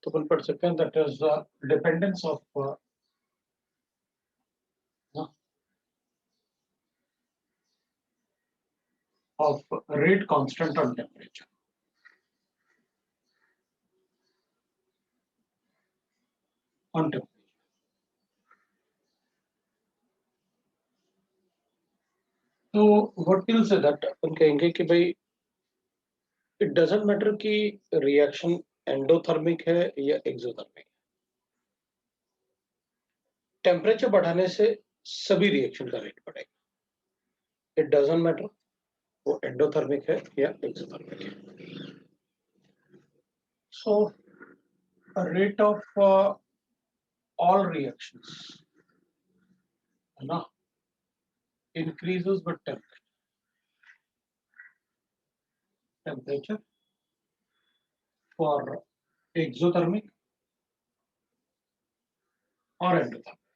तो अपन पढ़ सकते हैं that is dependence of rate constant on temperature. तो व्हाट विल से दैट अपन कहेंगे कि भाई इट डजंट मैटर कि रिएक्शन एंडोथर्मिक है या एक्सोथर्मिक। टेम्परेचर बढ़ाने से सभी रिएक्शन का रेट बढ़ेगा। इट डजंट मैटर वो एंडोथर्मिक है या एक्सोथर्मिक है। So rate of all reactions है ना increases with temperature for exothermic और endothermic।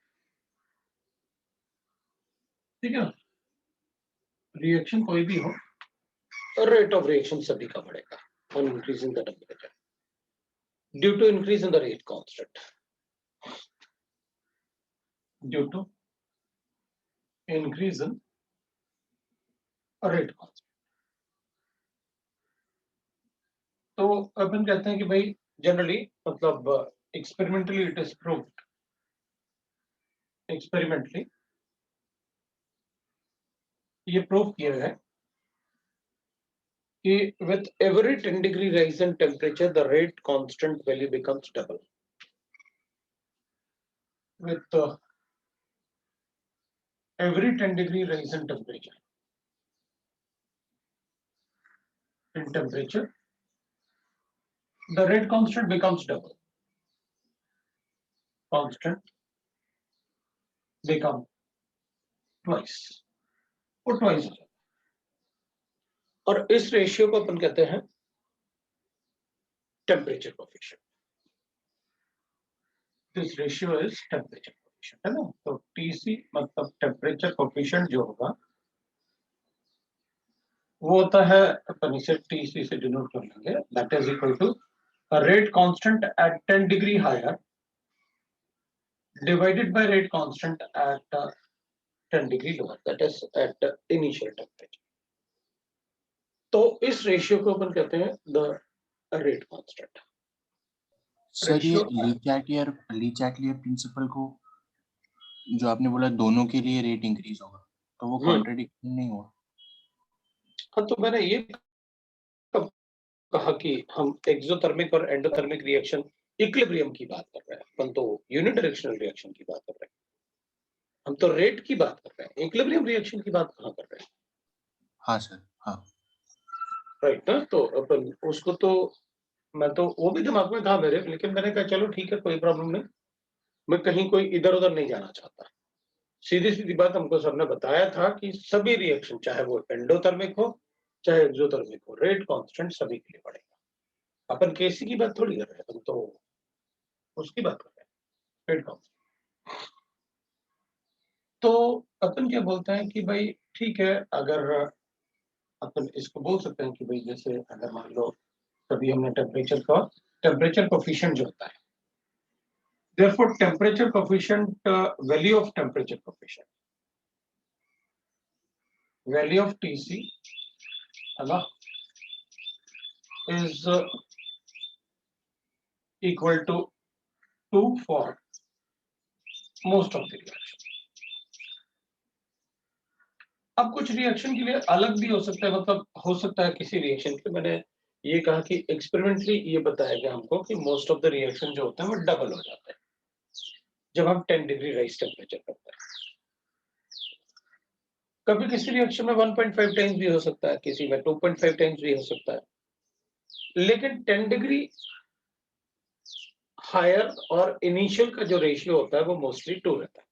ठीक है, रिएक्शन कोई भी हो रेट ऑफ रिएक्शन सभी का बढ़ेगा on increasing the temperature due to increase in the rate constant, due to increase in rate constant। तो अपन कहते हैं कि भाई जनरली मतलब experimentally it is proved, experimentally ये प्रूव किया है कि with every 10 degree rise in temperature the rate constant value becomes double। with every 10 degree rise in temperature the rate constant becomes double, constant become twice or twice। और इस ratio को अपन कहते हैं temperature coefficient. This ratio is temperature coefficient है ना। तो TC मतलब temperature coefficient जो होगा वो होता है, अपन इसे टीसी से डिनोट कर लेंगे, that is equal to rate constant at 10 degree higher divided by rate constant at 10 degree lower, that is at initial temperature। तो इस रेशियो को अपन कहते हैं द रेट कांस्टेंट। सर ये लीचैटलियर प्रिंसिपल को जो आपने बोला दोनों के लिए रेट इंक्रीज होगा तो वो कॉन्ट्रडिक्शन नहीं हुआ? हाँ, तो मैंने ये कहा कि हम एक्सोथर्मिक और एंडोथर्मिक रिएक्शन इक्विलिब्रियम की बात कर रहे हैं, अपन तो यूनिडायरेक्शनल रिएक्शन की बात कर रहे हैं, हम तो रेट की बात कर रहे हैं, इक्विलिब्रियम रिएक्शन की बात कहाँ कर रहे हैं। हाँ सर, हाँ राइट ना। तो अपन उसको तो मैं तो वो भी दिमाग में था मेरे, लेकिन मैंने कहा चलो ठीक है कोई प्रॉब्लम नहीं, मैं कहीं कोई इधर उधर नहीं जाना चाहता। सीधी सीधी बात हमको सबने बताया था कि सभी रिएक्शन चाहे वो एंडोथर्मिक हो चाहे एक्सोथर्मिक हो रेट कांस्टेंट सभी के लिए बढ़ेगा। अपन केसी की बात थोड़ी कर रहे हैं, अपन तो उसकी बात कर रहे हैं रेट कांस्टेंट। तो अपन क्या बोलते हैं कि भाई ठीक है, अगर अपन इसको बोल सकते हैं कि भाई जैसे अगर मान लो कभी हमने टेम्परेचर कोफिशिएंट जो होता है, therefore temperature coefficient value of temperature coefficient value of TC है ना is equal to 2 for most of the reaction। अब कुछ रिएक्शन के लिए अलग भी हो सकता है, मतलब हो सकता है किसी रिएक्शन के, मैंने ये कहा कि एक्सपेरिमेंटली ये बताया गया हमको कि मोस्ट ऑफ द रिएक्शन जो होते हैं वो डबल हो जाते हैं जब हम 10 डिग्री राइज टेम्परेचर करते हैं। कभी किसी रिएक्शन में 1.5 टाइम्स भी हो सकता है, किसी में 2.5 टाइम्स भी हो सकता है, लेकिन 10 डिग्री हायर और इनिशियल का जो रेशियो होता है वो मोस्टली 2 रहता है।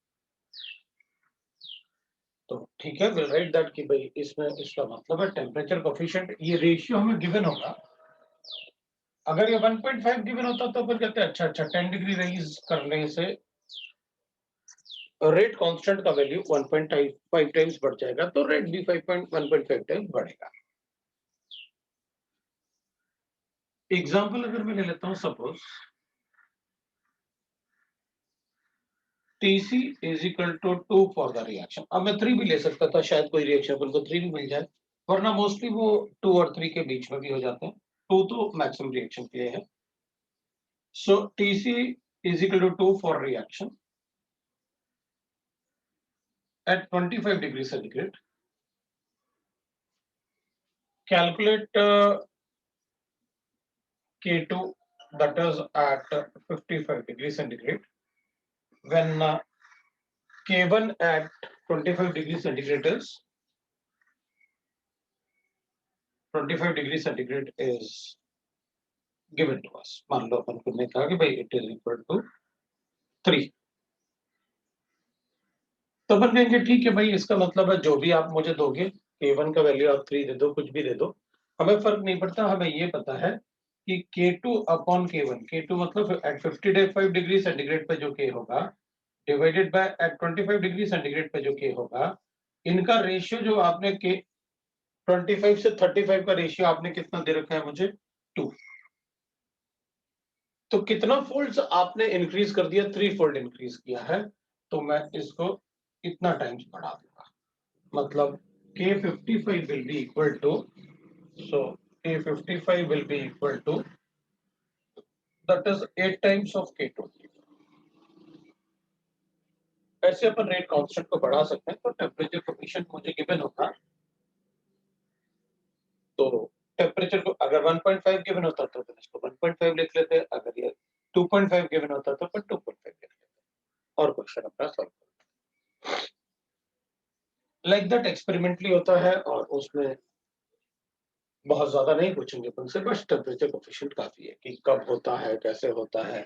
तो ठीक है, विल राइट दैट कि भाई इसमें इसका मतलब है टेम्परेचर कोफिशिएंट, ये रेशियो हमें गिवन होगा। अगर ये 1.5 गिवन होता तो फिर कहते हैं अच्छा 10 डिग्री राइज करने से रेट कांस्टेंट का वैल्यू 1.5 टाइम्स बढ़ जाएगा, तो रेट भी 1.5 टाइम्स बढ़ेगा। एग्जाम्पल अगर मैं ले लेता हूं, suppose TC is equal to 2 for the reaction. अब मैं 3 भी ले सकता था, शायद कोई रिएक्शन अपन को 3 भी मिल जाए, वरना मोस्टली वो 2 और 3 के बीच में भी हो जाते हैं. 2 तो मैक्सिमम रिएक्शन के लिए है. So TC is equal to 2 for reaction at 25 degrees centigrade. Calculate K2, that is at 55 degrees centigrade, when K1 at 25 degrees centigrade is 25 degrees centigrade is given to us. मान लो अपन को ने कहा कि भाई it is equal to 3. तो अपन कहेंगे ठीक है भाई, इसका मतलब है जो भी आप मुझे दोगे, K1 का वैल्यू आप 3 दे दो, कुछ भी दे दो, हमें फर्क नहीं पड़ता. हमें ये पता है कि K2 अपॉन K1, K2 मतलब at 55 डिग्री सेंटीग्रेड पे जो K होगा divided by at 25 degree centigrade पे जो K होगा, इनका रेशियो जो आपने K 25 से 35 का रेशियो आपने कितना दे रखा है मुझे, 2. तो कितना फोल्ड्स आपने इंक्रीज कर दिया, 3 फोल्ड इंक्रीज किया है. तो मैं इसको इतना टाइम्स बढ़ा दूंगा, मतलब K55 will be equal to, so K55 will be equal to, that is 8 times of K2. ऐसे अपन रेट कांस्टेंट को बढ़ा सकते हैं. तो टेम्परेचर कोफिशिएंट मुझे गिवन होगा, तो टेम्परेचर को अगर 1.5 गिवन होता तो अपन इसको 1.5 लिख लेते हैं, अगर ये 2.5 गिवन होता तो अपन 2.5 लिख लेते और क्वेश्चन अपना सॉल्व करते. लाइक दैट एक्सपेरिमेंटली होता है और उसमें बहुत ज्यादा नहीं पूछेंगे अपन से, बस टेम्परेचर कोफिशिएंट काफी है कि कब होता है, कैसे होता है,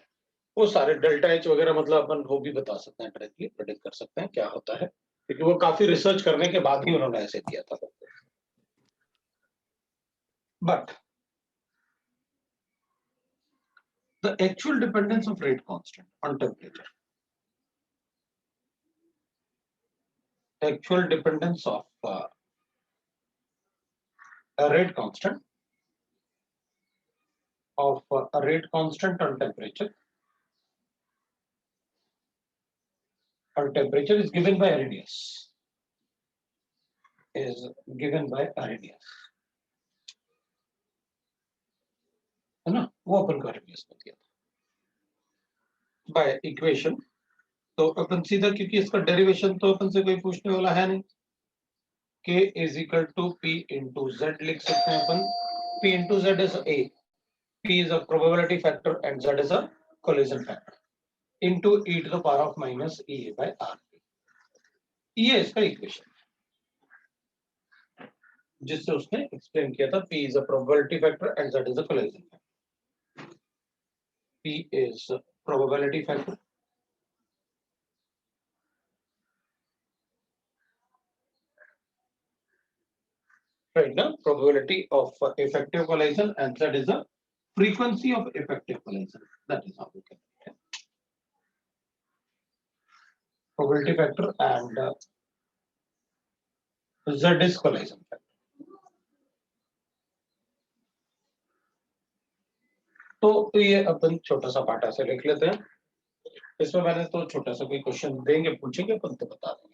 वो सारे डेल्टा एच वगैरह मतलब अपन वो भी बता सकते हैं, डायरेक्टली प्रेडिक्ट कर सकते हैं क्या होता है, क्योंकि वो काफी रिसर्च करने के बाद ही उन्होंने ऐसे किया था. But the actual dependence of rate constant on temperature, actual dependence of a rate constant on temperature is given by Arrhenius, है ना, वो अपन को Arrhenius ने दिया था बाय इक्वेशन. तो अपन सीधा, क्योंकि इसका डेरिवेशन तो अपन से कोई पूछने वाला है नहीं, K is equal to P into Z लिख सकते हैं अपन. P into Z is A, P is a probability factor and Z is a collision factor, into e to the power of minus EA by RP. ये इसका equation जिससे उसने explain किया था. P is a probability factor and Z is a collision factor. P is a probability factor right now, probability of effective collision, and Z is a frequency of effective collision. That is how we can write it. Probability factor and Z is collision factor. तो ये अपन छोटा सा part ऐसे लिख लेते हैं. इसमें मैंने तो छोटा सा कोई क्वेश्चन देंगे, पूछेंगे अपन तो बता देंगे.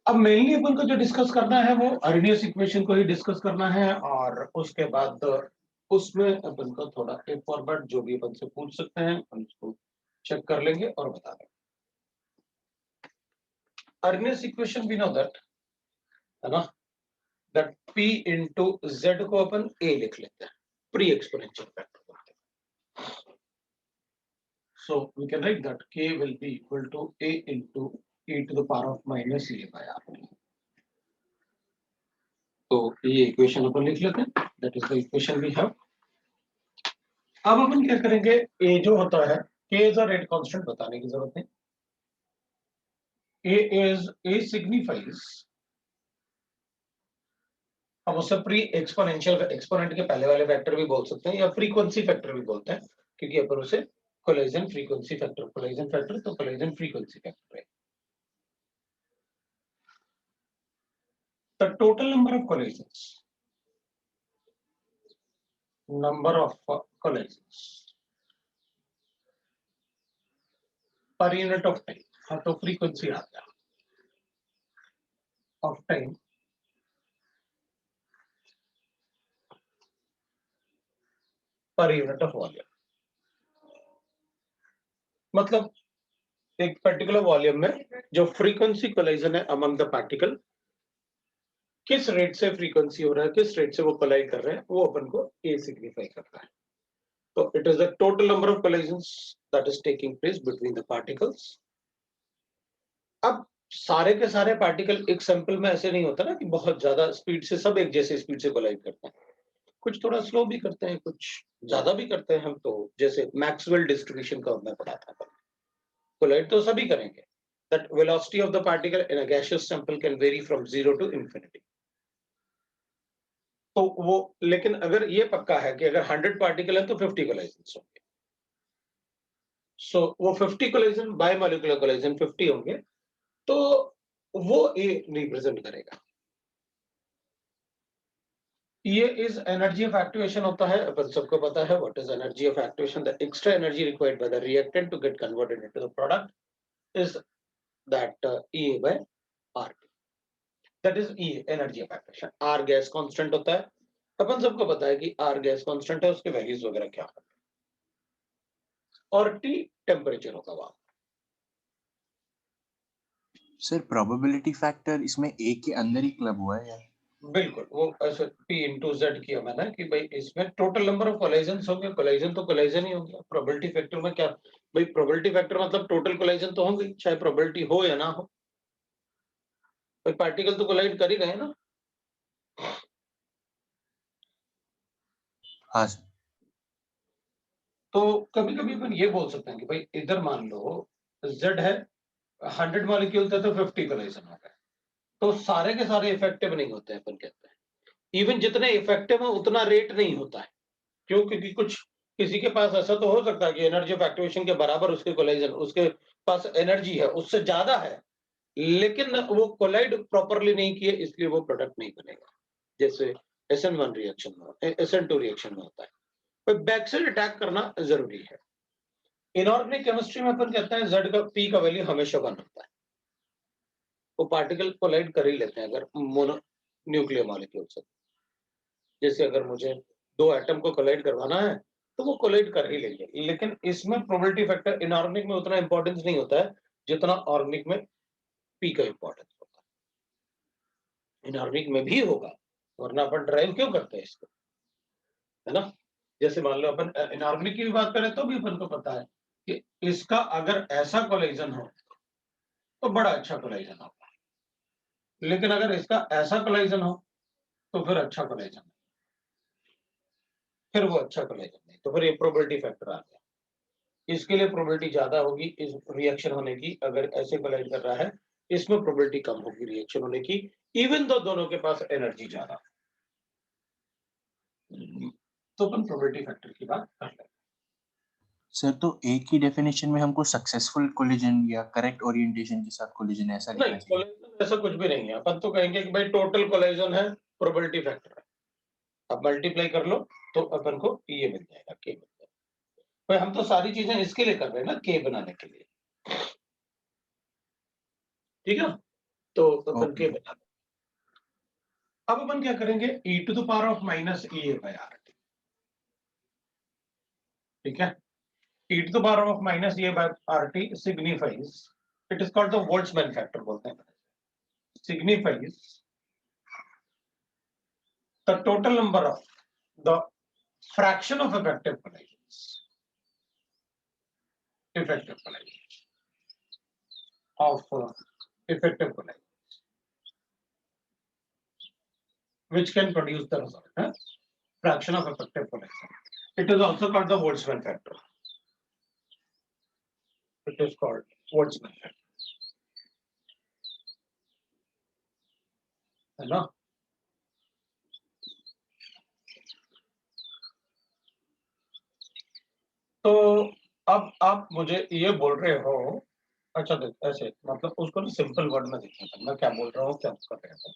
अब मेनली अपन को जो डिस्कस करना है वो अर्नियस इक्वेशन को ही डिस्कस करना है, और उसके बाद उसमें अपन को थोड़ा एक फॉर्मेट जो भी अपन से पूछ सकते हैं अपन उसको चेक कर लेंगे और बता देंगे. अर्नियस इक्वेशन वी नो दैट, है ना, दैट P into Z को अपन A लिख लेते हैं, प्री एक्सपोनेंशियल फैक्टर बोलते हैं. So we can write that K will be equal to A into e to the power of minus A by R. तो ये इक्वेशन अपन लिख लेते हैं, that is the equation we have. अब अपन क्या करेंगे, A जो होता है, K is a rate constant बताने की जरूरत नहीं. A signifies, हम उसे प्री एक्सपोनेंशियल, एक्सपोनेंट के पहले वाले फैक्टर भी बोल सकते हैं या फ्रीक्वेंसी फैक्टर भी बोलते हैं, क्योंकि अपन उसे collision frequency factor, collision factor तो कोलिजन फ्रीक्वेंसी फैक्टर है. The total number of collisions, per unit of time, हाँ तो फ्रीक्वेंसी आ गया of time per unit of volume. मतलब एक पर्टिकुलर वॉल्यूम में जो फ्रीक्वेंसी कोलाइजन है अमंग द पार्टिकल, किस रेट से फ्रीक्वेंसी हो रहा है, किस रेट से वो कोलाइड कर रहे हैं, वो अपन को ए सिग्निफाई करता है। तो it is the total number of collisions that is taking place between the particles. अब सारे के सारे पार्टिकल एक सैंपल में ऐसे नहीं होता ना कि बहुत ज्यादा स्पीड से सब एक जैसे स्पीड से कोलाइड करते हैं, कुछ थोड़ा स्लो भी करते हैं, कुछ ज्यादा भी करते हैं। हम तो जैसे मैक्सवेल डिस्ट्रीब्यूशन का मैं पढ़ा था, कोलाइड तो सभी करेंगे। That velocity of the particle in a gaseous sample can vary from 0 to infinity. तो वो, लेकिन अगर ये पक्का है कि अगर 100 पार्टिकल है तो 50 कोलाइजन्स होंगे। सो वो 50 कोलिजन बायोमोलिकुलर कोलिजन 50 होंगे, तो वो ए रिप्रेजेंट करेगा। ये इज एनर्जी ऑफ एक्टिवेशन होता है, अपन सबको पता है what is energy of activation. The extra energy required by the reactant to get converted into the product is that E by RT, that is E energy of activation. R gas constant होता है, अपन सबको पता है कि R gas constant है, उसके values वगैरह क्या है, और T टेम्परेचर होगा वहां। सर प्रोबेबिलिटी फैक्टर इसमें ए के अंदर ही क्लब हुआ है यार? बिल्कुल, वो ऐसे P into Z किया मैंने कि भाई इसमें टोटल नंबर ऑफ कोलिजन्स होंगे, कोलिजन तो कोलिजन ही होंगे। प्रोबेबिलिटी फैक्टर में क्या भाई, प्रोबेबिलिटी फैक्टर मतलब टोटल कोलिजन तो होंगे, चाहे प्रोबेबिलिटी हो या ना हो, भाई पार्टिकल तो कोलाइड कर ही रहे हैं ना। हाँ सर। तो कभी कभी अपन ये बोल सकते हैं कि भाई इधर मान लो Z है, 100 मॉलिक्यूल थे तो 50 कोलिजन हो गए, तो सारे के सारे इफेक्टिव नहीं होते हैं, अपन कहते हैं। इवन जितने इफेक्टिव है उतना रेट नहीं होता है। क्यों? क्योंकि कुछ किसी के पास ऐसा तो हो सकता है कि एनर्जी ऑफ एक्टिवेशन के बराबर उसके कोलाइजन, उसके पास एनर्जी है उससे ज्यादा है, लेकिन वो कोलाइड प्रॉपरली नहीं किए, इसलिए वो प्रोडक्ट नहीं बनेगा। जैसे SN1 रिएक्शन में, SN2 रिएक्शन में होता है। तो बैक से अटैक करना जरूरी है। इनऑर्गेनिक केमिस्ट्री में अपन कहते हैं Z का P का वैल्यू हमेशा 1 होता है। वो पार्टिकल कोलाइड कर ही लेते हैं अगर मोनो न्यूक्लियर मॉलिक्यूल से। जैसे अगर मुझे दो एटम को कोलाइड करवाना है तो वो कोलाइड कर ही लेंगे, लेकिन इसमें प्रोबेबिलिटी फैक्टर इनऑर्गेनिक में उतना इंपॉर्टेंस नहीं होता है जितना ऑर्गेनिक में पी का इंपॉर्टेंस होता है। इनऑर्गेनिक में भी होगा, वरना अपन ड्राइव क्यों करते हैं इसको, है ना। जैसे मान लो अपन इनऑर्गेनिक की भी बात करें तो भी अपन को पता है कि इसका अगर ऐसा कोलाइजन हो तो बड़ा अच्छा कोलाइजन होगा, लेकिन अगर इसका ऐसा कोलाइजन हो तो फिर अच्छा कोलाइजन नहीं, फिर वो अच्छा कोलाइजन नहीं, तो फिर ये प्रोबेबिलिटी फैक्टर आ गया। इसके लिए प्रोबेबिलिटी ज्यादा होगी इस रिएक्शन होने की, अगर ऐसे कोलाइड कर रहा है इसमें प्रोबेबिलिटी कम होगी रिएक्शन होने की, इवन दो दोनों के पास एनर्जी ज्यादा। तो अपन प्रोबेबिलिटी फैक्टर की बात कर लें। सर तो ए की डेफिनेशन में हमको सक्सेसफुल कोलिजन या करेक्ट ओरिएंटेशन के साथ कोलिजन ऐसा लिखना नहीं, चाहिए? कोलिजन ऐसा कुछ भी नहीं है, अपन तो कहेंगे कि भाई टोटल कोलिजन है, प्रोबेबिलिटी फैक्टर है, अब मल्टीप्लाई कर लो तो अपन को ये मिल जाएगा, के मिल जाएगा। भाई हम तो सारी चीजें इसके लिए कर रहे हैं ना, के बनाने के लिए, ठीक है। तो अपन के ओके। बना, अब अपन क्या करेंगे, e to the power of minus EA by RT, ठीक है। e to the power of minus A by RT signifies, it is called the Boltzmann factor बोलते हैं, signifies the total number of the fraction of effective collisions of effective collisions which can produce the result, fraction of effective collision. It is also called the Boltzmann factor. It is called Boltzmann factor, है ना। तो अब आप मुझे ये बोल रहे हो, अच्छा देख ऐसे, मतलब उसको ना सिंपल वर्ड में देखिए मैं क्या बोल रहा हूँ, क्या कर रहे हैं।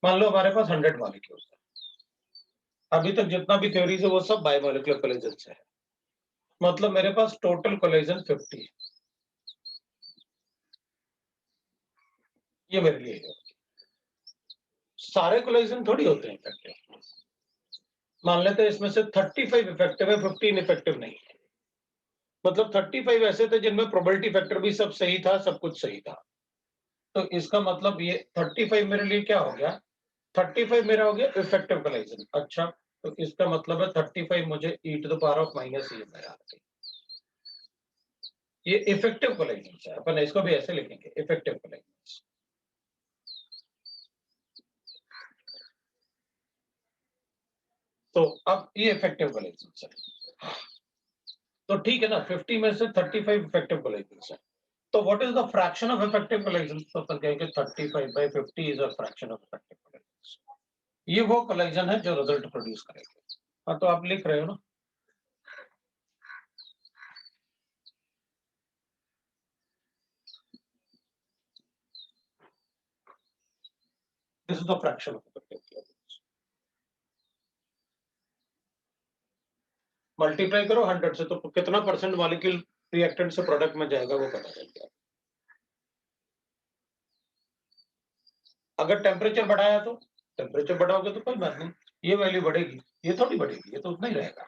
मान लो हमारे पास 100 मॉलिक्यूल्स है, अभी तक जितना भी थ्योरीज है वो सब बायोमोलिकुलर कोलिजन से है, मतलब मेरे पास टोटल कोलिजन 50 है। ये मेरे लिए है। सारे कोलिजन थोड़ी होते हैं इफेक्टिव। मान लेते हैं इसमें से 35 इफेक्टिव है, 15 इफेक्टिव नहीं है। मतलब 35 ऐसे थे जिनमें प्रोबेबिलिटी फैक्टर भी सब सही था, सब कुछ सही था। तो इसका मतलब ये 35 मेरे लिए क्या हो गया, 35 मेरा हो गया इफेक्टिव कोलिजन। अच्छा, तो इसका मतलब है 35 मुझे e to the power of minus e में आ गई। ये इफेक्टिव कोलिजन है, अपन इसको भी ऐसे लिखेंगे, इफेक्टिव कोलिजन। तो अब ये इफेक्टिव कोलिजन है, तो ठीक है ना, 50 में से 35 इफेक्टिव कोलिजन है। तो what is the fraction of effective collision? तो अपन कहेंगे 35/50 is a fraction of effective collision. ये वो कोलिजन है जो रिजल्ट प्रोड्यूस करेगा। हाँ, तो आप लिख रहे हो ना, this is the fraction of effective collision. Multiply करो 100 से, तो कितना परसेंट मॉलिक्यूल रिएक्टेंट से प्रोडक्ट में जाएगा वो पता चल जाएगा। अगर टेम्परेचर बढ़ाया तो टेम्परेचर बढ़ाओगे तो कोई बात नहीं, ये वैल्यू बढ़ेगी, ये थोड़ी बढ़ेगी, ये तो उतना ही रहेगा।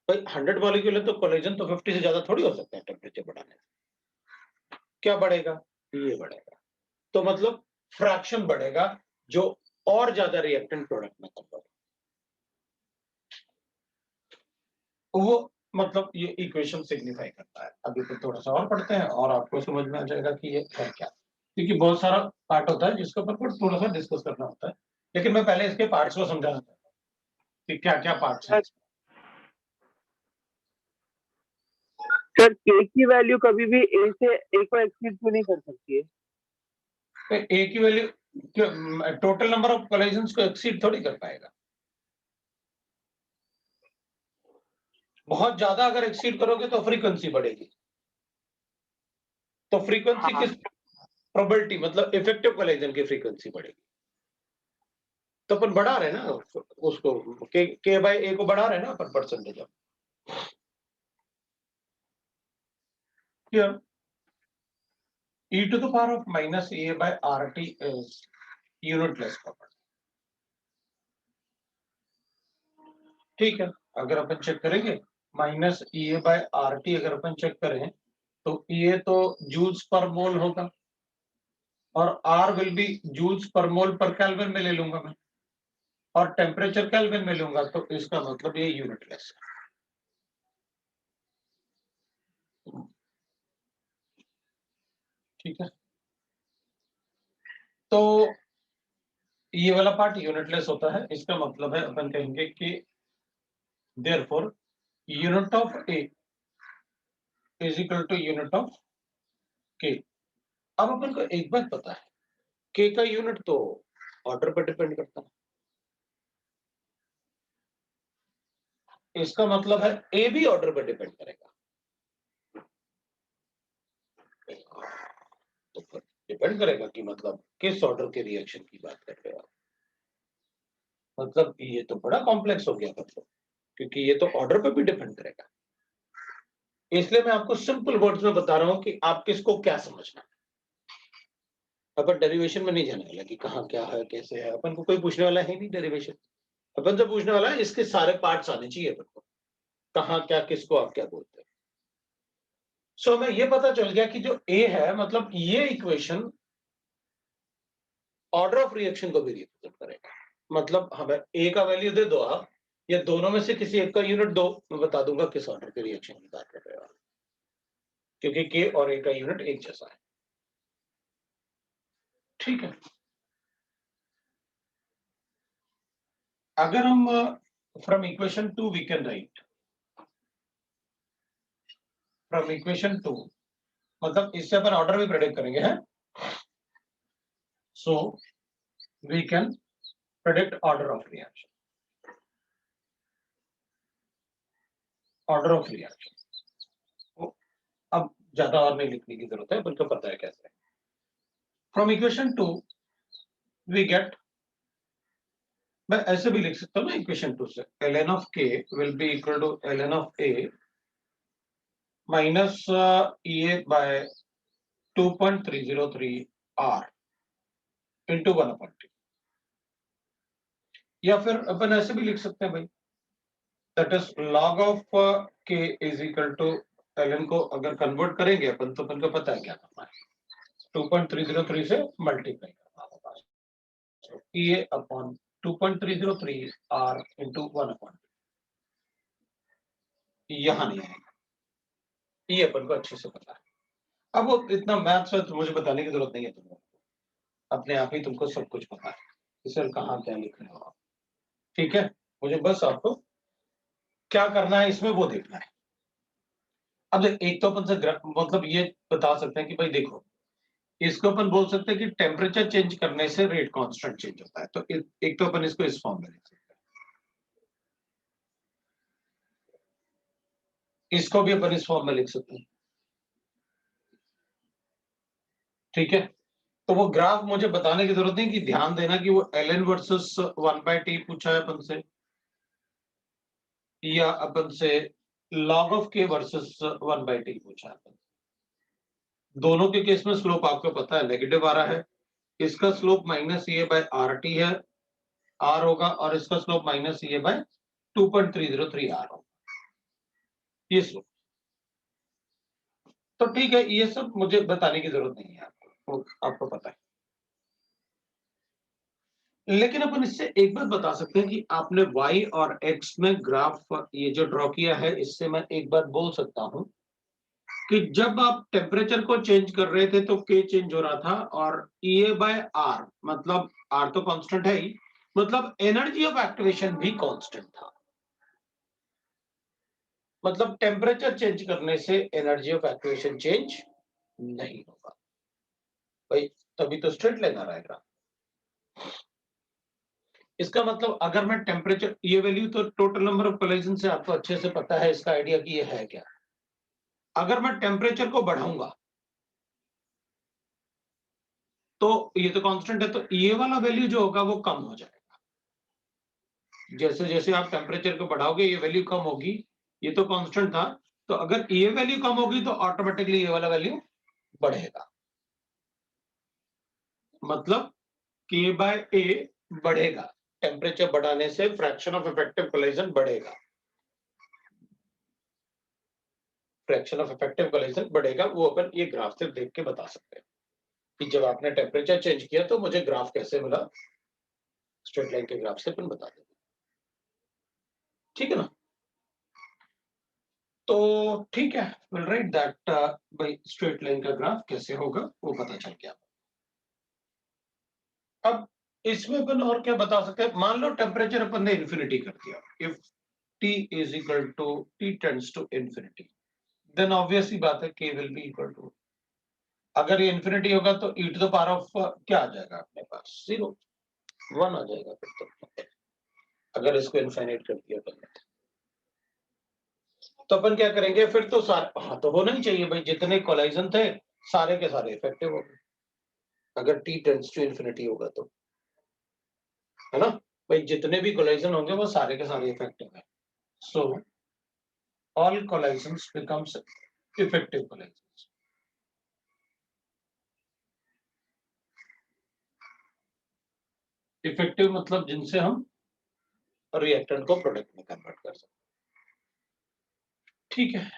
भाई 100 मॉलिक्यूल है तो कोलिजन तो 50 से ज्यादा थोड़ी हो सकता है टेम्परेचर बढ़ाने से। क्या बढ़ेगा? ये बढ़ेगा। तो मतलब फ्रैक्शन बढ़ेगा जो और ज्यादा रिएक्टेंट प्रोडक्ट में कन्वर्ट, वो मतलब ये इक्वेशन सिग्निफाई करता है। अभी तो थोड़ा सा और पढ़ते हैं और आपको समझ में आ जाएगा कि ये है क्या, क्योंकि बहुत सारा पार्ट होता है जिसके ऊपर थोड़ा सा डिस्कस करना होता है। लेकिन मैं पहले इसके पार्ट्स को समझाना चाहता हूँ कि क्या क्या पार्ट्स हैं। सर के की वैल्यू कभी भी ए से ए को एक्सीड क्यों नहीं कर सकती है? तो ए की value total number of collisions को एक्सीड थोड़ी कर पाएगा। बहुत ज्यादा अगर एक्सीड करोगे तो फ्रीक्वेंसी बढ़ेगी। तो फ्रीक्वेंसी हाँ। किस, प्रोबेबिलिटी मतलब इफेक्टिव कोलिजन की फ्रीक्वेंसी बढ़ेगी। तो अपन बढ़ा रहे हैं ना उसको, के बाय ए को बढ़ा रहे हैं ना अपन percentage of. Here, e to the power of minus a by RT is unitless property. ठीक है, अगर अपन चेक करेंगे minus A by R T, अगर अपन चेक करें तो ये तो जूल्स पर मोल होगा और are will be joules per मोल पर केल्विन में ले लूंगा मैं, और टेम्परेचर केल्विन में लूंगा, तो इसका मतलब ये यूनिटलेस है। ठीक है, तो ये वाला पार्ट यूनिटलेस होता है। इसका मतलब है अपन कहेंगे कि therefore unit of A is equal to unit of K. अब अपन को एक बात पता है, के का यूनिट तो ऑर्डर पर डिपेंड करता है। इसका मतलब है ए भी ऑर्डर पर डिपेंड करेगा। तो फिर डिपेंड करेगा कि मतलब किस ऑर्डर के रिएक्शन की बात कर रहे हो आप। मतलब ये तो बड़ा कॉम्प्लेक्स हो गया मतलब, क्योंकि ये तो ऑर्डर पर भी डिपेंड करेगा। इसलिए मैं आपको सिंपल वर्ड्स में बता रहा हूं कि आप किसको क्या समझना है। अपन डेरिवेशन में नहीं जाने वाला कि कहाँ क्या है कैसे है, अपन को कोई पूछने वाला है नहीं डेरिवेशन। अपन से पूछने वाला है इसके सारे पार्ट्स आने चाहिए अपन को, कहाँ क्या किसको आप क्या बोलते हैं। सो हमें ये पता चल गया कि जो ए है, मतलब ये इक्वेशन ऑर्डर ऑफ रिएक्शन को भी रिप्रेजेंट करेगा। मतलब हमें ए का वैल्यू दे दो आप, या दोनों में से किसी एक का यूनिट दो, मैं बता दूंगा किस ऑर्डर के रिएक्शन की बात कर रहे हो आप, क्योंकि के और ए का यूनिट एक जैसा है। ठीक है, अगर हम from equation 2 we can write, from equation 2 मतलब इससे अपन ऑर्डर भी प्रेडिक्ट करेंगे हैं। So we can predict order of reaction, order of reaction. अब ज्यादा और नहीं लिखने की जरूरत है, बिल्कुल पता है कैसे। फ्रॉम इक्वेशन 2 वी गेट, मैं ऐसे भी लिख सकता हूँ ना इक्वेशन 2 से, ln of k will be equal to ln of a minus A by 2.303 R into 1/t, या फिर अपन ऐसे भी लिख सकते हैं भाई, that is log of k is equal to ln को अगर कन्वर्ट करेंगे अपन तो अपन को पता है क्या करना है, 2.303 से मल्टीप्लाई करना होगा, so a upon 2.303 r into 1/t, यहाँ नहीं आएगा, ये अपन को अच्छे से पता है। अब वो इतना मैथ्स है तो मुझे बताने की जरूरत नहीं है, तुमको अपने आप ही तुमको सब कुछ पता है कि सर कहाँ क्या लिख रहे हो आप, ठीक है, मुझे बस आपको क्या करना है इसमें वो देखना है। अब एक तो अपन से मतलब ये बता सकते हैं कि भाई देखो, इसको अपन बोल सकते हैं कि टेम्परेचर चेंज करने से रेट कांस्टेंट चेंज होता है, तो एक तो अपन इसको इस फॉर्म में लिख सकते हैं, इसको भी अपन इस फॉर्म में लिख सकते हैं, ठीक है। तो वो ग्राफ मुझे बताने की जरूरत नहीं कि ध्यान देना कि वो ln वर्सेस 1/t पूछा है अपन से, या अपन से log of k versus 1/t पूछा है अपन से। दोनों के केस में स्लोप आपको पता है नेगेटिव आ रहा है, इसका स्लोप -a/rt है, r होगा, और इसका स्लोप -a/2.303 r होगा, ये स्लोप। तो ठीक है, ये सब मुझे बताने की जरूरत नहीं है आपको, आपको पता है। लेकिन अपन इससे एक बात बता सकते हैं कि आपने y और x में ग्राफ ये जो ड्रॉ किया है, इससे मैं एक बात बोल सकता हूं कि जब आप टेम्परेचर को चेंज कर रहे थे तो k चेंज हो रहा था, और EA/R मतलब R तो कांस्टेंट है ही, मतलब एनर्जी ऑफ एक्टिवेशन भी कांस्टेंट था, मतलब टेम्परेचर चेंज करने से एनर्जी ऑफ एक्टिवेशन चेंज नहीं होगा भाई, तभी तो स्ट्रेट लाइन आ रहेगा। इसका मतलब अगर मैं टेम्परेचर, ये वैल्यू तो टोटल नंबर ऑफ कोलिजन से आपको अच्छे से पता है, इसका आइडिया कि ये है क्या। अगर मैं टेम्परेचर को बढ़ाऊंगा तो ये तो कांस्टेंट है, तो ये वाला वैल्यू जो होगा वो कम हो जाएगा, जैसे जैसे आप टेम्परेचर को बढ़ाओगे ये वैल्यू कम होगी, ये तो कांस्टेंट था, तो अगर ये वैल्यू कम होगी तो ऑटोमेटिकली ये वाला वैल्यू बढ़ेगा, मतलब k/a बढ़ेगा, टेम्परेचर बढ़ाने से फ्रैक्शन ऑफ इफेक्टिव कोलिजन बढ़ेगा, फ्रैक्शन ऑफ इफेक्टिव कोलिजन बढ़ेगा। वो अपन ये ग्राफ से देख के बता सकते हैं कि जब आपने टेम्परेचर चेंज किया तो मुझे ग्राफ कैसे मिला, स्ट्रेट लाइन के ग्राफ से अपन बता देंगे, ठीक है ना। तो ठीक है, विल राइट दैट भाई स्ट्रेट लाइन का ग्राफ कैसे होगा वो पता चल गया। अब इसमें अपन और क्या बता सकते हैं, मान लो टेम्परेचर अपन ने इन्फिनिटी कर दिया, if t is equal to t tends to infinity, then obviously बात है k will be equal to, अगर ये इन्फिनिटी होगा तो e to the power of क्या आ जाएगा अपने पास, 0, 1 आ जाएगा फिर तो, अगर इसको इनफाइनाइट कर दिया तो अपन क्या करेंगे फिर, तो सारे, हाँ तो होना ही चाहिए भाई, जितने कोलाइजन थे सारे के सारे इफेक्टिव हो गए, अगर t टेंड्स टू इन्फिनिटी होगा तो, है ना भाई, जितने भी कोलाइजन होंगे वो सारे के सारे इफेक्टिव है, so all collisions becomes effective collisions. Effective मतलब जिनसे हम रिएक्टेंट को प्रोडक्ट में कन्वर्ट कर सकते हैं, ठीक है।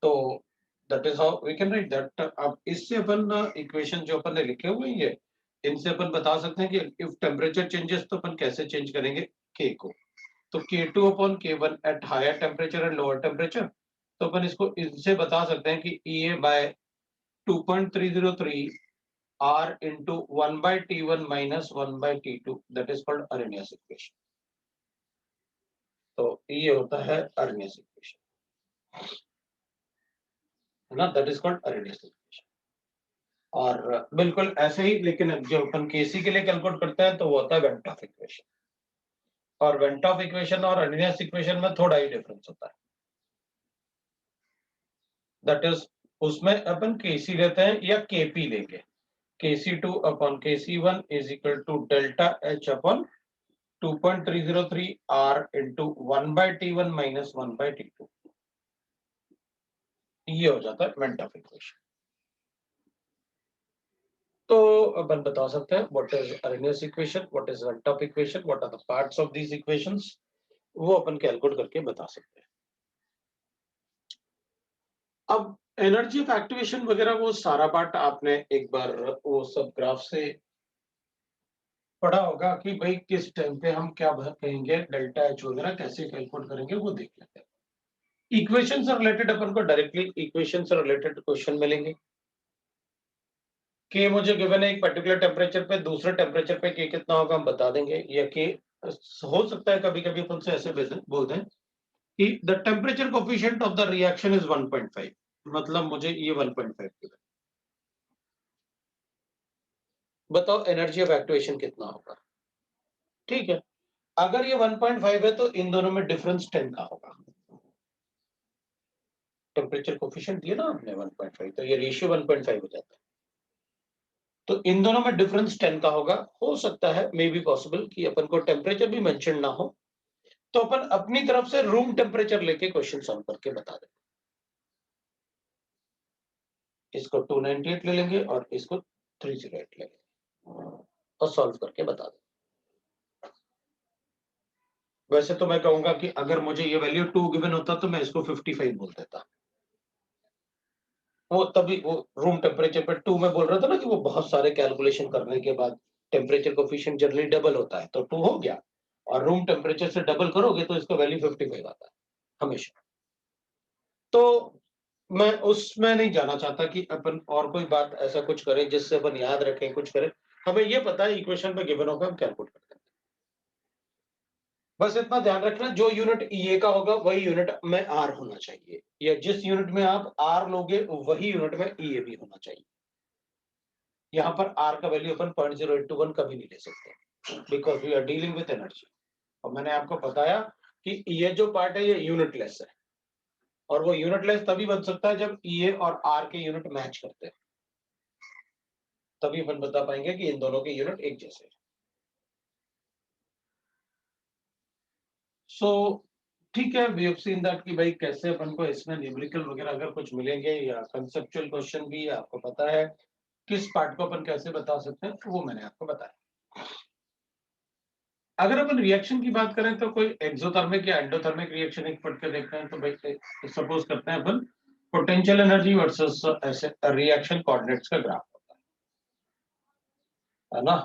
तो that is how we can write that. अब इससे अपन इक्वेशन जो अपन ने लिखे हुए हैं, इनसे अपन बता सकते हैं कि इफ टेम्परेचर चेंजेस तो अपन कैसे चेंज करेंगे k को, तो k2/k1 at higher temperature and lower temperature, तो अपन इसको इनसे बता सकते हैं कि EA/2.303 r into 1/T1 minus 1/T2, that is called Arrhenius equation। तो ये होता है Arrhenius equation, है ना, that is called Arrhenius equation। और बिल्कुल ऐसे ही, लेकिन जो अपन केसी के लिए कैलकुलेट करते हैं तो वो होता है वेन टॉफ इक्वेशन, और वेन टॉफ इक्वेशन और Arrhenius equation में थोड़ा ही डिफरेंस होता है, दैट इज उसमें अपन केसी लेते हैं या केपी लेंगे, Kc2/Kc1 is equal to delta H/2.303 R into 1/T1 minus 1/T2, ये हो जाता है वेन टॉफ इक्वेशन, तो अपन बता सकते हैं what is Arrhenius equation, what is one top equation, what are the parts of these equations, वो अपन कैलकुलेट करके बता सकते हैं। अब एनर्जी ऑफ एक्टिवेशन वगैरह वो सारा पार्ट आपने एक बार वो सब ग्राफ से पढ़ा होगा कि भाई किस टाइम पे हम क्या कहेंगे, डेल्टा एच वगैरह कैसे कैलकुलेट करेंगे वो देख लेते हैं। इक्वेशन से रिलेटेड अपन को डायरेक्टली इक्वेशन से रिलेटेड क्वेश्चन मिलेंगे कि मुझे गिवन है एक पर्टिकुलर टेम्परेचर पे, दूसरे टेम्परेचर पे के कितना होगा हम बता देंगे, या कि हो सकता है कभी कभी अपन से ऐसे बोल दें कि the temperature coefficient of the reaction is 1.5, मतलब मुझे ये 1.5 गिवन, बताओ एनर्जी ऑफ एक्टिवेशन कितना होगा। ठीक है, अगर ये 1.5 है तो इन दोनों में डिफरेंस 10 का होगा। टेम्परेचर कोफिशिएंट दिया ना आपने 1.5, तो ये रेशियो 1.5 हो जाता है, तो इन दोनों में डिफरेंस 10 का होगा। हो सकता है मे बी पॉसिबल कि अपन को टेम्परेचर भी मेंशन ना हो, तो अपन अपनी तरफ से रूम टेम्परेचर लेके क्वेश्चन सॉल्व करके बता दें। इसको 298 ले लेंगे और इसको 308 ले लेंगे और सॉल्व करके बता दें। वैसे तो मैं कहूंगा कि अगर मुझे ये वैल्यू 2 गिवन होता तो मैं इसको 55 बोल देता। वो तभी वो रूम टेम्परेचर पे 2 में बोल रहा था ना कि वो बहुत सारे कैलकुलेशन करने के बाद टेम्परेचर कोफिशिएंट जनरली डबल होता है, तो 2 हो गया, और रूम टेम्परेचर से डबल करोगे तो इसका वैल्यू 55 आता है हमेशा। तो मैं उसमें नहीं जाना चाहता कि अपन और कोई बात ऐसा कुछ करें जिससे अपन याद रखें, कुछ करें। हमें ये पता है इक्वेशन में गिवन होगा, हम कैलकुलेट करते हैं। बस इतना ध्यान रखना, जो यूनिट ईए का होगा वही यूनिट में आर होना चाहिए, या जिस यूनिट में आप आर लोगे वही यूनिट में ईए भी होना चाहिए। यहाँ पर आर का वैल्यू अपन 0.0821 कभी नहीं ले सकते, because we are dealing with energy. और मैंने आपको बताया कि ये जो पार्ट है ये यूनिटलेस है, और वो यूनिटलेस तभी बन सकता है जब ईए और आर के यूनिट मैच करते हैं, तभी अपन बता पाएंगे कि इन दोनों के यूनिट एक जैसे हैं। सो ठीक है, वी हैव सीन दैट कि भाई कैसे अपन को इसमें न्यूमेरिकल वगैरह अगर कुछ मिलेंगे या कंसेप्चुअल क्वेश्चन भी, आपको पता है किस पार्ट को अपन कैसे बता सकते हैं, वो मैंने आपको बताया। अगर अपन रिएक्शन की बात करें तो कोई एक्सोथर्मिक या एंडोथर्मिक रिएक्शन एक पढ़ के देखते हैं, तो भाई सपोज करते हैं अपन पोटेंशियल एनर्जी वर्सेस ऐसे रिएक्शन कोऑर्डिनेट्स का ग्राफ होता है ना,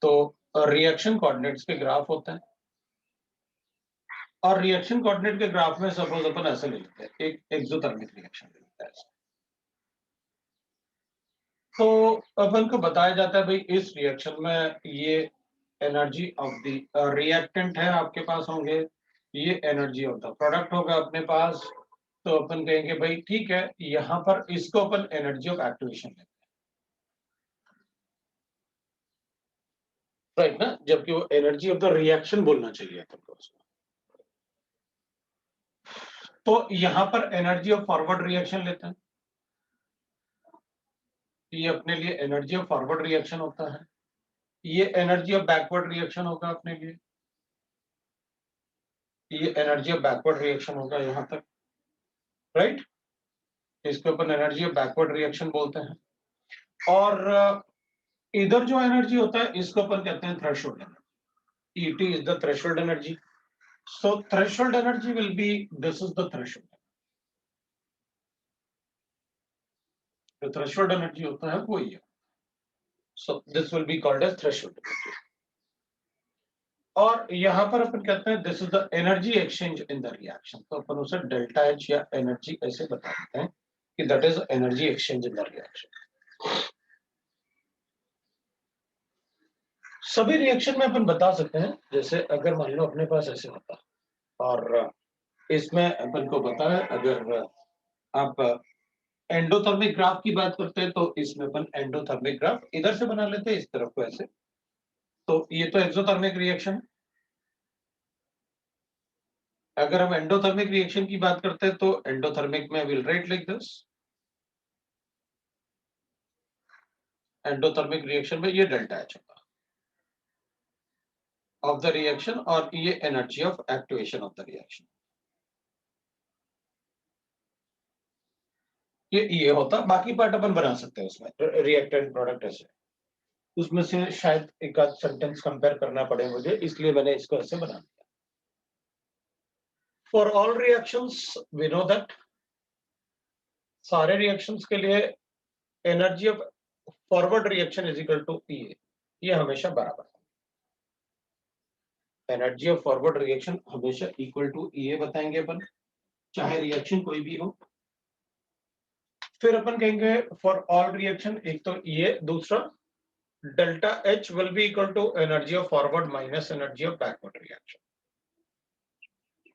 तो रिएक्शन कोऑर्डिनेट्स के ग्राफ होते हैं, और रिएक्शन कोऑर्डिनेट के ग्राफ में सपोज अपन ऐसे ले लेते हैं, एक एक्सोथर्मिक रिएक्शन ले लेते हैं ऐसे। तो अपन को बताया जाता है भाई इस रिएक्शन में ये एनर्जी ऑफ द रिएक्टेंट है आपके पास होंगे, ये एनर्जी ऑफ द प्रोडक्ट होगा अपने पास। तो अपन कहेंगे भाई ठीक है, यहाँ पर इसको अपन एनर्जी ऑफ एक्टिवेशन लेते हैं, राइट ना, जबकि वो एनर्जी ऑफ द रिएक्शन बोलना चाहिए अपन को उसको। तो यहाँ पर एनर्जी ऑफ फॉरवर्ड रिएक्शन लेते हैं, ये अपने लिए एनर्जी ऑफ फॉरवर्ड रिएक्शन होता है, ये एनर्जी ऑफ बैकवर्ड रिएक्शन होगा अपने लिए, ये एनर्जी ऑफ बैकवर्ड रिएक्शन होगा यहाँ तक, राइट। इसको अपन एनर्जी ऑफ बैकवर्ड रिएक्शन बोलते हैं। और इधर जो एनर्जी होता है इसको अपन कहते हैं threshold energy. ET is the threshold energy. So threshold energy will be, this is the threshold. जो थ्रेशोल्ड एनर्जी होता है वो ये, so this will be called as threshold energy. और यहाँ पर अपन कहते हैं this is the energy exchange in the reaction, तो अपन उसे डेल्टा एच या एनर्जी ऐसे बता देते हैं कि that is energy exchange in the reaction. सभी रिएक्शन में अपन बता सकते हैं, जैसे अगर मान लो अपने पास ऐसे होता, और इसमें अपन को पता है अगर आप एंडोथर्मिक ग्राफ की बात करते हैं तो इसमें अपन एंडोथर्मिक ग्राफ इधर से बना लेते हैं इस तरफ को ऐसे, तो ये तो एक्सोथर्मिक रिएक्शन है। अगर हम एंडोथर्मिक रिएक्शन की बात करते हैं तो एंडोथर्मिक में will write like this, endothermic reaction में ये डेल्टा एच होगा ऑफ द रिएक्शन, और ये energy of activation of the reaction. ये होता, बाकी पार्ट अपन बना सकते हैं उसमें, रिएक्टेंट प्रोडक्ट ऐसे। उसमें से शायद एक आध सेंटेंस कंपेयर करना पड़े मुझे, इसलिए मैंने इसको ऐसे बना दिया। For all reactions we know that, सारे रिएक्शंस के लिए energy of forward reaction is equal to E, ये हमेशा बराबर है। एनर्जी ऑफ फॉरवर्ड रिएक्शन हमेशा इक्वल टू ई बताएंगे अपन, चाहे रिएक्शन कोई भी हो। फिर अपन कहेंगे फॉर ऑल रिएक्शन, एक तो ये, दूसरा delta H will be equal to energy of forward minus energy of backward reaction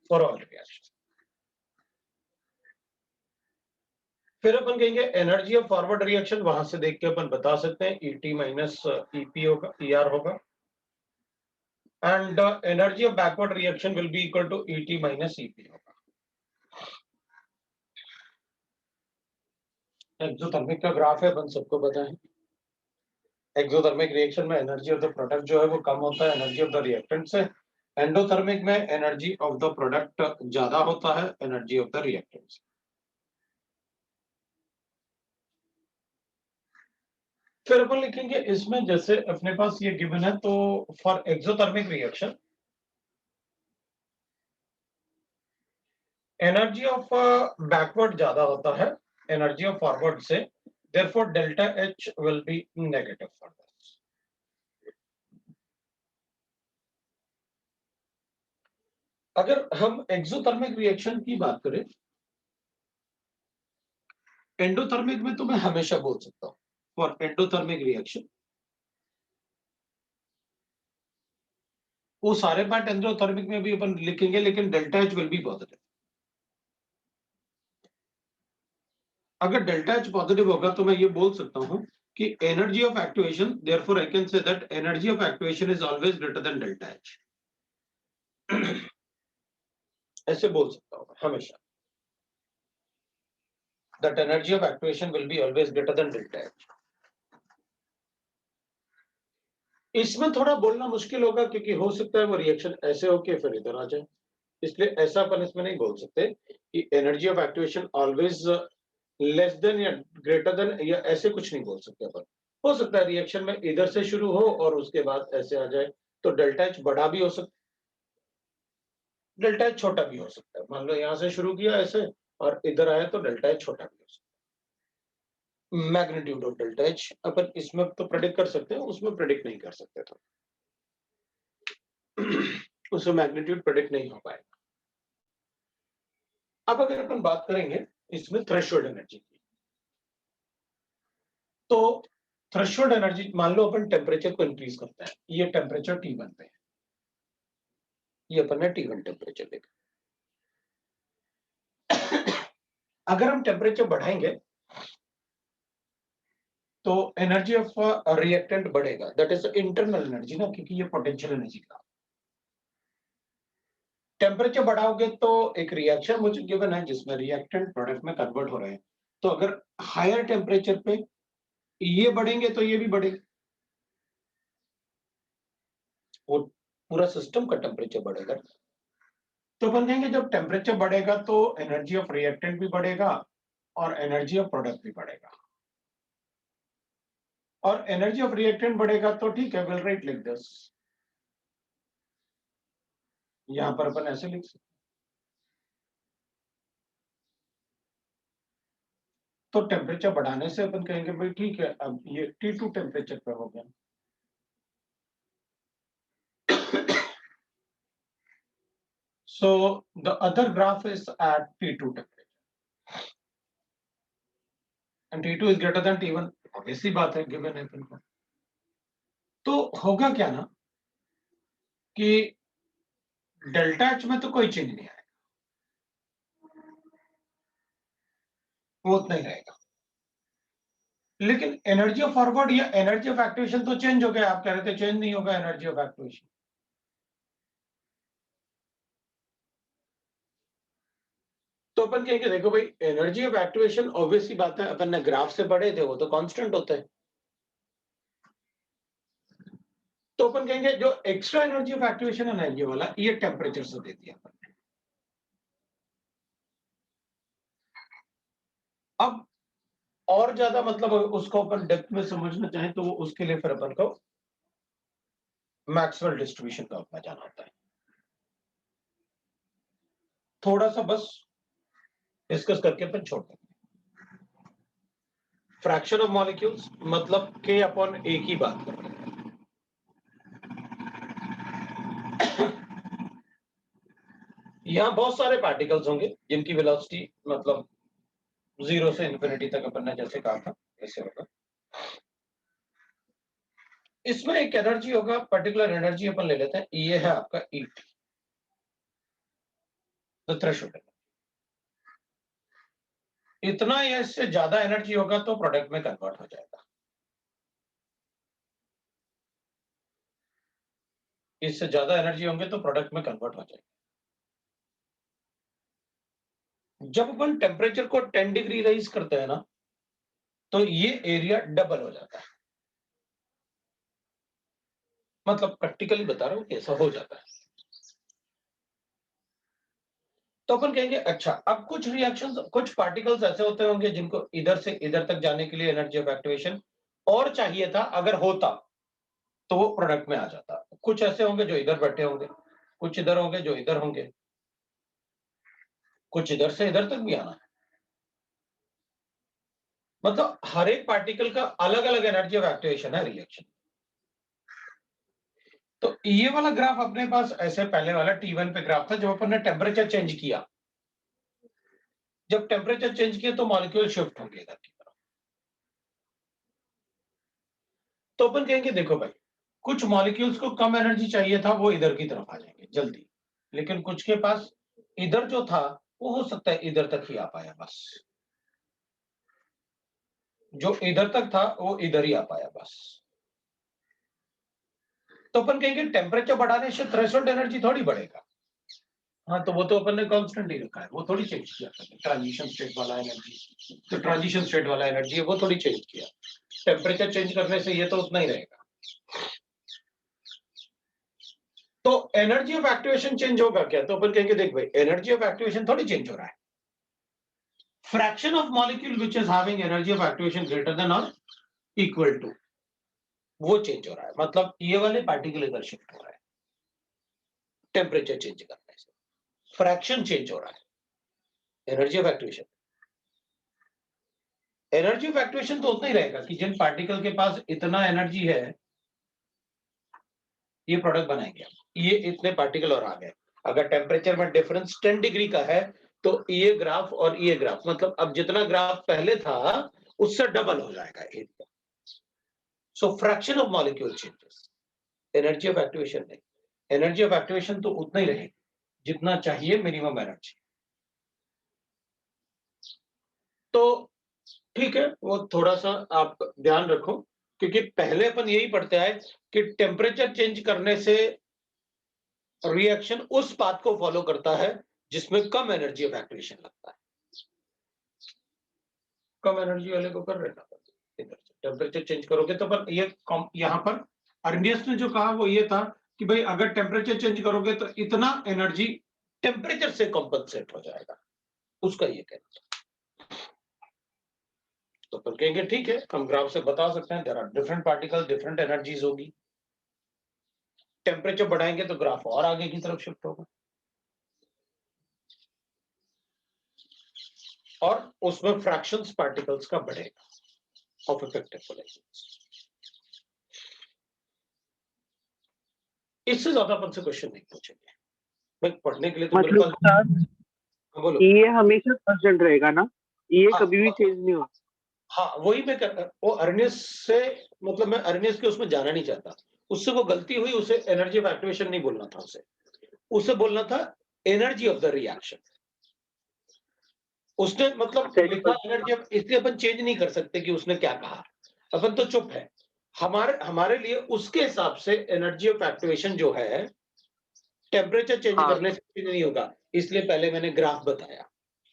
for all reaction. फिर अपन कहेंगे एनर्जी ऑफ फॉरवर्ड रिएक्शन, वहां से देख के अपन बता सकते हैं ईटी माइनस ईपी होगा, ईआर होगा, and energy of backward reaction will be equal to ET minus EP होगा। एक्सोथर्मिक का ग्राफ है, अपन सबको पता है। एक्सोथर्मिक रिएक्शन में एनर्जी ऑफ द प्रोडक्ट जो है वो कम होता है एनर्जी ऑफ द रिएक्टेंट से। एंडोथर्मिक में एनर्जी ऑफ द प्रोडक्ट ज्यादा होता है एनर्जी ऑफ द रिएक्टेंट से। फिर अपन लिखेंगे इसमें, जैसे अपने पास ये गिवन है, तो for exothermic reaction energy of backward ज्यादा होता है एनर्जी ऑफ फॉरवर्ड से, therefore delta H will be negative for this. अगर हम एक्सोथर्मिक रिएक्शन की बात करें, एंडोथर्मिक में तो मैं हमेशा बोल सकता हूं फॉर एंडोथर्मिक रिएक्शन, वो सारे पार्ट एंडोथर्मिक में भी अपन लिखेंगे, लेकिन delta H will B positive. अगर डेल्टा एच पॉजिटिव होगा तो मैं ये बोल सकता हूं कि energy of activation, therefore I can say that energy of activation is always greater than delta H. ऐसे बोल सकता हूं हमेशा, that energy of activation will be always greater than delta H. इसमें थोड़ा बोलना मुश्किल होगा क्योंकि हो सकता है वो रिएक्शन ऐसे हो के फिर इधर आ जाए, इसलिए ऐसा अपन इसमें नहीं बोल सकते कि energy of activation always less than या ग्रेटर देन, या ऐसे कुछ नहीं बोल सकते अपन। हो सकता है रिएक्शन में इधर से शुरू हो और उसके बाद ऐसे आ जाए, तो डेल्टा एच बड़ा भी हो सकता है, डेल्टा एच छोटा भी हो सकता है। मान लो यहां से शुरू किया ऐसे और इधर आया तो डेल्टा एच छोटा भी हो सकता है। मैग्नीट्यूड ऑफ डेल्टा एच अपन इसमें तो प्रेडिक्ट कर सकते हैं, उसमें प्रेडिक्ट नहीं कर सकते, तो उसमें मैग्नीट्यूड प्रेडिक्ट नहीं हो पाएगा। अब अगर अपन बात करेंगे इसमें थ्रेशोल्ड एनर्जी की, तो थ्रेशोल्ड एनर्जी, मान लो अपन टेम्परेचर को इंक्रीज करते हैं, ये टेम्परेचर T1 पे है, ये अपन ने T1 टेम्परेचर देखा। अगर हम टेम्परेचर बढ़ाएंगे तो एनर्जी ऑफ रिएक्टेंट बढ़ेगा, दैट इज इंटरनल एनर्जी ना, क्योंकि ये पोटेंशियल एनर्जी का। टेम्परेचर बढ़ाओगे तो एक रिएक्शन मुझे गिवन है जिसमें रिएक्टेंट प्रोडक्ट में कन्वर्ट हो रहे हैं, तो अगर हायर टेम्परेचर पे ये बढ़ेंगे तो ये भी बढ़ेगा, वो पूरा सिस्टम का टेम्परेचर बढ़ेगा। तो अपन कहेंगे जब टेम्परेचर बढ़ेगा तो एनर्जी ऑफ रिएक्टेंट भी बढ़ेगा और एनर्जी ऑफ प्रोडक्ट भी बढ़ेगा, और एनर्जी ऑफ रिएक्टेंट बढ़ेगा तो ठीक है, विल राइट लाइक दिस, यहां पर अपन ऐसे लिख सकते, तो टेम्परेचर बढ़ाने से अपन कहेंगे भाई ठीक है, अब ये T2 टेम्परेचर पे हो गया। So the other graph is at T2 temperature and T2 is greater than T1, obviously बात है, गिवन है अपन को। तो होगा क्या ना कि डेल्टा एच में तो कोई चेंज नहीं आएगा, वो उतना ही रहेगा, लेकिन एनर्जी ऑफ फॉरवर्ड या एनर्जी ऑफ एक्टिवेशन तो चेंज हो गया। आप कह रहे थे चेंज नहीं होगा एनर्जी ऑफ एक्टिवेशन, तो अपन कहेंगे देखो भाई एनर्जी ऑफ एक्टिवेशन ऑब्वियसली बात है, अपन ने ग्राफ से पढ़े थे, वो तो कांस्टेंट होता है। तो अपन कहेंगे जो एक्स्ट्रा एनर्जी ऑफ एक्टिवेशन है ना, ये वाला, ये टेम्परेचर से दे दिया अपन ने। अब और ज्यादा मतलब उसको अपन डेप्थ में समझना चाहें तो वो उसके लिए फिर अपन को मैक्सवेल डिस्ट्रीब्यूशन का अपना जाना होता है। थोड़ा सा बस डिस्कस करके अपन छोड़ देंगे। फ्रैक्शन ऑफ मॉलिक्यूल्स मतलब के अपॉन ए की बात कर रहे हैं। यहां बहुत सारे पार्टिकल्स होंगे जिनकी वेलोसिटी मतलब 0 से इंफिनिटी तक अपन ने जैसे कहा था ऐसे होगा। इसमें एक एनर्जी होगा, पर्टिकुलर एनर्जी अपन ले लेते हैं, ये है आपका ईटी, द थ्रेशोल्ड। इतना या इससे ज्यादा एनर्जी होगा तो प्रोडक्ट में कन्वर्ट हो जाएगा। इससे ज्यादा एनर्जी होंगे तो प्रोडक्ट में कन्वर्ट हो जाएगा। जब अपन टेम्परेचर को 10 डिग्री राइज करते हैं ना तो ये एरिया डबल हो जाता है। मतलब प्रैक्टिकली बता रहा हूं कि ऐसा हो जाता है। तो अपन कहेंगे अच्छा, अब कुछ रिएक्शंस, कुछ पार्टिकल्स ऐसे होते होंगे जिनको इधर से इधर तक जाने के लिए एनर्जी ऑफ एक्टिवेशन और चाहिए था, अगर होता तो वो प्रोडक्ट में आ जाता। कुछ ऐसे होंगे जो इधर बैठे होंगे, कुछ इधर होंगे जो इधर होंगे, कुछ इधर से इधर तक भी आना है। मतलब हर एक पार्टिकल का अलग अलग एनर्जी ऑफ एक्टिवेशन है रिएक्शन। तो ये वाला ग्राफ अपने पास ऐसे पहले वाला T1 पे ग्राफ था जब अपन ने टेम्परेचर चेंज किया। जब टेम्परेचर चेंज किया तो मॉलिक्यूल शिफ्ट होंगे इधर की तरफ। तो अपन कहेंगे देखो भाई, कुछ मॉलिक्यूल्स को कम एनर्जी चाहिए था, वो इधर की तरफ आ जाएंगे जल्दी, लेकिन कुछ के पास इधर जो था वो हो सकता है इधर तक ही आ पाया, बस जो इधर तक था वो इधर ही आ पाया बस। तो अपन कहेंगे टेम्परेचर बढ़ाने से थ्रेशोल्ड एनर्जी थोड़ी बढ़ेगा। हाँ, तो वो तो अपन ने कांस्टेंट ही रखा है, वो थोड़ी चेंज किया ट्रांजिशन स्टेट वाला एनर्जी। तो ट्रांजिशन स्टेट वाला एनर्जी है वो थोड़ी चेंज किया, टेम्परेचर चेंज करने से ये तो उतना ही रहेगा। तो एनर्जी ऑफ एक्टिवेशन चेंज होगा क्या? तो अपन कहेंगे देख भाई, एनर्जी ऑफ एक्टिवेशन थोड़ी चेंज हो रहा है, fraction of molecule which is having energy of activation greater than और इक्वल टू, वो चेंज हो रहा है। मतलब ये वाले पार्टिकल इधर शिफ्ट हो रहा है टेम्परेचर चेंज करने से, फ्रैक्शन चेंज हो रहा है energy of activation. Energy of activation तो उतना ही रहेगा कि जिन पार्टिकल के पास इतना एनर्जी है ये प्रोडक्ट बनाएंगे, ये इतने पार्टिकल और आ गए। अगर टेम्परेचर में डिफरेंस 10 डिग्री का है तो ये ग्राफ और ये ग्राफ, मतलब अब जितना ग्राफ पहले था उससे डबल हो जाएगा area. So fraction of molecule changes, energy of activation नहीं। एनर्जी ऑफ एक्टिवेशन तो उतना ही रहेगी जितना चाहिए मिनिमम एनर्जी। तो ठीक है, वो थोड़ा सा आप ध्यान रखो, क्योंकि पहले अपन यही पढ़ते आए कि टेम्परेचर चेंज करने से रिएक्शन उस पाथ को फॉलो करता है जिसमें कम एनर्जी ऑफ एक्टिवेशन लगता है। कम एनर्जी वाले को कर रहना, टेम्परेचर चेंज करोगे तो पर ये यहां पर अर्नियस ने जो कहा वो ये था कि भाई अगर टेम्परेचर चेंज करोगे तो इतना एनर्जी टेम्परेचर से कॉम्पनसेट हो जाएगा, उसका ये कहना था। तो फिर कहेंगे ठीक है, हम ग्राफ से बता सकते हैं there are different particle, different energies होगी। टेम्परेचर बढ़ाएंगे तो ग्राफ और आगे की तरफ शिफ्ट होगा, और उसमें फ्रैक्शंस पार्टिकल्स का बढ़ेगा ऑफ इफेक्टिव पोलराइजेशन। इससे ज्यादा अपन से क्वेश्चन नहीं पूछेंगे भाई, पढ़ने के लिए तो मेरे मतलब पास। बोलो। ये हमेशा कांस्टेंट रहेगा ना, ये हाँ, कभी भी चेंज नहीं होगा। हाँ वही मैं कर, वो अर्नियस से, मतलब मैं अर्नियस के उसमें जाना नहीं चाहता, उससे वो गलती हुई, उसे एनर्जी ऑफ एक्टिवेशन नहीं बोलना था, उसे बोलना था एनर्जी ऑफ द रिएक्शन। उसने मतलब लिखा एनर्जी, इसलिए अपन चेंज नहीं कर सकते कि उसने क्या कहा, अपन तो चुप है। हमारे लिए उसके हिसाब से एनर्जी ऑफ एक्टिवेशन जो है टेम्परेचर चेंज हाँ। करने से चेंज नहीं होगा, इसलिए पहले मैंने ग्राफ बताया,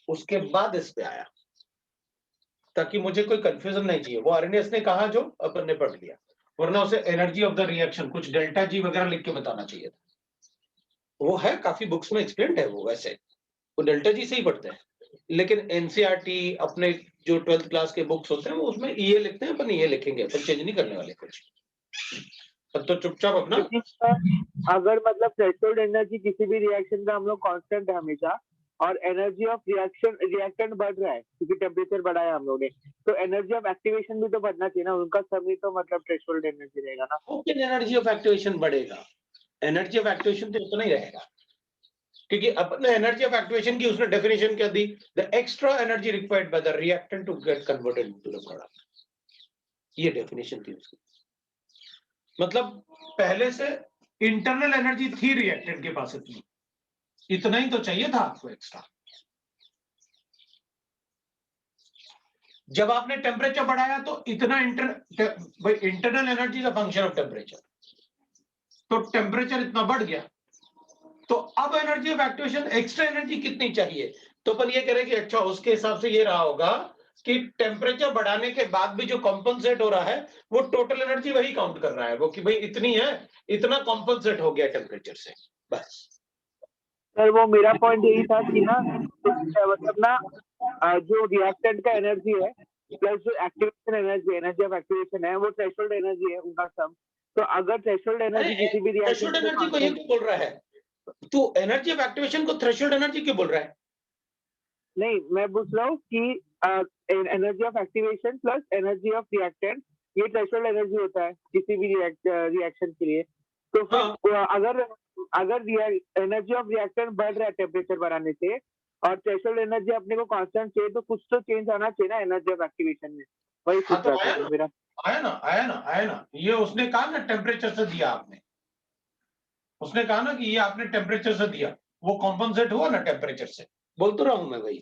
उसके बाद इस पे आया, ताकि मुझे कोई कंफ्यूजन नहीं चाहिए। वो अर्नियस ने कहा जो अपन ने पढ़ लिया, वरना उसे एनर्जी ऑफ द रिएक्शन कुछ डेल्टा जी वगैरह लिख के बताना चाहिए था। वो है काफी बुक्स में एक्सप्लेन्ड है वो, वैसे वो डेल्टा जी से ही पढ़ते हैं, लेकिन एनसीईआरटी अपने जो 12th क्लास के बुक्स होते हैं वो उसमें ये लिखते हैं, अपन ये लिखेंगे, अपन चेंज नहीं करने वाले कुछ। अब तो चुपचाप अपना क्योंकि अगर मतलब थ्रेशोल्ड एनर्जी किसी भी रिएक्शन का हम लोग कांस्टेंट है हमेशा, और एनर्जी ऑफ रिएक्टेंट बढ़ रहा है क्योंकि टेम्परेचर बढ़ाया हम लोगों ने, तो एनर्जी ऑफ एक्टिवेशन भी तो बढ़ना चाहिए ना, उनका सभी तो मतलब थ्रेशोल्ड एनर्जी रहेगा ना। ओके, एनर्जी ऑफ एक्टिवेशन बढ़ेगा, एनर्जी ऑफ एक्टिवेशन तो उतना ही रहेगा, क्योंकि अपन ने एनर्जी ऑफ एक्टिवेशन की उसने डेफिनेशन क्या दी, the extra energy required by the reactant to get converted into the product, ये डेफिनेशन थी उसकी। मतलब पहले से इंटरनल एनर्जी थी रिएक्टेंट के पास, इतनी, इतना ही तो चाहिए था आपको एक्स्ट्रा। जब आपने टेम्परेचर बढ़ाया तो इतना इंटरनल एनर्जी का फंक्शन ऑफ टेम्परेचर, तो टेम्परेचर इतना बढ़ गया, तो अब energy of activation extra energy कितनी चाहिए, तो अपन ये करें कि अच्छा उसके हिसाब से ये रहा होगा कि टेम्परेचर बढ़ाने के बाद भी जो कॉम्पनसेट हो रहा है वो टोटल एनर्जी वही काउंट कर रहा है, वो कि भाई इतनी है, इतना कॉम्पनसेट हो गया टेम्परेचर से, बस। सर वो मेरा पॉइंट यही था कि ना मतलब ना जो रिएक्टेंट का एनर्जी है प्लस जो एक्टिवेशन एनर्जी ऑफ एक्टिवेशन है वो थ्रेशोल्ड एनर्जी है उनका सम। तो अगर थ्रेशोल्ड एनर्जी किसी भी थ्रेशोल्ड रिएक्शन एनर्जी को ये क्यों बोल रहा है, तो एनर्जी ऑफ एक्टिवेशन को थ्रेशोल्ड एनर्जी क्यों बोल रहा है? नहीं, मैं पूछ रहा हूँ कि energy of activation plus energy of reactant ये थ्रेशोल्ड एनर्जी होता है किसी भी रिएक्शन के लिए। तो फिर हाँ। अगर अगर एनर्जी ऑफ रिएक्टेंट बढ़ रहा है टेम्परेचर बढ़ाने से और थ्रेशोल्ड एनर्जी अपने को कांस्टेंट चाहिए, तो कुछ तो चेंज आना चाहिए ना एनर्जी ऑफ एक्टिवेशन में। वही हाँ पूछ तो रहा आया था ना, मेरा। आया ना, ये उसने कहा ना टेम्परेचर से दिया आपने, उसने कहा ना कि ये आपने टेम्परेचर से दिया, वो कॉम्पनसेट हुआ ना टेम्परेचर से, बोल तो रहा हूं मैं वही,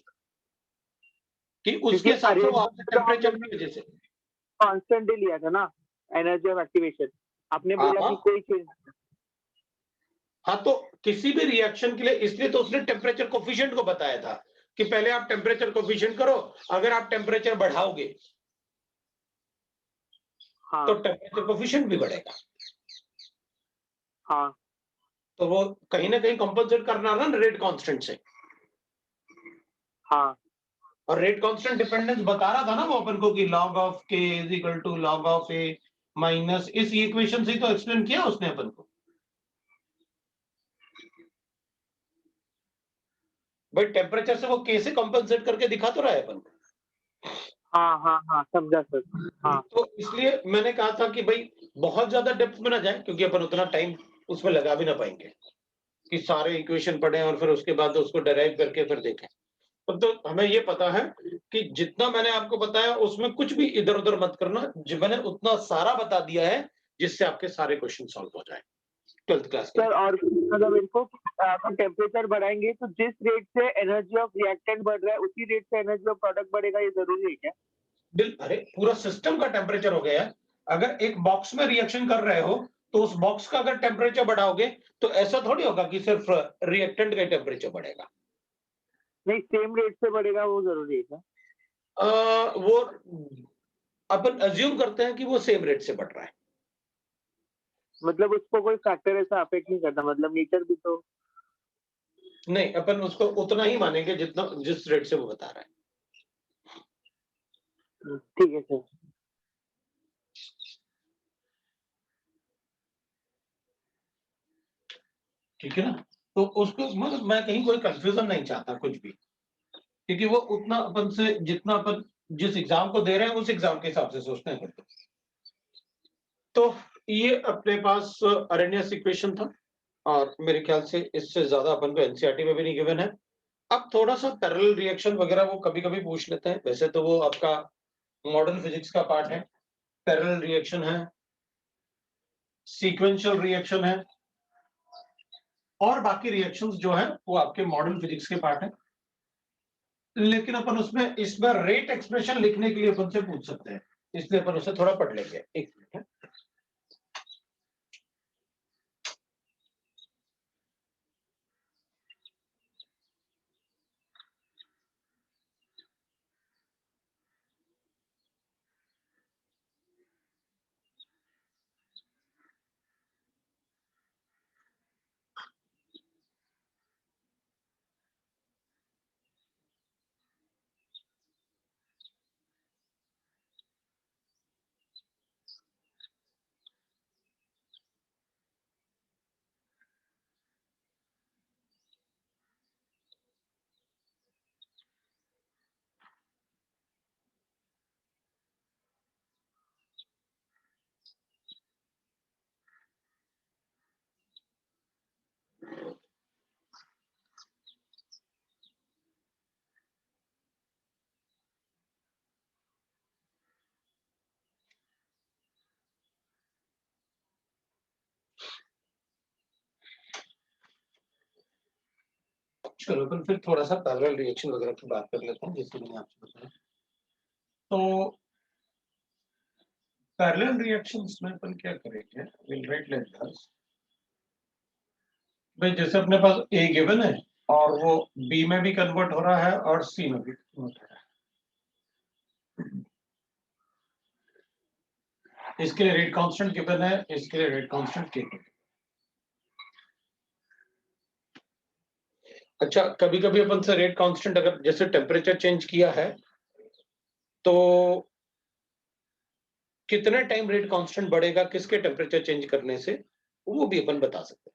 कि उसके क्योंकि हिसाब से वो आपने अरेंजमेंट तो हम टेम्परेचर लोग की वजह से। कांस्टेंट ही लिया था ना एनर्जी ऑफ एक्टिवेशन। आपने बोला हाँ कि कोई चेंज। हाँ, तो किसी भी रिएक्शन के लिए इसलिए तो उसने टेम्परेचर कोफिशिएंट को बताया था कि पहले आप टेम्परेचर कोफिशिएंट करो, अगर आप टेम्परेचर बढ़ाओगे हाँ तो टेम्परेचर कोफिशिएंट भी बढ़ेगा, हाँ तो वो कहीं ना कहीं कंपनसेट करना ना रेट कांस्टेंट से, हाँ। और रेट कांस्टेंट डिपेंडेंस बता रहा था ना वो अपन को कि log of k is equal to log of a minus, इस इक्वेशन से तो एक्सप्लेन किया उसने अपन को, भाई टेम्परेचर से वो k से कंपनसेट करके दिखा तो रहा है अपन को। हाँ हाँ हाँ समझा सर। हाँ तो इसलिए मैंने कहा था कि भाई बहुत ज्यादा डेप्थ में ना जाए, क्योंकि अपन उतना टाइम उसमें लगा भी ना पाएंगे कि सारे इक्वेशन पढ़ें और फिर उसके बाद उसको डेराइव करके फिर देखें। तो हमें ये पता है कि जितना मैंने आपको बताया उसमें कुछ भी इधर उधर मत करना, जो मैंने उतना सारा बता दिया है जिससे आपके सारे क्वेश्चन सॉल्व हो जाए 12th क्लास के। सर, और मतलब इनको अगर टेम्परेचर बढ़ाएंगे तो जिस रेट से एनर्जी ऑफ रिएक्टेंट बढ़ रहा है उसी रेट से एनर्जी ऑफ प्रोडक्ट बढ़ेगा, ये जरूरी है क्या? अरे पूरा सिस्टम का टेम्परेचर हो गया है, अगर एक बॉक्स में रिएक्शन कर रहे हो तो उस बॉक्स का अगर टेम्परेचर बढ़ाओगे तो ऐसा थोड़ी होगा कि सिर्फ रिएक्टेंट का टेम्परेचर बढ़ेगा। नहीं, सेम रेट से बढ़ेगा वो जरूरी है क्या? वो अपन अज्यूम करते हैं कि वो सेम रेट से बढ़ रहा है। मतलब उसको कोई फैक्टर ऐसा अफेक्ट नहीं करता, मतलब नेचर भी तो। नहीं, अपन उसको उतना ही मानेंगे जितना जिस रेट से वो बता रहा है। ठीक है सर। ठीक है ना, तो उसको मतलब मैं कहीं कोई कंफ्यूजन नहीं चाहता कुछ भी, क्योंकि वो उतना अपन से जितना अपन जिस एग्जाम को दे रहे हैं उस एग्जाम के हिसाब से सोचते हैं फिर तो ये अपने पास अरेनियस इक्वेशन था, और मेरे ख्याल से इससे ज्यादा अपन को एनसीईआरटी में भी नहीं गिवन है। अब थोड़ा सा पैरेलल रिएक्शन वगैरह वो कभी कभी पूछ लेते हैं, वैसे तो वो आपका मॉडर्न फिजिक्स का पार्ट है, पैरेलल रिएक्शन है, सीक्वेंशियल रिएक्शन है, और बाकी रिएक्शंस जो है वो आपके मॉडर्न फिजिक्स के पार्ट है। लेकिन अपन उसमें इसमें रेट एक्सप्रेशन लिखने के लिए अपन से पूछ सकते हैं, इसलिए अपन उसे थोड़ा पढ़ लेंगे। एक मिनट है। चलो अपन फिर थोड़ा सा पैरेलल रिएक्शन वगैरह की बात कर लेते हैं, जैसे मैंने आपसे बताया। तो पैरेलल रिएक्शंस में अपन क्या करेंगे, विल राइट लाइक दिस। भाई जैसे अपने पास ए गिवन है और वो बी में भी कन्वर्ट हो रहा है और सी में भी कन्वर्ट हो रहा है। इसके लिए रेट कांस्टेंट गिवन है, इसके लिए रेट कांस्टेंट के। अच्छा, कभी कभी अपन से रेट कांस्टेंट अगर जैसे टेम्परेचर चेंज किया है तो कितने टाइम रेट कांस्टेंट बढ़ेगा किसके टेम्परेचर चेंज करने से, वो भी अपन बता सकते हैं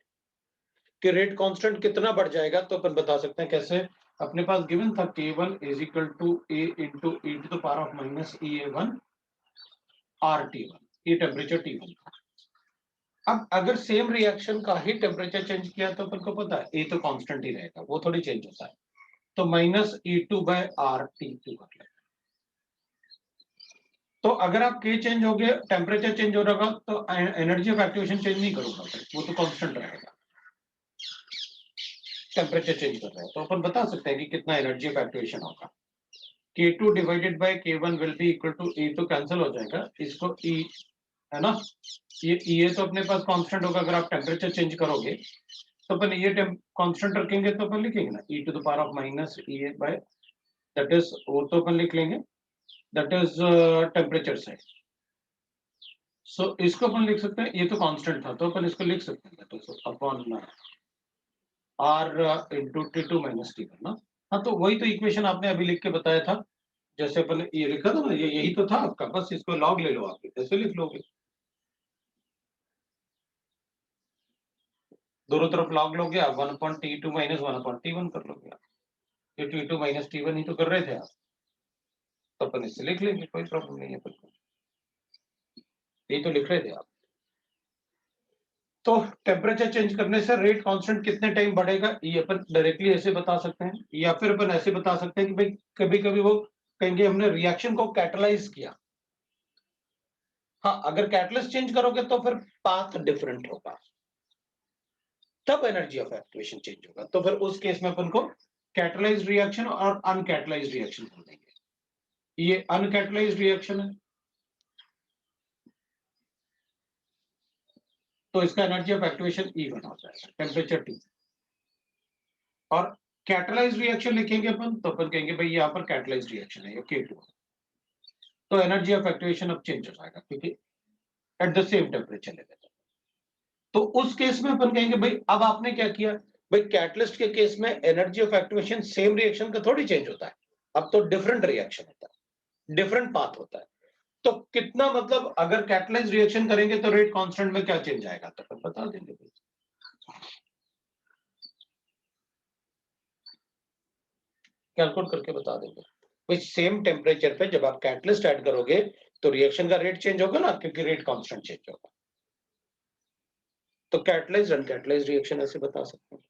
कि रेट कांस्टेंट कितना बढ़ जाएगा। तो अपन बता सकते हैं कैसे, अपने पास गिवन था K1 is equal to A into e to the power of minus EA1 RT1, ये टेम्परेचर T1 था। अब अगर सेम रिएक्शन का ही टेम्परेचर चेंज किया तो अपन को पता है ए तो कांस्टेंट ही रहेगा, वो थोड़ी चेंज होता है। तो माइनस E2/RT2 कर लें। तो अगर आप के चेंज हो गए, टेम्परेचर चेंज हो रहा तो एनर्जी ऑफ एक्टिवेशन चेंज नहीं करूंगा, वो तो कांस्टेंट रहेगा। टेम्परेचर चेंज कर रहा है तो अपन बता सकते हैं कि कितना एनर्जी ऑफ एक्टिवेशन होगा। K2 divided by K1 will be equal to E, तो कैंसिल हो जाएगा, इसको E है ना, ये E तो अपने पास कांस्टेंट होगा। अगर आप टेम्परेचर चेंज करोगे तो अपन ये कांस्टेंट रखेंगे तो अपन लिखेंगे ना E to the power of minus EA by, that is वो तो अपन लिख लेंगे, दैट इज टेम्परेचर से। सो इसको अपन लिख सकते हैं, ये तो कांस्टेंट था तो अपन इसको लिख सकते हैं that is upon R into T2 minus T1 ना। हाँ, तो वही तो इक्वेशन आपने अभी लिख के बताया था, जैसे अपन ये लिखा था ना, ये यही तो था आपका, बस इसको लॉग ले लो, आप ऐसे लिख लोगे, दोनों तरफ लॉग लोगे आप, 1/T2 माइनस 1/T1 कर लोगे आप। ये T2 माइनस T1 ही तो कर रहे थे आप, तो अपन इससे लिख लेंगे, कोई प्रॉब्लम नहीं है अपन को, यही तो लिख रहे थे आप। तो टेम्परेचर चेंज करने से रेट कांस्टेंट कितने टाइम बढ़ेगा, ये अपन डायरेक्टली ऐसे बता सकते हैं, या फिर अपन ऐसे बता सकते हैं कि भाई कभी कभी वो कहेंगे हमने रिएक्शन को कैटलाइज किया। हाँ, अगर कैटलिस्ट चेंज करोगे तो फिर पाथ डिफरेंट होगा, तब एनर्जी ऑफ एक्टिवेशन चेंज होगा। तो फिर उस केस में अपन को कैटलाइज्ड रिएक्शन और अनकैटलाइज्ड रिएक्शन बोल देंगे। ये अनकैटलाइज्ड रिएक्शन है तो इसका एनर्जी ऑफ एक्टिवेशन E1 हो जाएगा, टेम्परेचर T। और कैटलाइज्ड रिएक्शन लिखेंगे अपन तो अपन कहेंगे भाई यहाँ पर कैटलाइज्ड रिएक्शन है, ये K2, तो एनर्जी ऑफ एक्टिवेशन अब चेंज हो जाएगा क्योंकि at the same temperature level. तो उस केस में अपन कहेंगे भाई अब आपने क्या किया, भाई कैटलिस्ट के केस में energy of activation same reaction का थोड़ी चेंज होता है, अब तो डिफरेंट रिएक्शन होता है, डिफरेंट पाथ होता है। तो कितना, मतलब अगर कैटलाइज रिएक्शन करेंगे तो रेट कांस्टेंट में क्या चेंज आएगा, तो अपन बता देंगे भाई, कैलकुलेट करके बता देंगे भाई। सेम टेम्परेचर पे जब आप कैटलिस्ट ऐड करोगे तो रिएक्शन का रेट चेंज होगा ना, क्योंकि रेट कांस्टेंट चेंज होगा। तो कैटलाइज अनकैटलाइज रिएक्शन ऐसे बता सकते हैं,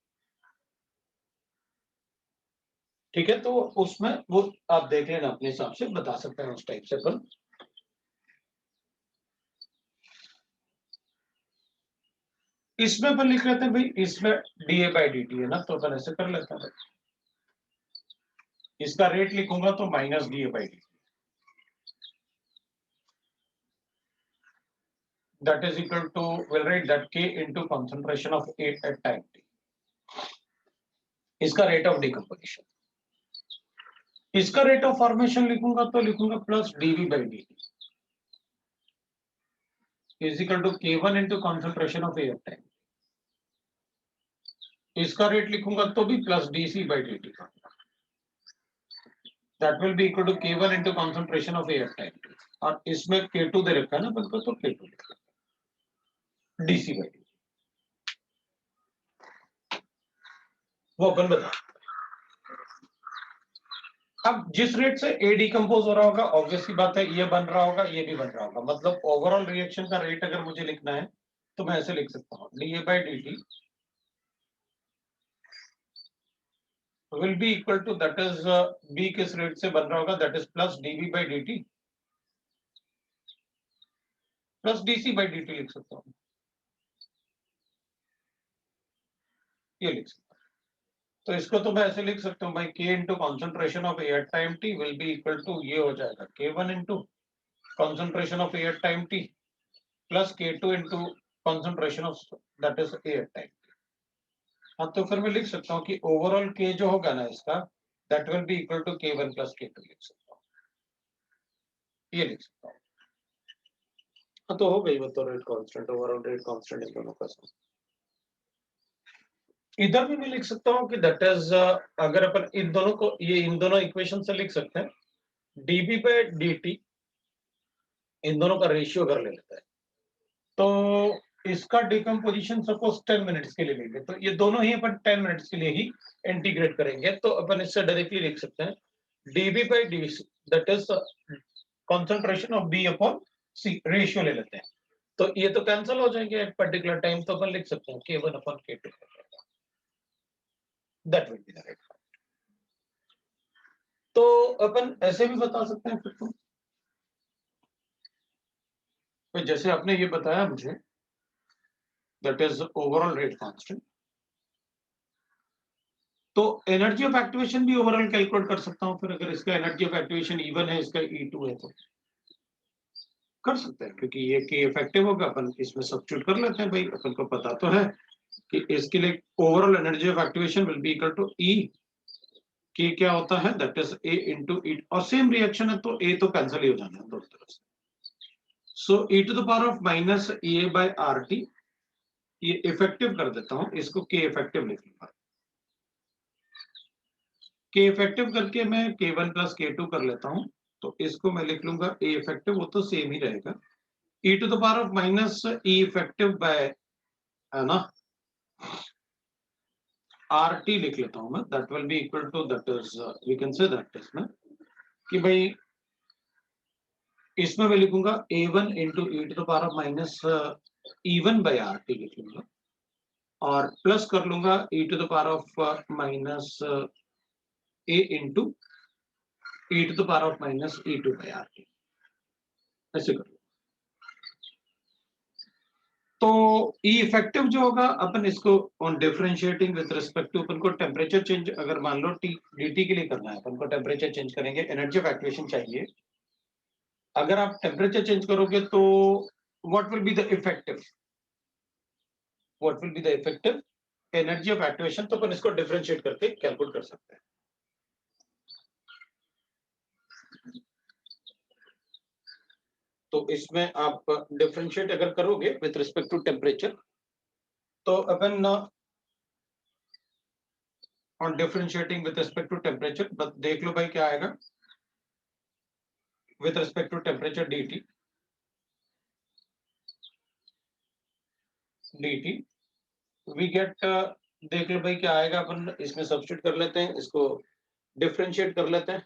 ठीक है। तो उसमें वो आप देख लेना, अपने हिसाब से बता सकते हैं उस टाइप से अपन। इसमें अपन लिख लेते हैं भाई, इसमें dA/dt है ना, तो अपन ऐसे कर लेते हैं, इसका रेट लिखूंगा तो minus dA/dt, that is equal to, we'll write that K into concentration of 8 at time t, इसका रेट ऑफ डिकम्पोजिशन। इसका रेट ऑफ फॉर्मेशन लिखूंगा तो लिखूंगा plus dV/dt is equal to K1 into concentration of air time। इसका rate लिखूंगा तो भी plus dC/dt, that will be equal to K1 into concentration of air time। और इसमें K2 दे रखा है ना अपन को, तो K2 लिखा dC/dt, वो अपन बता। अब जिस रेट से ए डिकम्पोज हो रहा होगा, ऑब्वियसली बात है ये बन रहा होगा, ये भी बन रहा होगा, मतलब ओवरऑल रिएक्शन का रेट अगर मुझे लिखना है तो मैं ऐसे लिख सकता हूँ, dA/dt will be equal to, that is B किस रेट से बन रहा होगा, that is plus dV/dt plus dC/dt लिख सकता हूँ, ये लिख सकता हूँ। तो इसको तो मैं ऐसे लिख सकता हूँ भाई, K into concentration of A at time t will be equal to, ये हो जाएगा K1 into concentration of A at time t plus K2 into concentration of that is A at time. हाँ, तो फिर मैं लिख सकता हूँ कि ओवरऑल K जो होगा ना इसका, that will be equal to K1 plus K2 लिख सकता हूँ, ये लिख सकता हूँ। हाँ, तो हो गई वो तो rate constant, overall rate constant in दोनों का सम। इधर भी मैं लिख सकता हूँ कि दैट इज, अगर अपन इन दोनों को, ये इन दोनों इक्वेशन से लिख सकते हैं, dB by dt, इन दोनों का रेशियो अगर ले लेते हैं तो इसका डिकम्पोजिशन सपोज 10 मिनट्स के लिए लेंगे, तो ये दोनों ही अपन 10 मिनट्स के लिए ही इंटीग्रेट करेंगे, तो अपन इससे डायरेक्टली लिख सकते हैं dB by dC, that is concentration of B upon C, ratio ले लेते हैं, तो ये तो कैंसिल हो जाएंगे एट पर्टिकुलर टाइम, तो अपन लिख सकते हैं K1 upon K2, that will be the right. तो अपन ऐसे भी बता सकते हैं फिर तो जैसे आपने ये बताया मुझे, that is overall rate constant, तो एनर्जी ऑफ एक्टिवेशन भी ओवरऑल कैलकुलेट कर सकता हूं फिर, अगर इसका एनर्जी ऑफ एक्टिवेशन E1 है, इसका E2 है, तो कर सकते हैं, क्योंकि ये K इफेक्टिव होगा, अपन इसमें सब्स्टिट्यूट कर लेते हैं भाई, अपन को पता तो है कि इसके लिए overall energy of activation will be equal to E, K क्या होता है, that is A into E, और सेम रिएक्शन है तो A तो कैंसिल ही हो जाना है दोनों तरफ से, so E to the power of minus A by RT, ये इफेक्टिव कर देता हूं, इसको K इफेक्टिव लिख लूंगा, K इफेक्टिव करके मैं K1 प्लस K2 कर लेता हूं, तो इसको मैं लिख लूंगा A इफेक्टिव, वो तो सेम ही रहेगा, E to the power of minus E effective by, है ना, RT लिख लेता हूं मैं, that will be equal to, that is we can say that is में कि भाई इसमें मैं लिखूंगा A1 into E to the power of minus E1 by RT लिख लूंगा, और प्लस कर लूंगा E to the power of minus A into E to the power of minus E2 bye RT, ऐसे कर लो। तो E इफेक्टिव जो होगा, अपन इसको on differentiating with respect to, अपन को टेम्परेचर चेंज, अगर मान लो T dt के लिए करना है, अपन को टेम्परेचर चेंज करेंगे, एनर्जी ऑफ एक्टिवेशन चाहिए, अगर आप टेम्परेचर चेंज करोगे तो what will be the effective, what will be the effective energy of activation, तो अपन इसको डिफरेंशिएट करके कैलकुलेट कर सकते हैं। तो इसमें आप डिफरेंशिएट अगर करोगे विद रिस्पेक्ट टू टेम्परेचर, तो अपन on differentiating with respect to temperature, बस देख लो भाई क्या आएगा, with respect to temperature dt we get, देख लो भाई क्या आएगा, अपन इसमें सब्स्टिट्यूट कर लेते हैं, इसको डिफरेंशिएट कर लेते हैं,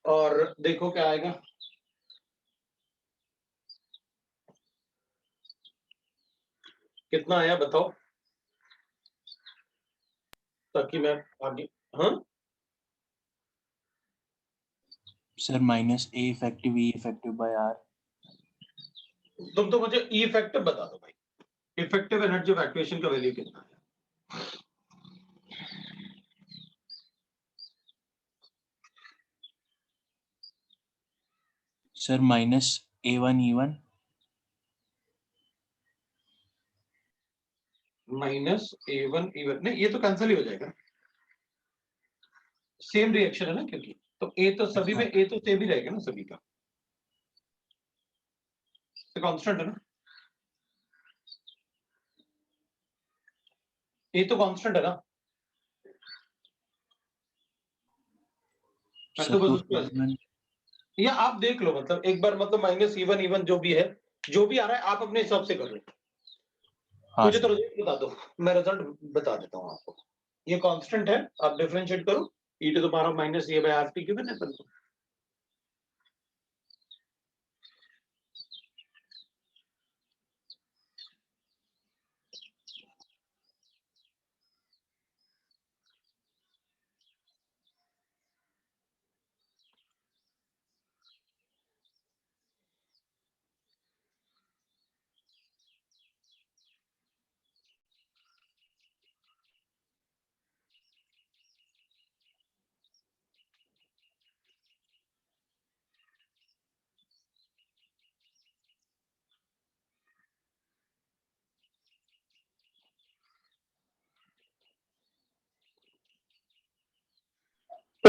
और देखो क्या आएगा, कितना आया बताओ, ताकि मैं आगे, हाँ sir minus A effective E effective by R, तुम तो मुझे ई इफेक्टिव बता दो भाई, इफेक्टिव एनर्जी ऑफ एक्टिवेशन का वैल्यू कितना है। Sir minus A1 E1, minus A1 E1, नहीं ये तो कैंसिल ही हो जाएगा, सेम रिएक्शन है ना, क्योंकि तो ए तो सभी में ए तो सेम ही रहेगा ना सभी का, तो कांस्टेंट है ना, ए तो कांस्टेंट है ना, मैं सर तो बस तो उसको E1, या आप देख लो, मतलब एक बार, मतलब माइनस E1 जो भी है, जो भी आ रहा है आप अपने हिसाब से कर लो, हाँ मुझे तो सर, रिजल्ट बता दो, मैं रिजल्ट बता देता हूँ आपको, ये कांस्टेंट है, आप डिफरेंशिएट करो, e to the power minus A by R T given है अपन को,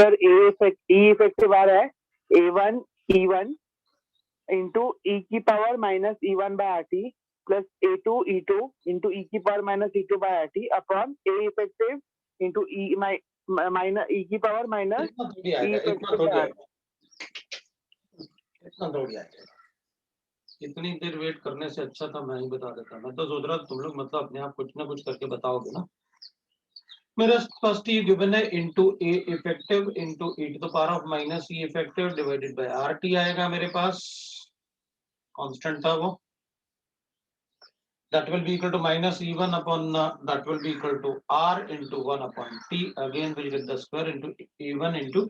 सर ई इफेक्टिव आ रहा है A1 E1 into e की power minus E1 by RT plus A2 E2 into e की power minus E2 by RT upon A effective into e minus e की power minus इतना थोड़ी e आएगा, इतना effective थोड़ी by आएगा, इतना थोड़ी आएगा। इतनी देर वेट करने से अच्छा था मैं ही बता देता। मैं तो सोच रहा तुम लोग मतलब अपने आप कुछ ना कुछ करके बताओगे ना। मेरा फर्स्ट ये गिवन है into A effective into e to the power of minus e effective divided by RT आएगा मेरे पास, कांस्टेंट था वो। That will be equal to minus E1 upon that will be equal to R into 1 upon T. Again we'll get the square into E1 into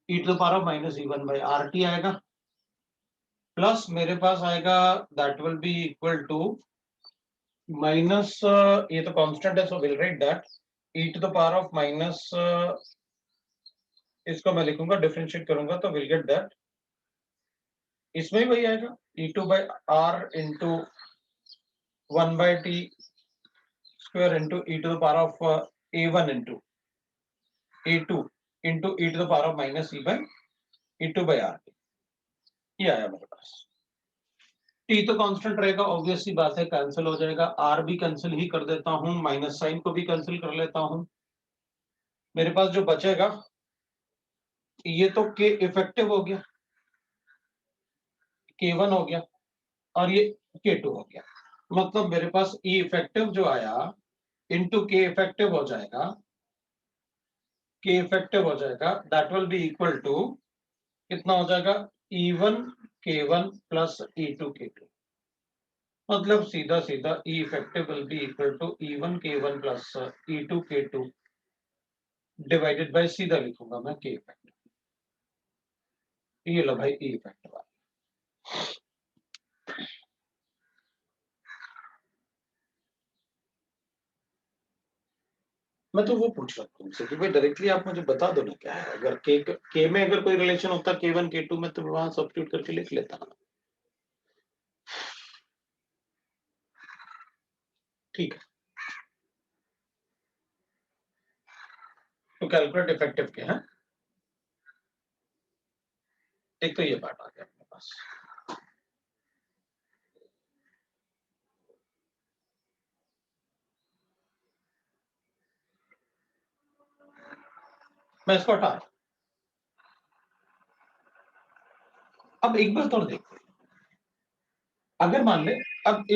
e to the power of minus E1 by RT आएगा, plus मेरे पास आएगा that will be equal to minus ये तो constant है, so we'll write that e to the power of minus इसको मैं लिखूंगा, differentiate करूंगा तो we'll get that, इसमें ही वही आएगा E2 by R into 1 by T square into e to the power of A1 into A2 into e to the power of minus E by E2 by RT, ये आया मेरे पास। T तो constant रहेगा, obvious सी बात है, cancel हो जाएगा। R भी कैंसिल ही कर देता हूं, माइनस साइन को भी कैंसिल कर लेता हूं। मेरे पास जो बचेगा ये तो K इफेक्टिव हो गया, K1 हो गया और ये K2 हो गया। मतलब मेरे पास E इफेक्टिव जो आया इनटू K इफेक्टिव हो जाएगा, K इफेक्टिव हो जाएगा, that will be equal to कितना हो जाएगा E1 K1 plus E2 K2। मतलब सीधा सीधा E effective will be equal to E1 K1 plus E2 K2 divided by, सीधा लिखूंगा मैं K इफेक्टिव। ये लो भाई E इफेक्टिव। मैं तो वो पूछ रहा था तुमसे कि भाई डायरेक्टली आप मुझे बता दो ना क्या है। अगर के में अगर कोई रिलेशन होता K1 K2 में तो वहां सब्स्टिट्यूट करके लिख लेता ना। ठीक है, तो कैलकुलेट इफेक्टिव के हैं, एक तो ये पार्ट आ गया अपने पास। मैं इसको हटा, अब एक बार और देखो, अगर मान ले अब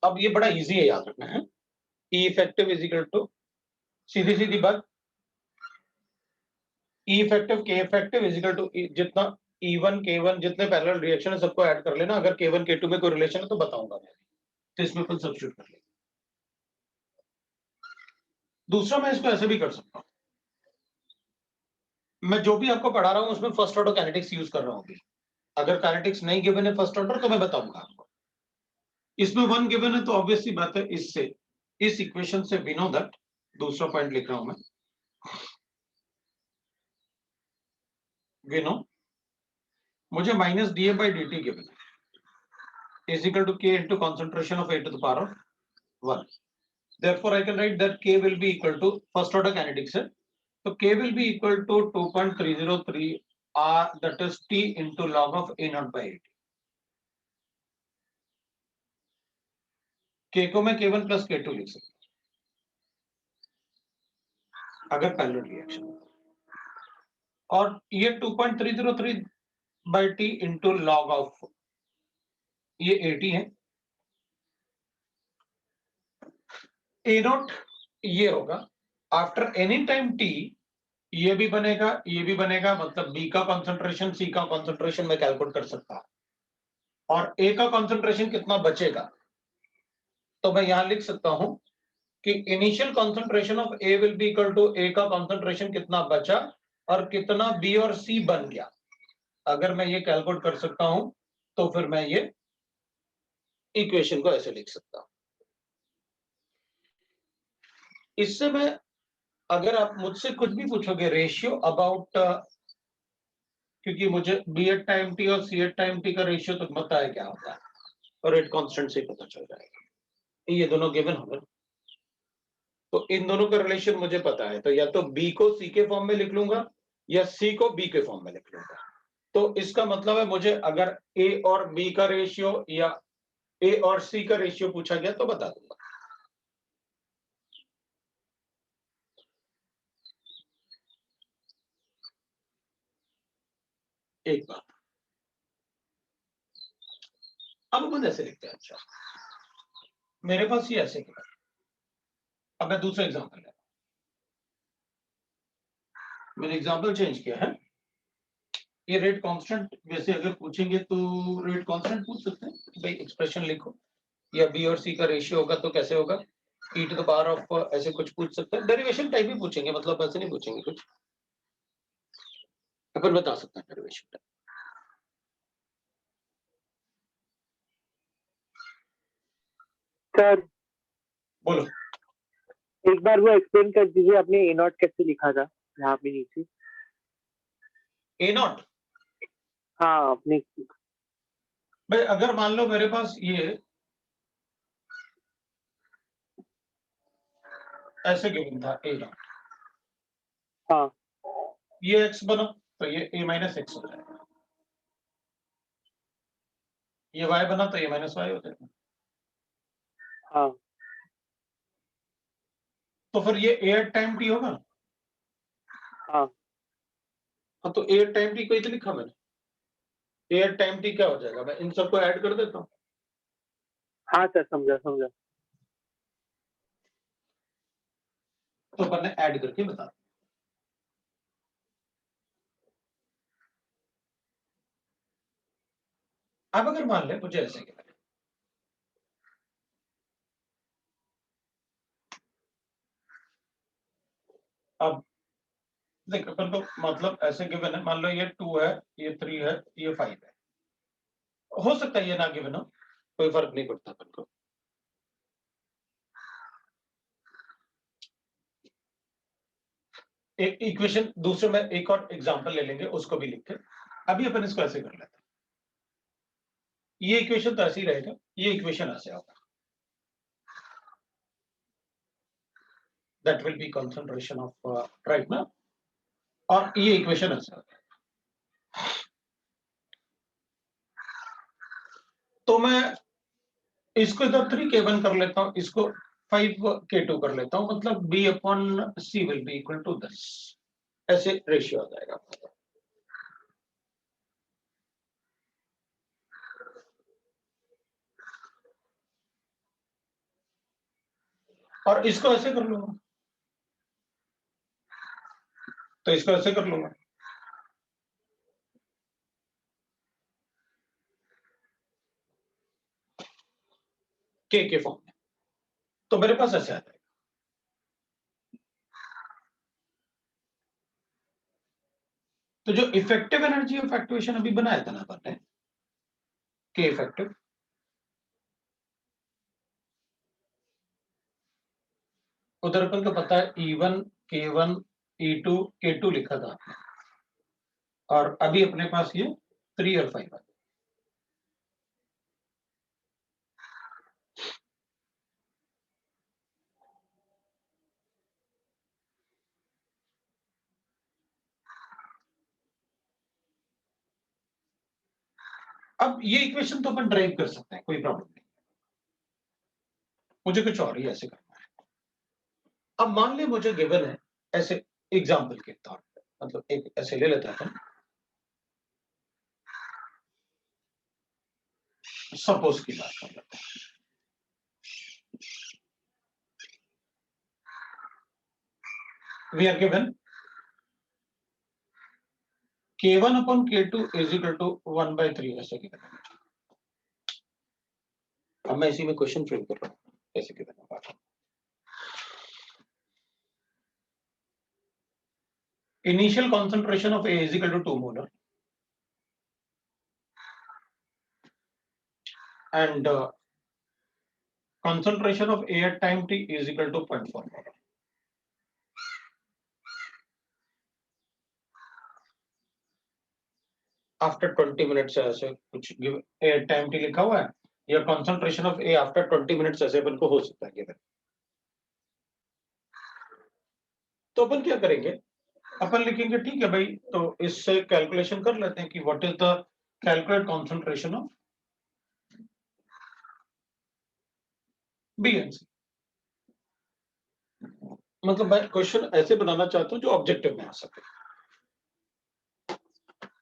अब ये बड़ा इजी है याद रखना है, E effective is equal to, सीधी सीधी बात, E effective K effective is equal to जितना E1 K1 जितने पैरेलल रिएक्शन है सबको ऐड कर लेना। अगर K1 K2 में कोई रिलेशन है तो बताऊंगा मैं, तो इसमें अपन सब्स्टिट्यूट कर लेंगे। दूसरा मैं इसको ऐसे भी कर सकता हूं, मैं जो भी आपको पढ़ा रहा हूं उसमें फर्स्ट ऑर्डर काइनेटिक्स यूज कर रहा हूं। अगर काइनेटिक्स नहीं गिवन है फर्स्ट ऑर्डर तो मैं बताऊंगा आपको। इसमें 1 गिवन है तो ऑब्वियस सी बात है, इससे इस इक्वेशन से वी नो दैट, दूसरा पॉइंट लिख रहा हूं मैं, वी नो मुझे minus D by D T given है is equal to K into concentration of A to the power of 1। therefore I can write that k will be equal to first order kinetics है, तो k will be equal to 2.303 r, that is t into log of a naught by 8। k को मैं k1 plus k2 लिख सकता हूं अगर parallel reaction, और ये 2.303 by t into log of ये 80 है, a naught ये होगा आफ्टर एनी टाइम t, ये भी बनेगा ये भी बनेगा, मतलब b का कंसंट्रेशन c का कंसंट्रेशन मैं कैलकुलेट कर सकता हूं, और a का कंसंट्रेशन कितना बचेगा तो मैं यहां लिख सकता हूं कि initial concentration of a will be equal to a का कंसंट्रेशन कितना बचा और कितना b और c बन गया। अगर मैं ये कैलकुलेट कर सकता हूं तो फिर मैं ये इक्वेशन को ऐसे लिख सकता हूं। इससे मैं, अगर आप मुझसे कुछ भी पूछोगे रेशियो अबाउट, क्योंकि मुझे b एट टाइम t और c एट टाइम t का रेशियो तो पता है क्या होता है, और रेट कांस्टेंट से पता चल जाएगा, ये दोनों गिवन होंगे, तो इन दोनों का रिलेशन मुझे पता है, तो या तो b को c के फॉर्म में लिख लूंगा या C को B के फॉर्म में लिख लूंगा। तो इसका मतलब है मुझे अगर A और B का रेशियो या A और C का रेशियो पूछा गया तो बता दूंगा। एक बात अब अपन ऐसे लिखते हैं। अच्छा, मेरे पास ये ऐसे क्या, अब मैं दूसरा एग्जांपल लेता हूं। मैंने एग्जांपल चेंज किया है। ये रेट कांस्टेंट वैसे अगर पूछेंगे तो रेट कांस्टेंट पूछ सकते हैं, भाई एक्सप्रेशन लिखो, या B और C का रेशियो होगा तो कैसे होगा, e to the power of ऐसे कुछ पूछ सकते हैं। डेरिवेशन टाइप भी पूछेंगे, मतलब ऐसे नहीं पूछेंगे कुछ, अपन बता सकते हैं डेरिवेशन टाइप। सर बोलो। एक बार वो एक्सप्लेन कर दीजिए, आपने ए नॉट कैसे लिखा था यहाँ पे नीचे? A नॉट, हाँ आपने, भाई अगर मान लो मेरे पास ये ऐसे गिवन था A नॉट, हाँ ये x बना तो ये A माइनस एक्स हो जाएगा, ये y बना तो A माइनस वाई हो जाएगा। हाँ तो फिर ये A टाइम t होगा। हाँ हाँ, तो A टाइम t को इतना लिखा मैंने, A टाइम t क्या हो जाएगा, मैं इन सबको ऐड कर देता हूँ। हाँ सर, समझा समझा। तो अपन ने ऐड करके बता दिया। अब अगर मान ले मुझे ऐसे क्या, अब देख अपन को मतलब ऐसे गिवन है, मान लो ये 2 है, ये 3 है, ये 5 है, हो सकता है ये ना गिवन हो, कोई फर्क नहीं पड़ता अपन को। एक इक्वेशन दूसरे में एक और एग्जांपल ले लेंगे, उसको भी लिख के अभी अपन इसको ऐसे कर लेते हैं। ये इक्वेशन तो ऐसे ही रहेगा, ये इक्वेशन ऐसे होगा, that will be concentration of right now, और ये इक्वेशन ऐसे होगा। तो मैं इसको इधर 3k1 कर लेता हूं, इसको 5k2 कर लेता हूं, मतलब B upon C will be equal to 10, ऐसे रेशियो आ जाएगा। और इसको ऐसे कर लूंगा, तो इसको ऐसे कर लूंगा, के फॉर्म में, तो मेरे पास ऐसे आ जाएगा। तो जो इफेक्टिव एनर्जी ऑफ एक्टिवेशन अभी बनाया था ना अपन ने, के इफेक्टिव, उधर अपन को पता है E1 K1 E2 K2 लिखा था, और अभी अपने पास ये 3 और 5 है। अब ये इक्वेशन तो अपन ड्राइव कर सकते हैं, कोई प्रॉब्लम नहीं, मुझे कुछ और ही ऐसे करना है। अब मान ले मुझे गिवन है ऐसे एग्जांपल के तौर पे, मतलब एक ऐसे ले लेते हैं, सपोज की बात कर लेते हैं। We are given K1 upon K2 is equal to 1/3 ऐसे गिवन है। अब मैं इसी में क्वेश्चन फ्रेम कर रहा हूँ, ऐसे गिवन है बात। Initial concentration of A is equal to 2 molar, and concentration of A at time t is equal to 0.4 molar. After 20 minutes ऐसे कुछ given A at time t लिखा हुआ है, या concentration of A after 20 minutes ऐसे अपन को हो सकता है गिवन। तो अपन क्या करेंगे, अपन लिखेंगे ठीक है भाई, तो इससे कैलकुलेशन कर लेते हैं कि what is the calculate concentration of B and C. मतलब मैं क्वेश्चन ऐसे बनाना चाहता हूं जो ऑब्जेक्टिव में आ सके,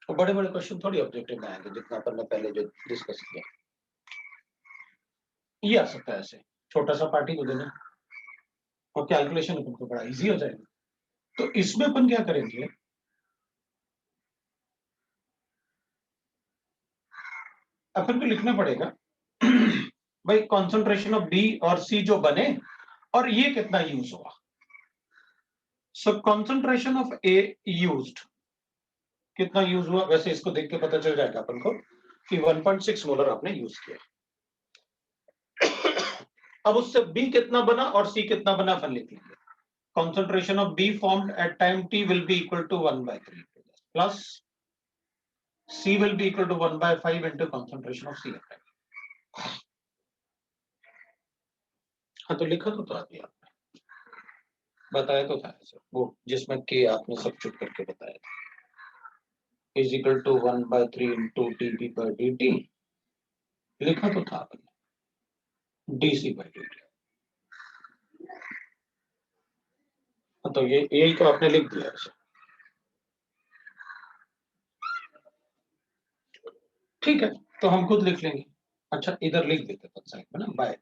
और बड़े बड़े क्वेश्चन थोड़ी ऑब्जेक्टिव में आएंगे, जितना अपन ने पहले जो डिस्कस किया। ये आ सकता है ऐसे, छोटा सा पार्टी को देना और कैलकुलेशन अपन को बड़ा इजी हो जाएगा। तो इसमें अपन क्या करेंगे, अपन को लिखना पड़ेगा भाई कॉन्सेंट्रेशन ऑफ बी और सी जो बने और ये कितना यूज हुआ। सो कॉन्सेंट्रेशन ऑफ ए यूज्ड कितना यूज हुआ, वैसे इसको देख के पता चल जाएगा अपन को कि 1.6 मोलर आपने यूज किया। अब उससे बी कितना बना और सी कितना बना अपन लिख लेंगे। concentration of B formed at time t will be equal to 1/3 plus C will be equal to 1/5 into concentration of C at time। हाँ तो लिखा तो था अभी आपने, बताया तो था ऐसे, वो जिसमें K आपने सब्स्टिट्यूट करके बताया था is equal to 1/3 into dB by dt, लिखा तो था आपने dC by dt। हाँ तो ये यही तो आपने लिख दिया ऐसे, ठीक है तो हम खुद लिख लेंगे। अच्छा इधर लिख देते हैं साइड में ना बाय,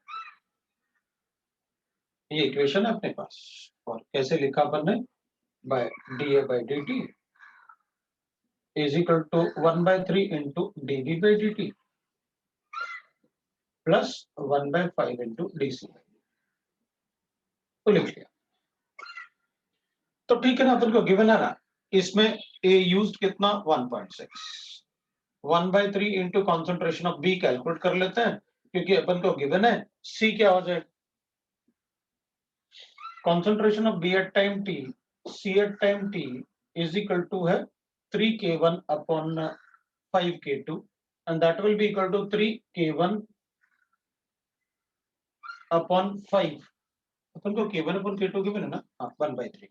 ये इक्वेशन है अपने पास, और कैसे लिखा अपन ने, bye dA by dt is equal to 1/3 into dB by dt plus 1/5 into dC। तो लिख लिया, तो ठीक है ना, अपन को गिवन है ना, इसमें A यूज्ड कितना 1.6, 1/3 into concentration of B calculate कर लेते हैं, क्योंकि अपन को गिवन है C क्या हो जाए, concentration of B at time t, C at time t is equal to है 3K1 upon 5K2 and that will be equal to 3K1 upon 5, अपन को K1 upon K2 गिवन है ना, हाँ 1/3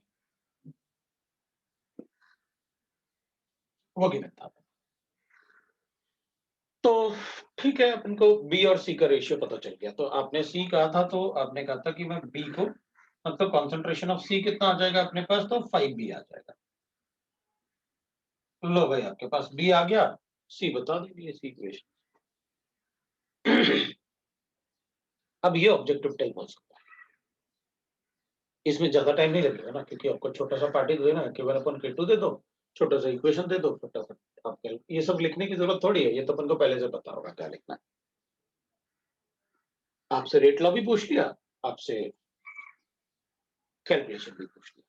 वो गिवन था। तो ठीक है, अपन को बी और सी का रेशियो पता चल गया। तो आपने सी कहा था, तो आपने कहा था कि मैं बी को, मतलब कॉन्सेंट्रेशन ऑफ सी कितना आ जाएगा अपने पास, तो 5B आ जाएगा। लो भाई आपके पास बी आ गया, सी बता दीजिए सी इक्वेशन। अब ये ऑब्जेक्टिव टाइप हो सकता है, इसमें ज्यादा टाइम नहीं लगेगा ना, क्योंकि आपको छोटा सा पार्टी देना है, केवल अपन K2 दे दो, छोटा सा इक्वेशन दे दो, फटाफट आप ये सब लिखने की जरूरत थोड़ी है, ये तो अपन को पहले से पता होगा क्या लिखना है। आपसे रेट लॉ भी पूछ लिया, आपसे कैलकुलेशन भी पूछ लिया।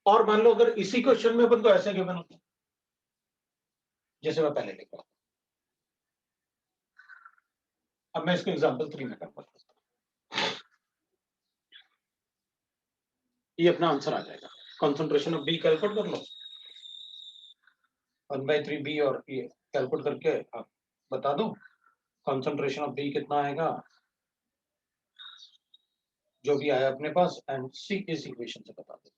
और मान लो अगर इसी क्वेश्चन में अपन को ऐसे गिवन होता, जैसे मैं पहले लिख रहा था, अब मैं इसको एग्जांपल 3 में करता हूं, ये अपना आंसर आ जाएगा। कंसंट्रेशन ऑफ बी कैलकुलेट कर लो, 1/3 बी, और ये कैलकुलेट करके आप बता दो कंसंट्रेशन ऑफ बी कितना आएगा, जो भी आया अपने पास, एंड सी इस इक्वेशन से बता दो।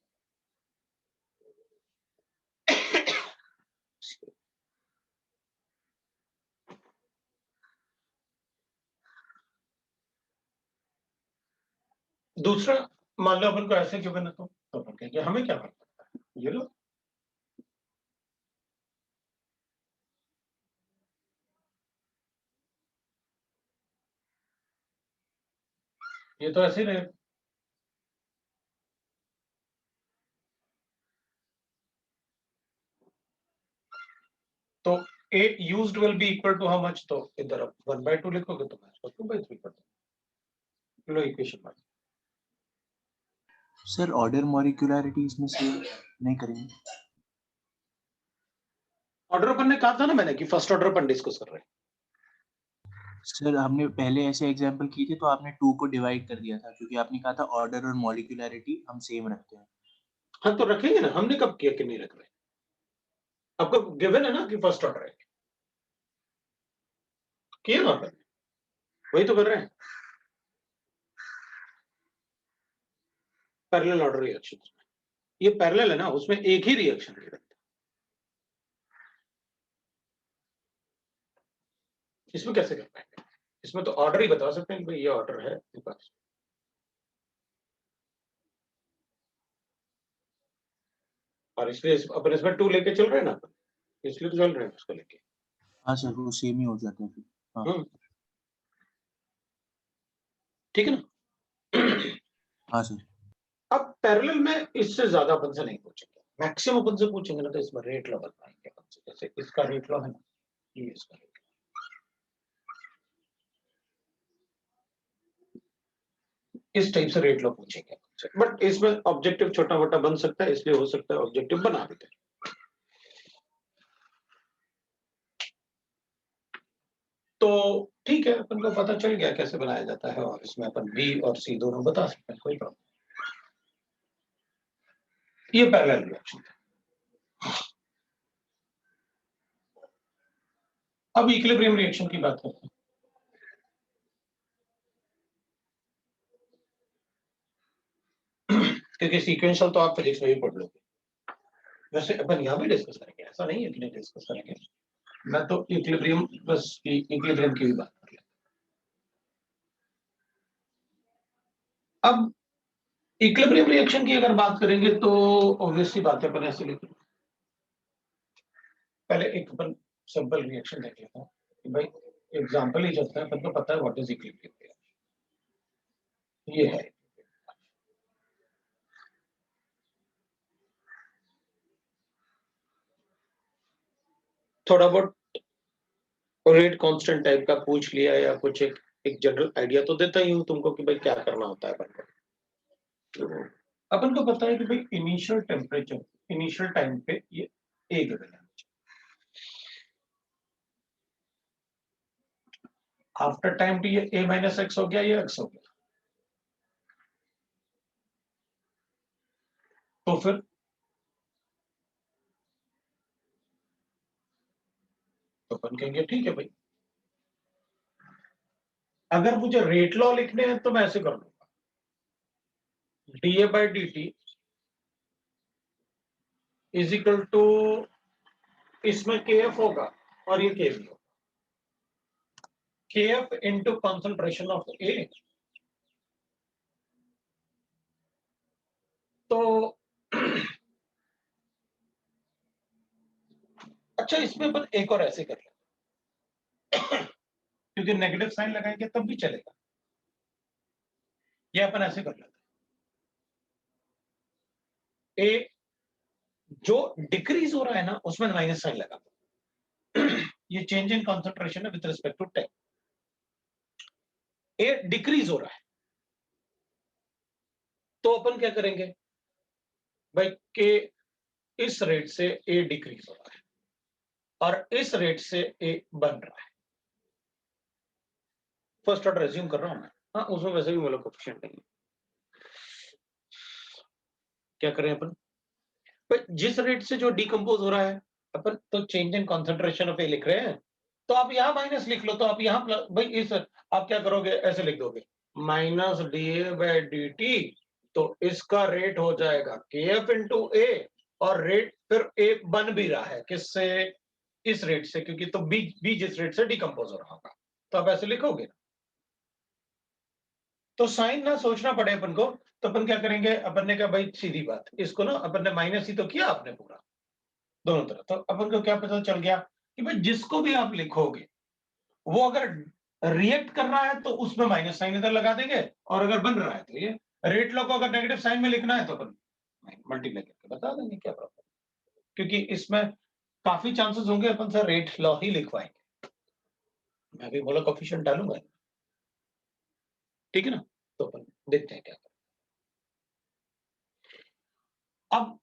दूसरा, मान लो अपन को ऐसे गिवन है, तो अपन कहेंगे हमें क्या फर्क पड़ता है, ये लो ये तो ऐसे ही रहे। तो A used will be equal to how much, तो इधर अब 1/2 लिखोगे तो मैं इसको 2/3 कर दूंगा। लो इक्वेशन बन। सर ऑर्डर मॉलिक्यूलरिटी इसमें से नहीं करेंगे? ऑर्डर अपन ने कहा था ना मैंने कि फर्स्ट ऑर्डर अपन डिस्कस कर रहे हैं। सर हमने पहले ऐसे एग्जांपल किए थे तो आपने 2 को डिवाइड कर दिया था, क्योंकि आपने कहा था ऑर्डर और मॉलिक्यूलरिटी हम सेम रखते हैं। हाँ तो रखेंगे ना, हमने कब किया कि नहीं रख रहे, आपको गिवन है ना कि फर्स्ट ऑर्डर है, किया ना अपन, वही तो कर रहे हैं। पैरेलल ऑर्डर रिएक्शन, ये पैरेलल है ना, उसमें एक ही रिएक्शन है। इसमें कैसे कर पाएंगे? इसमें तो ऑर्डर ही बता सकते हैं कि भाई ये ऑर्डर है मेरे पास। और इसलिए अपन इसमें 2 लेके चल रहे हैं ना, इसलिए तो चल रहे हैं उसको लेके। हाँ सर, वो सेम ही हो जाता है फिर। हाँ ठीक है ना। हाँ सर। अब पैरेलल में इससे ज्यादा अपन से नहीं पूछेंगे, मैक्सिमम अपन से पूछेंगे ना तो इसमें रेट लॉ बताएंगे अपन से, जैसे इसका रेट लॉ है ना, ये इसका रेट, इस टाइप से रेट लॉ पूछेंगे। बट इसमें ऑब्जेक्टिव छोटा मोटा बन सकता है, इसलिए हो सकता है ऑब्जेक्टिव बना देते हैं। तो ठीक है, अपन को पता चल गया कैसे बनाया जाता है, और इसमें अपन बी और सी दोनों बता सकते हैं, कोई प्रॉब्लम। ये पैरेलल रिएक्शन है। अब इक्विलिब्रियम रिएक्शन की बात करते हैं। क्योंकि सीक्वेंशियल तो आप फिजिक्स में भी पढ़ लोगे, वैसे अपन यहाँ भी डिस्कस करेंगे, ऐसा नहीं है कि नहीं डिस्कस करेंगे। मैं तो इक्विलिब्रियम, बस इक्विलिब्रियम की भी बात कर लेता। अब इक्विलिब्रियम रिएक्शन की अगर बात करेंगे तो ऑब्वियसली बात है, अपन ऐसे लिखेंगे। पहले एक अपन सिंपल रिएक्शन देख लेता हूँ कि भाई एग्जांपल ही चलता है, अपन को पता है व्हाट इज इक्विलिब्रियम रिएक्शन। ये है थोड़ा बहुत रेट कांस्टेंट टाइप का पूछ लिया, या कुछ एक जनरल आइडिया तो देता ही हूँ तुमको कि भाई क्या करना होता है अपन को। तो अपन को पता है कि भाई इनिशियल टेम्परेचर, इनिशियल टाइम पे ये ए गिवन है, आफ्टर टाइम टी ये ए माइनस एक्स हो गया, ये एक्स हो गया। तो फिर तो अपन कहेंगे ठीक है भाई, अगर मुझे रेट लॉ लिखने हैं तो मैं ऐसे कर लूंगा, d A by D t is equal to, इसमें के एफ होगा और ये के बी होगा, के एफ इंटू कॉन्सेंट्रेशन ऑफ ए। तो अच्छा, इसमें अपन एक और ऐसे कर लेंगे, क्योंकि नेगेटिव साइन लगाएंगे तब भी चलेगा। ये अपन ऐसे कर लेते हैं, ए जो डिक्रीज हो रहा है ना उसमें माइनस साइन लगा दो। ये चेंज इन कॉन्सेंट्रेशन है with respect to time. A decrease हो रहा है तो अपन क्या करेंगे भाई, के इस रेट से ए डिक्रीज हो रहा है और इस रेट से ए बन रहा है। फर्स्ट ऑर्डर एज्यूम कर रहा हूं मैं, हाँ उसमें वैसे भी मतलब कोफिशिएंट नहीं है। क्या करें अपन भाई, जिस रेट से जो डिकम्पोज हो रहा है, अपन तो चेंज इन कॉन्सेंट्रेशन ऑफ ए लिख रहे हैं, तो आप यहां माइनस लिख लो, तो आप यहां भाई इस आप क्या करोगे, ऐसे लिख दोगे minus D A by D T, तो इसका रेट हो जाएगा के एफ इंटू ए, और रेट फिर ए बन भी रहा है किससे, इस रेट से, क्योंकि तो बी जिस रेट से डिकम्पोज हो रहा होगा, तो आप ऐसे लिखोगे। तो साइन ना सोचना पड़े अपन को, तो अपन क्या करेंगे, अपन ने कहा भाई सीधी बात, इसको ना अपन ने माइनस ही तो किया आपने पूरा दोनों तरफ, तो अपन को क्या पता चल गया कि भाई जिसको भी आप लिखोगे वो अगर रिएक्ट कर रहा है तो उसमें माइनस साइन इधर लगा देंगे, और अगर बन रहा है तो ये रेट लॉ को अगर नेगेटिव साइन में लिखना है तो अपन मल्टीप्लाई करके बता देंगे, क्या प्रॉब्लम, क्योंकि इसमें काफी चांसेस होंगे अपन से रेट लॉ ही लिखवाएंगे। मैं भी बोला कोफिशिएंट डालूंगा, ठीक है ना। तो अपन देखते हैं क्या करें। अब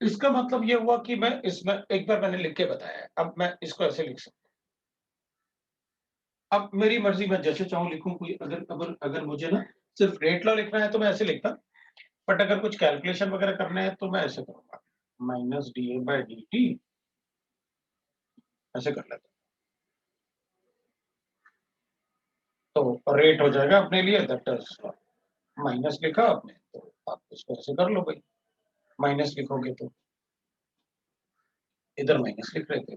इसका मतलब ये हुआ कि मैं इसमें एक बार मैंने लिख के बताया है, अब मैं इसको ऐसे लिख सकता हूं। अब मेरी मर्जी, मैं जैसे चाहूं लिखूं, कोई अगर मुझे ना सिर्फ रेट लॉ लिखना है तो मैं ऐसे लिखता, बट अगर कुछ कैलकुलेशन वगैरह करने हैं तो मैं ऐसे करूंगा, minus D A by D T, ऐसे कर लेता तो रेट हो जाएगा अपने लिए, दैट इज माइनस लिखा आपने तो आप इसको ऐसे कर लो भाई, माइनस लिखोगे तो इधर माइनस लिख रहे थे।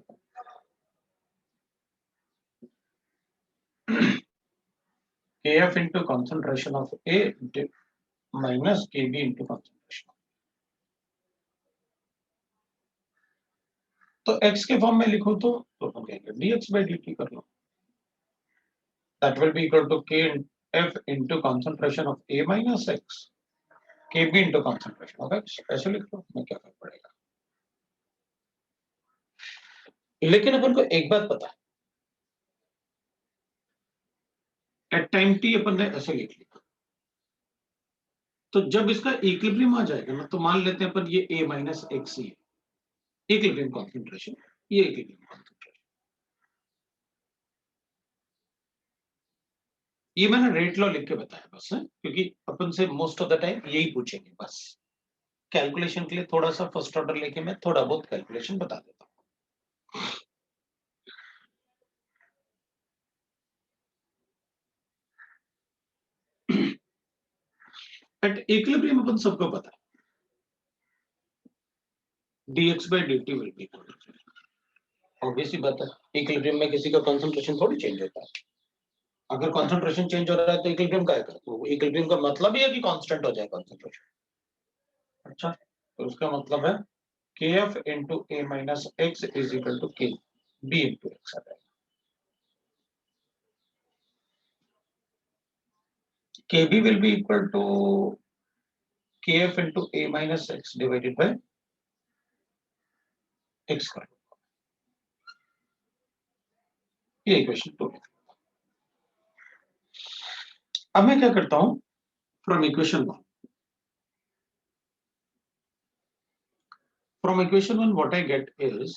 Kf into concentration of A minus Kb into concentration. तो x के फॉर्म में लिखो तो अपन कहेंगे dx by dt कर लो, that will be equal to Kf into concentration of A minus x Kb into concentration of x, ऐसे लिख लो, मैं क्या फर्क पड़ेगा। लेकिन अपन को एक बात पता है, एट टाइम t अपन ने ऐसे लिख लिया, तो जब इसका इक्विलिब्रियम आ जाएगा ना, तो मान लेते हैं अपन ये A minus x ही है इक्विलिब्रियम कॉन्सेंट्रेशन, ये इक्विलिब्रियम कॉन्सेंट्रेशन, ये मैंने रेट लॉ लिख के बताया बस है, क्योंकि अपन से मोस्ट ऑफ द टाइम यही पूछेंगे बस। कैलकुलेशन के लिए थोड़ा सा फर्स्ट ऑर्डर लेके मैं थोड़ा बहुत कैलकुलेशन बता देता हूँ। एट इक्विलिब्रियम अपन सबको पता है dx by dt will be equal to, obviously बात है, इक्विलिब्रियम में किसी का कंसंट्रेशन थोड़ी चेंज होता है। अगर कंसंट्रेशन चेंज हो रहा है तो इक्विलिब्रियम का है, तो इक्विलिब्रियम का मतलब ही है कि कांस्टेंट हो जाए कंसंट्रेशन। अच्छा, तो उसका मतलब है kf into a minus x is equal to kb into x आ जाएगा। kb will be equal to kf into a minus x divided by x square, ये इक्वेशन 2 है। अब मैं क्या करता हूं, from equation 1, from equation 1 what I get is,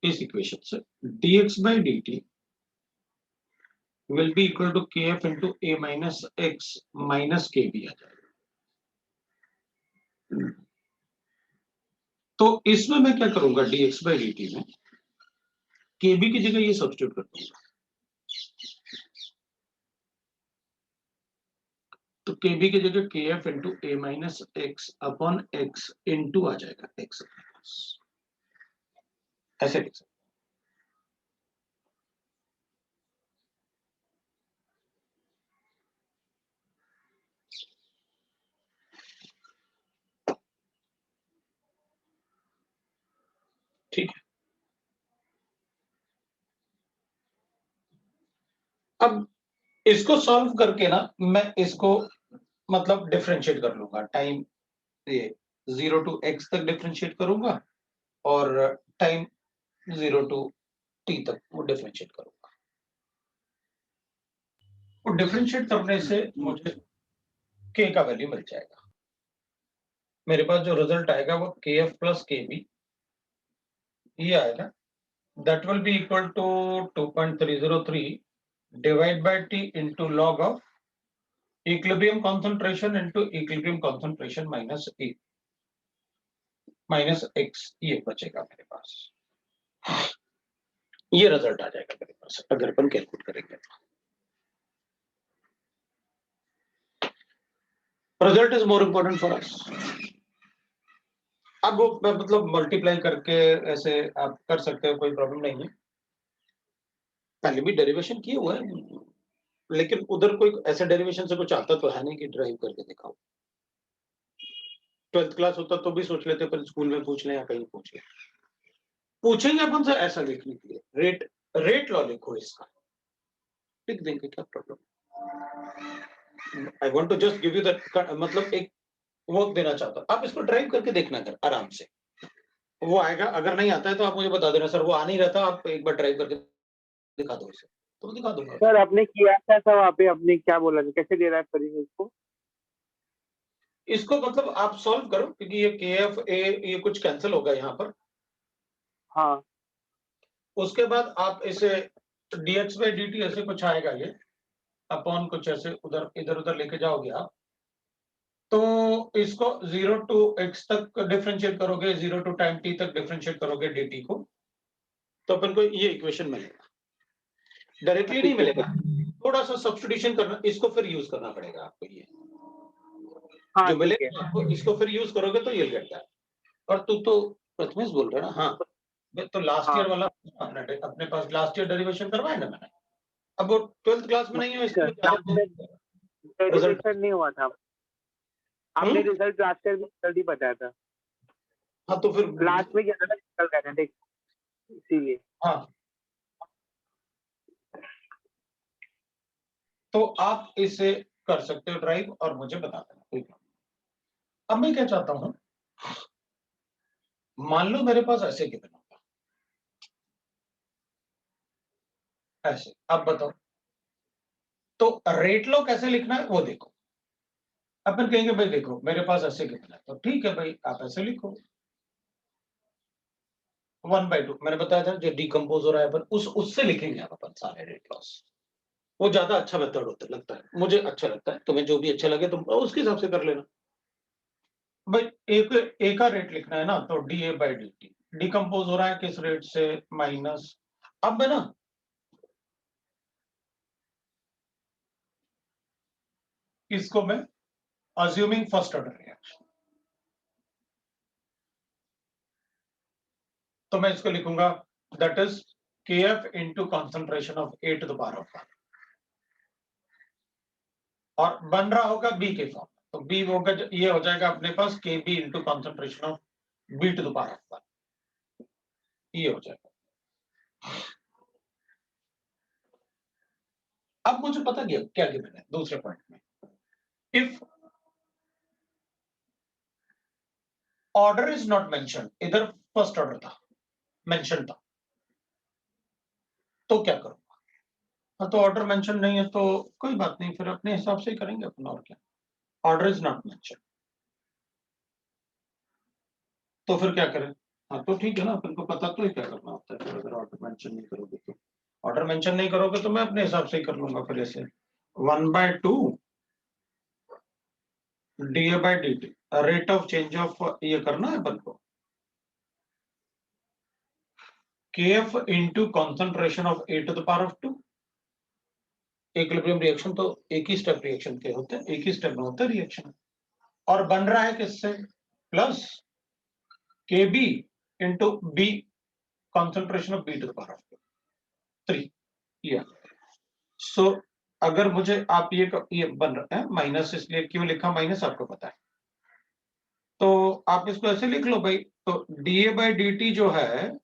इस equation से dx by dt will be equal to kf into a minus x minus kb आ जाएगा। तो इसमें मैं क्या करूंगा, dx by dt में kb की जगह ये सब्स्टिट्यूट कर दूंगा, तो kb की जगह kf into a minus x upon x into आ जाएगा x, ऐसे लिख सकते। ठीक है, अब इसको सॉल्व करके ना मैं इसको मतलब डिफरेंशिएट कर लूंगा, टाइम ये 0 to x तक डिफरेंशिएट करूंगा और टाइम 0 to t तक वो डिफरेंशिएट करूंगा। वो डिफरेंशिएट करने से मुझे k का वैल्यू मिल जाएगा। मेरे पास जो रिजल्ट आएगा वो kf प्लस kb ये आएगा, that will be equal to 2.303 divide by t into log of equilibrium concentration into equilibrium concentration minus a minus x, ये बचेगा मेरे पास, ये रिजल्ट आ जाएगा मेरे पास अगर अपन कैलकुलेट करेंगे। Result is more important for us. अब वो मतलब मल्टीप्लाई करके ऐसे आप कर सकते हो, कोई प्रॉब्लम नहीं है, पहले भी डेरिवेशन किए हुए हैं, लेकिन उधर कोई ऐसे डेरिवेशन से कुछ आता तो है नहीं कि ड्राइव करके दिखाओ। 12th क्लास होता तो भी सोच लेते पर स्कूल में पूछ लें या कहीं पूछ लें, पूछेंगे अपन से ऐसा लिखने के लिए, रेट लॉ लिखो, इसका लिख देंगे, क्या problem. I want to just give you that, मतलब एक वर्क देना चाहता हूं, आप इसको ड्राइव करके देखना कर आराम से, वो आएगा। अगर नहीं आता है तो आप मुझे बता देना, सर वो आ नहीं रहता, आप एक बार ड्राइव करके दिखा दो इसे, तो मैं दिखा दूंगा। सर आपने किया था वहाँ पे, आपने क्या बोला था, कैसे डिराइव करेंगे इसको? इसको मतलब आप सॉल्व करो, क्योंकि ये kf a ये कुछ कैंसिल होगा यहाँ पर। हाँ, उसके बाद आप इसे dx by dt ऐसे कुछ आएगा, ये अपॉन कुछ ऐसे उधर इधर उधर लेके जाओगे आप, तो इसको 0 to x तक डिफरेंशिएट करोगे, 0 to टाइम t तक डिफरेंशिएट करोगे dt को, तो अपन को ये इक्वेशन मिलेगा। डायरेक्टली नहीं मिलेगा, थोड़ा सा सब्स्टिट्यूशन करना, इसको फिर यूज करना पड़ेगा आपको। ये हाँ जो ठीक है। मिलेगा आपको, इसको फिर यूज करोगे तो ये गिरता है। और तू तो प्रथमेश बोल रहा है ना? हाँ, तो लास्ट हाँ ईयर वाला अपने पास लास्ट ईयर डेरिवेशन करवाया ना मैंने। अब वो 12th क्लास में नहीं है, इसलिए लास्ट में रिजल्ट। डेरिवेशन नहीं हुआ था, आपने रिजल्ट लास्ट ईयर में रिजल्ट ही बताया था, हाँ तो फिर लास्ट में क्या था निकल गया था देख, इसीलिए। हाँ, तो आप इसे कर सकते हो ड्राइव और मुझे बता देना, कोई प्रॉब्लम। अब मैं क्या चाहता हूं, मान लो मेरे पास ऐसे गिवन होगा, ऐसे। अब बताओ, तो रेट लो कैसे लिखना है वो देखो। अपन कहेंगे भाई देखो मेरे पास ऐसे गिवन है, तो ठीक है भाई आप ऐसे लिखो 1/2। मैंने बताया था जो डिकम्पोज हो रहा है पर उससे लिखेंगे आप अपन सारे रेट लॉस। वो ज्यादा अच्छा मेथड होता है, लगता है मुझे, अच्छा लगता है तुम्हें, जो भी अच्छा लगे तुम उसके हिसाब से कर लेना। भाई एक का रेट लिखना है ना, तो DA/DT डिकम्पोज हो रहा है किस रेट से, माइनस। अब मैं ना इसको मैं अज्यूमिंग फर्स्ट ऑर्डर रिएक्शन, तो मैं इसको लिखूंगा that is KF into concentration of A to the power of 1, और बन रहा होगा B के फॉर्म में, तो B होगा, ये हो जाएगा अपने पास KB into concentration of B to the power of 1, ये हो जाएगा। अब मुझे पता गया क्या गिवन है दूसरे पॉइंट में, if order is not mention, इधर फर्स्ट ऑर्डर था, मेंशन था, तो क्या करूंगा? हाँ, तो ऑर्डर मेंशन नहीं है तो कोई बात नहीं, फिर अपने हिसाब से ही करेंगे अपन, और क्या। ऑर्डर इज नॉट मेंशन, तो फिर क्या करें? हाँ तो ठीक है ना, अपन को पता तो ही क्या करना होता है, फिर अगर ऑर्डर मेंशन नहीं करोगे तो, ऑर्डर मेंशन नहीं करोगे तो मैं अपने हिसाब से ही कर लूंगा फिर ऐसे 1/2 DA/DT rate of change of, ये करना है अपन को KF into concentration of A to the power of 2। Equilibrium reaction तो एक ही स्टेप रिएक्शन के होते हैं, एक ही स्टेप में होता है रिएक्शन, और बन रहा है किससे, plus KB into B concentration of B to the power of 3। ये सो अगर मुझे आप ये बन रहा है माइनस, इसलिए क्यों लिखा माइनस आपको पता है, तो आप इसको ऐसे लिख लो भाई, तो DA/DT जो है,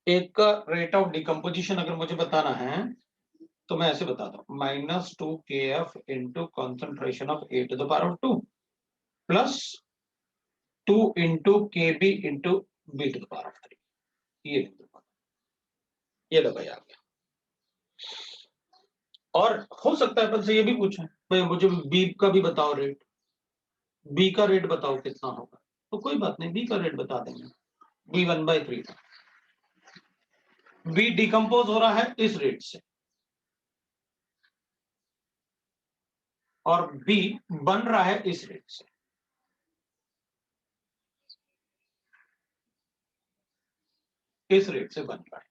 एक का रेट ऑफ डिकम्पोजिशन अगर मुझे बताना है तो मैं ऐसे बताता हूँ -2 KF into concentration of A to the power of 2 plus 2 into KB into B to the power of 3। ये लिख दूंगा, ये लो भाई आ गया। और हो सकता है अपन से ये भी पूछे भाई मुझे B का भी बताओ रेट, B का रेट बताओ कितना होगा, तो कोई बात नहीं B का रेट बता देंगे, B 1/3 था। B डिकम्पोज हो रहा है इस रेट से, और B बन रहा है इस रेट से, इस रेट से बन रहा है,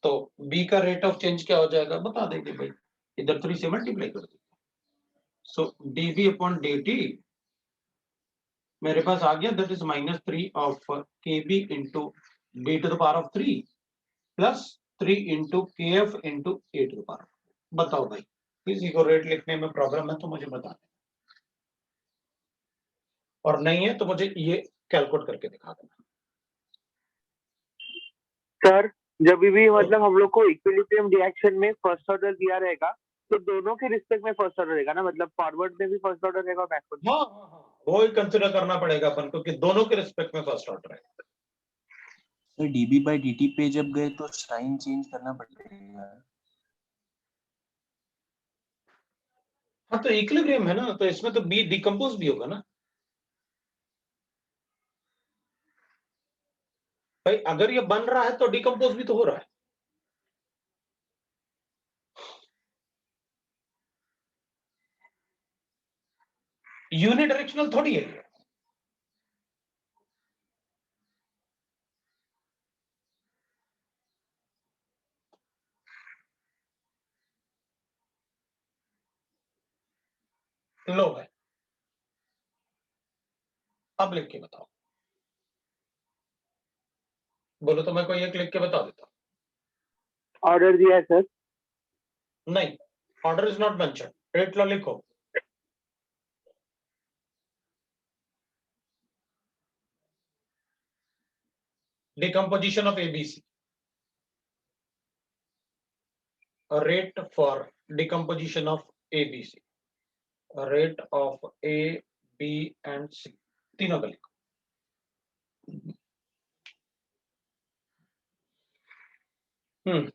तो B का रेट ऑफ चेंज क्या हो जाएगा बता देंगे भाई, इधर 3 से मल्टीप्लाई कर देंगे। सो dB/dt मेरे पास आ गया, that is -3 of KB into B to the power of 3 plus 3 into KF into A to the power. बताओ भाई, किसी को रेट लिखने में प्रॉब्लम है तो मुझे बता दें, और नहीं है तो मुझे ये कैलकुलेट करके दिखा देना। सर जब भी मतलब हम लोग को इक्विलिब्रियम रिएक्शन में फर्स्ट ऑर्डर दिया रहेगा, तो दोनों के रिस्पेक्ट में फर्स्ट ऑर्डर रहेगा ना, मतलब फॉरवर्ड में भी फर्स्ट ऑर्डर रहेगा और बैकवर्ड में। हाँ हाँ हाँ, वो ही कंसिडर करना पड़ेगा अपन को कि दोनों के रिस्पेक्ट में फर्स्ट ऑर्डर है। सर dB/dt पे जब गए तो साइन चेंज करना पड़ेगा। हाँ तो इक्विलिब्रियम है ना, तो इसमें तो B डिकम्पोज भी होगा ना भाई, अगर ये बन रहा है तो डिकम्पोज भी तो हो रहा है। यूनिडायरेक्शनल थोड़ी है ये। लो है। अब लिख के बताओ, बोलो तो मैं कोई एक लिख के बता देता हूँ। ऑर्डर दिया है सर। नहीं, order is not mention, rate लो लिखो। Decomposition of ABC, rate for decomposition of ABC, rate of A, B and C, तीनों का लिखो। हम्म,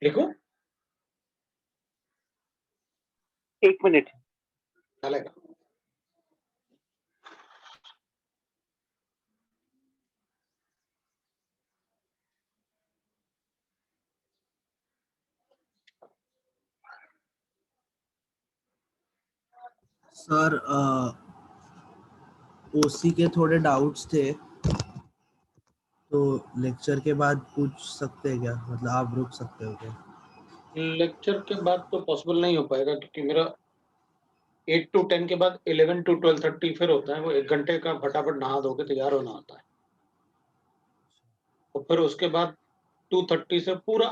लिखो, 1 मिनट। चलेगा। सर ओसी के थोड़े डाउट्स थे, तो लेक्चर के बाद पूछ सकते हैं क्या? मतलब आप रुक सकते हो क्या? लेक्चर के बाद तो पॉसिबल नहीं हो पाएगा, क्योंकि मेरा 8 to 10 के बाद 11 to 12:30 फिर होता है। वो 1 घंटे का फटाफट नहा धो के तैयार होना होता है, और फिर उसके बाद 2:30 से पूरा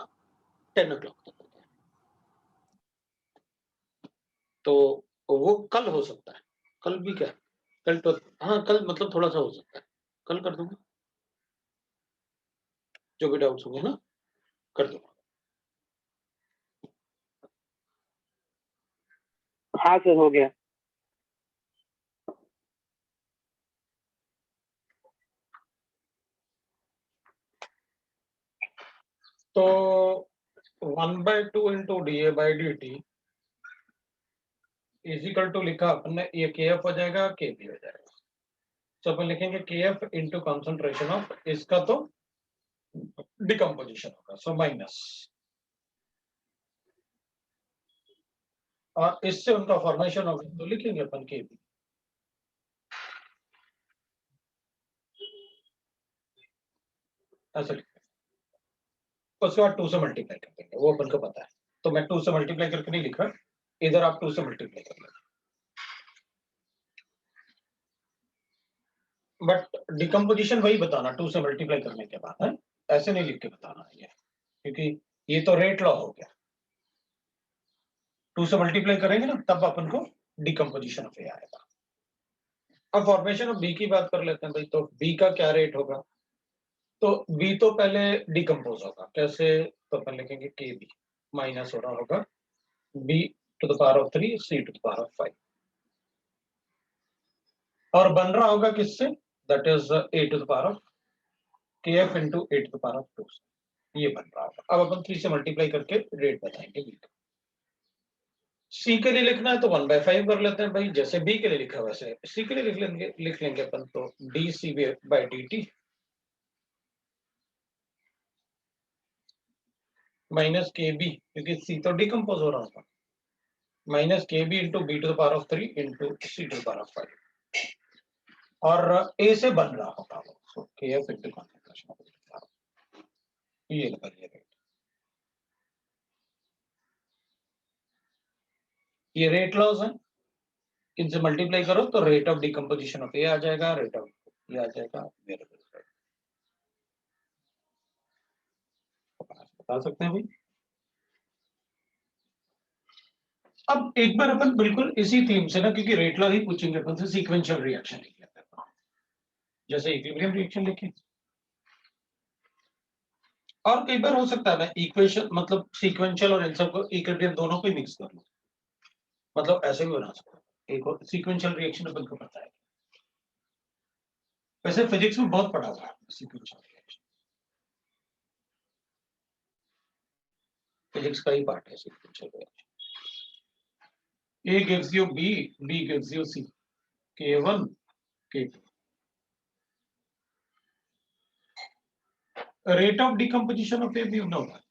10 o'clock तक होता है। तो वो कल हो सकता है, कल भी क्या, कल तो हाँ, कल मतलब थोड़ा सा हो सकता है, कल कर दूंगा, जो भी डाउट्स होंगे ना कर दूंगा। हाँ सर, हो गया। तो 1/2 into dA/dt is equal to लिखा अपन ने, ये KF हो जाएगा, KB हो जाएगा। तो अपन लिखेंगे KF इंटू कॉन्सेंट्रेशन ऑफ, इसका तो डिकम्पोजिशन होगा, सो माइनस, और इससे उनका फॉर्मेशन होगा, तो लिखेंगे अपन KB। ऐसे लिखेंगे, उसके बाद 2 से मल्टीप्लाई कर देंगे, वो अपन को पता है। तो मैं 2 से मल्टीप्लाई करके नहीं लिख रहा, इधर आप 2 से मल्टीप्लाई कर लेंगे। बट डिकम्पोजिशन वही बताना 2 से मल्टीप्लाई करने के बाद है, ऐसे नहीं लिख के बताना ये, क्योंकि ये तो रेट लॉ हो गया। 2 से मल्टीप्लाई करेंगे ना, तब अपन को डिकम्पोजिशन ऑफ ए आएगा। अब फॉर्मेशन ऑफ बी की बात कर लेते हैं भाई, तो बी का क्या रेट होगा? तो बी तो पहले डिकम्पोज होगा, कैसे? तो अपन लिखेंगे के बी माइनस हो रहा होगा B to the power of 3 C to the power of 5, और बन रहा होगा किससे? That is A to the power of K F into A to the power of 2, ये बन रहा होगा। अब अपन 3 से मल्टीप्लाई करके रेट बताएंगे बी का। सी के लिए लिखना है तो 1/5 कर लेते हैं भाई, जैसे बी के लिए लिखा है वैसे सी के लिए लिख लेंगे अपन, तो d C by D t minus K B, क्योंकि सी तो डिकम्पोज हो रहा था, minus K B into B to the power of 3 into C to the power of 5, और ए से बन रहा होगा वो, सो के एफ इंटू कॉन्सेंट्रेशन, ये लगा लिया रेट, ये रेट लॉस है, इनसे मल्टीप्लाई करो तो रेट ऑफ डिकम्पोजिशन ऑफ ए आ जाएगा, रेट ऑफ ये आ जाएगा, वेरिएबल बता सकते हैं भाई। अब एक बार अपन बिल्कुल इसी थीम से ना, क्योंकि रेट लॉ ही पूछेंगे अपन से, सीक्वेंशियल रिएक्शन लिख लेते हैं, जैसे इक्विलिब्रियम रिएक्शन लिखे, और कई बार हो सकता है मैं इक्वेशन मतलब सीक्वेंशियल और इन सब को इक्विलिब्रियम दोनों को ही मिक्स कर लूं, मतलब ऐसे भी बना सकता हूं, एक और सीक्वेंशियल रिएक्शन अपन को पता है, वैसे फिजिक्स में बहुत पढ़ा हुआ है सीक्वेंशियल रिएक्शन, फिजिक्स का ही पार्ट है sequential reaction. A gives you B, B gives you C, K1, K2. Rate of decomposition of A we know that.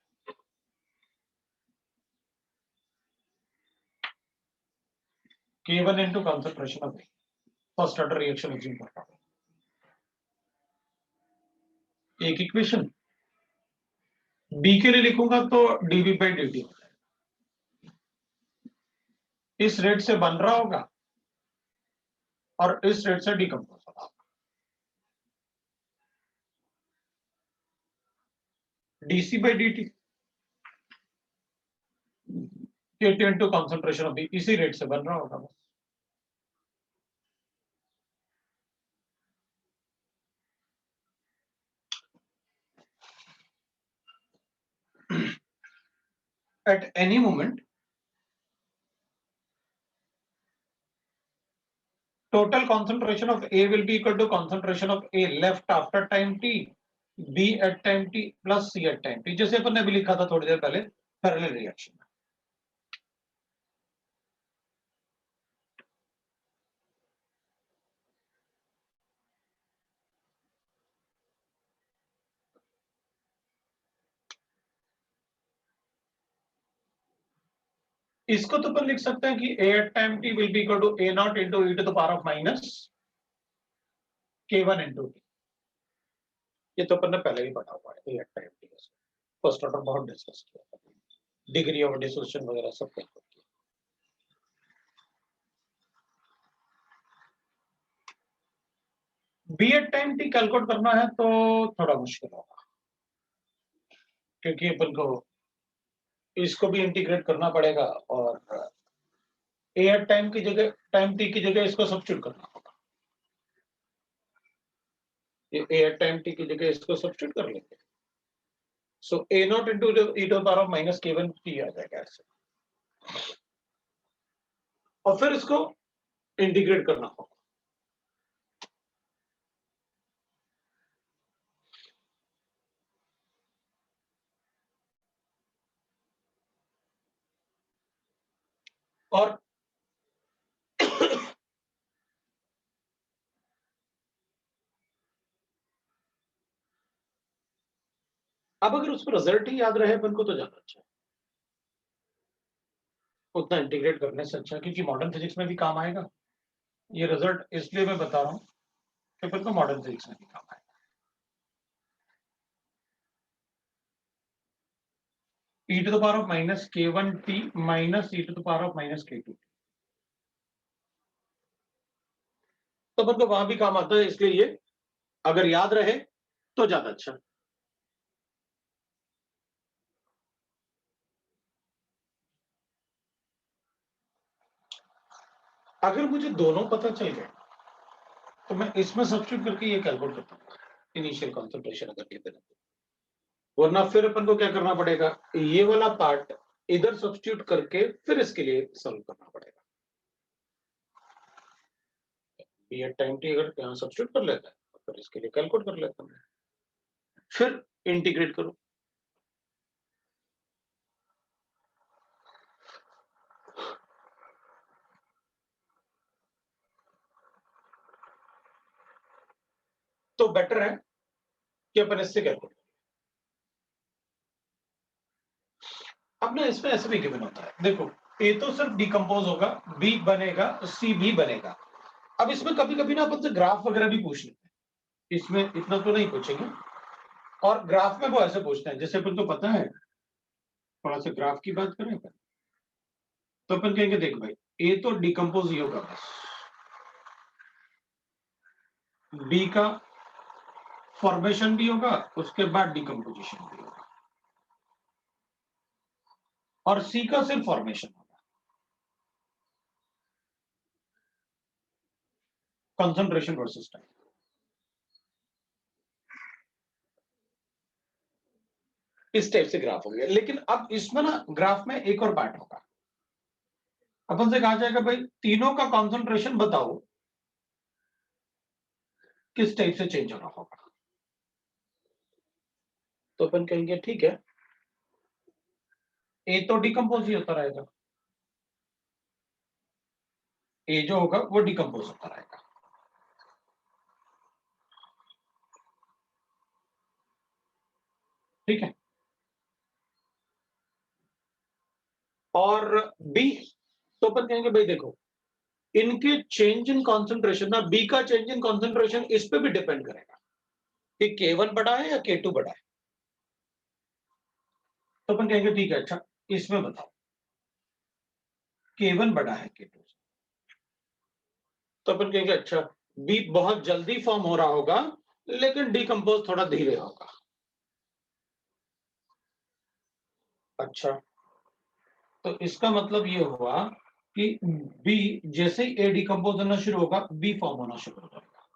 K1 into concentration of A. First order reaction assume करता हूं। एक equation B के लिए लिखूंगा तो dV by dt होगा, इस rate से बन रहा होगा और इस रेट से डिकम्पोज होगा, dC by dt K2 into concentration of B, इसी रेट से बन रहा होगा बस। At any moment, total concentration of A will be equal to concentration of A left after time t, B at time t plus C at time t, जैसे अपन ने भी लिखा था थोड़ी देर पहले पैरेलल रिएक्शन। इसको तो अपन लिख सकते हैं कि A at time t will be equal to A naught into e to the power of minus K1 into t, ये तो अपन ने पहले ही पढ़ा हुआ है। A at time t first order बहुत डिस्कस किया, डिग्री ऑफ डिसोसिएशन वगैरह सब किया। B at time t calculate करना है तो थोड़ा मुश्किल होगा, क्योंकि अपन को इसको भी इंटीग्रेट करना पड़ेगा और A at टाइम की जगह टाइम t की जगह इसको सब्स्टिट्यूट करना होगा, ये A at टाइम t की जगह इसको सब्स्टिट्यूट कर लेंगे, so A not into e to the power of minus K1 t आ जाएगा ऐसे, और फिर इसको इंटीग्रेट करना होगा। और अब अगर उसको रिजल्ट ही याद रहे अपन को तो ज्यादा अच्छा है, उतना इंटीग्रेट करने से अच्छा, क्योंकि मॉडर्न फिजिक्स में भी काम आएगा ये रिजल्ट, इसलिए मैं बता रहा हूँ कि अपन को मॉडर्न फिजिक्स में भी काम आएगा। e to the power of minus K1 t minus e to the power of minus K2 t, तो अपन को वहां भी काम आता है, इसलिए ये अगर याद रहे तो ज्यादा अच्छा। अगर मुझे दोनों पता चल गए तो मैं इसमें सब्स्टिट्यूट करके ये कैलकुलेट करता हूँ इनिशियल कंसंट्रेशन अगर ये देना, वरना फिर अपन को क्या करना पड़ेगा, ये वाला पार्ट इधर सब्स्टिट्यूट करके फिर इसके लिए सॉल्व करना पड़ेगा। ये टाइम टी अगर यहाँ सब्स्टिट्यूट कर लेता है तो फिर इसके लिए कैलकुलेट कर लेता हूँ, फिर इंटीग्रेट करो। तो बेटर है कि अपन इससे कैलकुलेट। अब ना इसमें ऐसे भी गिवन होता है, देखो ए तो सिर्फ डिकम्पोज होगा, बी बनेगा, सी भी बनेगा। अब इसमें कभी कभी ना अपन से ग्राफ वगैरह भी पूछ लेते हैं, इसमें इतना तो नहीं पूछेंगे, और ग्राफ में वो ऐसे पूछते हैं जैसे अपन को पता है, थोड़ा सा ग्राफ की बात करें तो अपन कहेंगे देख भाई ए तो डिकम्पोज ही होगा बस, बी का फॉर्मेशन भी होगा, उसके बाद डिकम्पोजिशन भी होगा, और सी का सिर्फ फॉर्मेशन होगा, कंसंट्रेशन वर्सेस टाइम। इस टाइप से ग्राफ हो गया। लेकिन अब इसमें ना ग्राफ में एक और पार्ट होगा, अपन से कहा जाएगा भाई तीनों का कंसंट्रेशन बताओ किस टाइप से चेंज हो रहा होगा। तो अपन कहेंगे ठीक है, ए तो डिकम्पोज ही होता रहेगा, ए जो होगा वो डिकम्पोज होता रहेगा, ठीक है। और बी तो अपन कहेंगे भाई देखो इनके चेंज इन कॉन्सेंट्रेशन ना, बी का चेंज इन कॉन्सेंट्रेशन इस पे भी डिपेंड करेगा कि K1 बड़ा है या K2 बड़ा है। तो अपन कहेंगे ठीक है, अच्छा इसमें बताओ K1 बड़ा है K2 से। तो अपन कहेंगे अच्छा बी बहुत जल्दी फॉर्म हो रहा होगा लेकिन डिकम्पोज थोड़ा धीरे होगा। अच्छा तो इसका मतलब ये हुआ कि बी जैसे ही ए डिकम्पोज होना शुरू होगा बी फॉर्म होना शुरू हो जाएगा।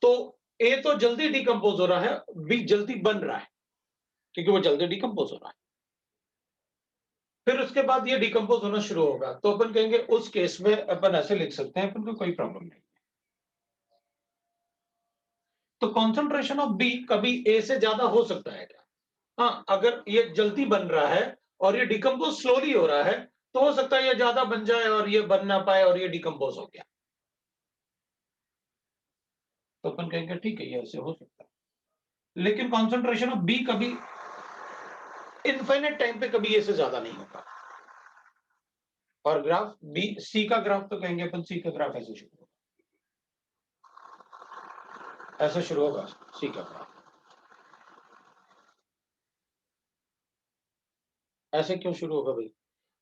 तो ए तो जल्दी डिकम्पोज हो रहा है, बी जल्दी बन रहा है क्योंकि वो जल्दी डिकम्पोज हो रहा है। फिर उसके बाद ये डिकम्पोज होना शुरू होगा, तो अपन कहेंगे उस केस में अपन ऐसे लिख सकते हैं, अपन को कोई प्रॉब्लम नहीं। तो कॉन्सेंट्रेशन ऑफ बी कभी ए से ज्यादा हो सकता है क्या? हाँ, अगर ये जल्दी बन रहा है और ये डिकम्पोज स्लोली हो रहा है तो हो सकता है ये ज्यादा बन जाए और ये बन ना पाए और ये डिकम्पोज हो गया। तो अपन कहेंगे ठीक है ये ऐसे हो सकता है, लेकिन कॉन्सेंट्रेशन ऑफ बी कभी इनफाइनाइट टाइम पे कभी ए से ज्यादा नहीं होगा। और ग्राफ बी सी का ग्राफ तो कहेंगे अपन, सी का ग्राफ ऐसे शुरू होगा, ऐसे शुरू होगा सी का ग्राफ। ऐसे क्यों शुरू होगा भाई?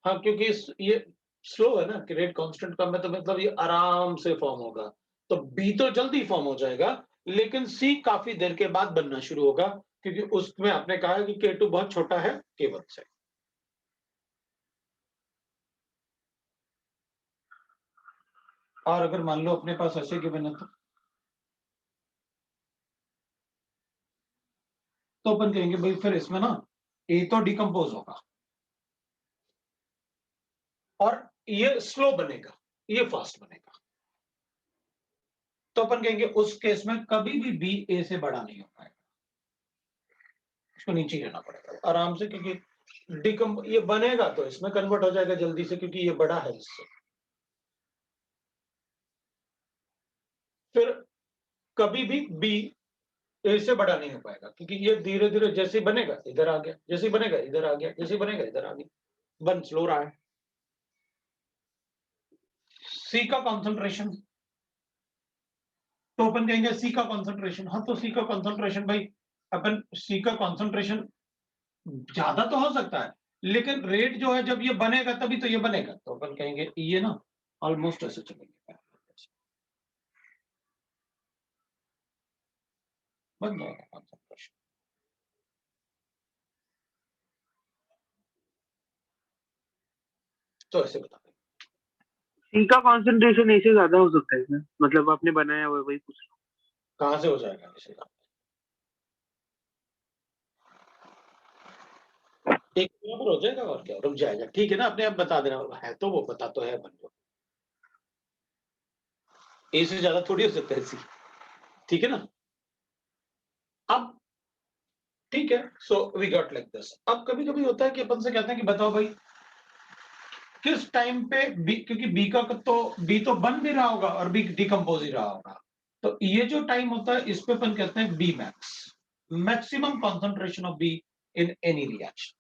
हाँ क्योंकि ये स्लो है ना, कि रेट कांस्टेंट कम है तो मतलब ये आराम से फॉर्म होगा। तो बी तो जल्दी फॉर्म हो जाएगा लेकिन सी काफी देर के बाद बनना शुरू होगा क्योंकि उसमें आपने कहा है कि K2 बहुत छोटा है K1 से। और अगर मान लो अपने पास ऐसे गिवन है तो अपन कहेंगे भाई फिर इसमें ना ए तो डिकम्पोज होगा और ये स्लो बनेगा, ये फास्ट बनेगा। तो अपन कहेंगे उस केस में कभी भी बी ए से बड़ा नहीं हो पाएगा, इसको नीचे ही रहना पड़ेगा आराम से, क्योंकि डिकम ये बनेगा तो इसमें कन्वर्ट हो जाएगा जल्दी से क्योंकि ये बड़ा है इससे। फिर कभी भी बी ए से बड़ा नहीं हो पाएगा क्योंकि ये धीरे धीरे जैसे ही बनेगा इधर आ गया, जैसे ही बनेगा इधर आ गया, जैसे ही बनेगा इधर आ गया, बन स्लो रहा है। सी का कॉन्सेंट्रेशन तो अपन कहेंगे सी का कॉन्सेंट्रेशन, हाँ तो सी का कॉन्सेंट्रेशन भाई अपन सी का कॉन्सेंट्रेशन ज्यादा तो हो सकता है लेकिन रेट जो है जब ये बनेगा तभी तो ये बनेगा, तो अपन कहेंगे ये ना ऑलमोस्ट ऐसे चलेंगे, बन जाएगा कॉन्सेंट्रेशन। तो ऐसे बता दें इनका कंसंट्रेशन ऐसे ज्यादा हो सकता है क्या? मतलब आपने बनाया हुआ है वही पूछ रहा कहां से हो जाएगा ऐसे काम। एक बराबर हो जाएगा और क्या, रुक जाएगा, ठीक है ना, अपने आप बता देना है तो वो पता तो है बन जो, ए से ज्यादा थोड़ी हो सकता है सी, ठीक है ना। अब ठीक है, so we got like this. अब कभी कभी होता है कि अपन से कहते हैं कि बताओ भाई किस टाइम पे बी, क्योंकि बी का तो बी तो बन भी रहा होगा और बी डिकम्पोज ही रहा होगा, तो ये जो टाइम होता है इस पे अपन कहते हैं B max, maximum concentration of B in any reaction,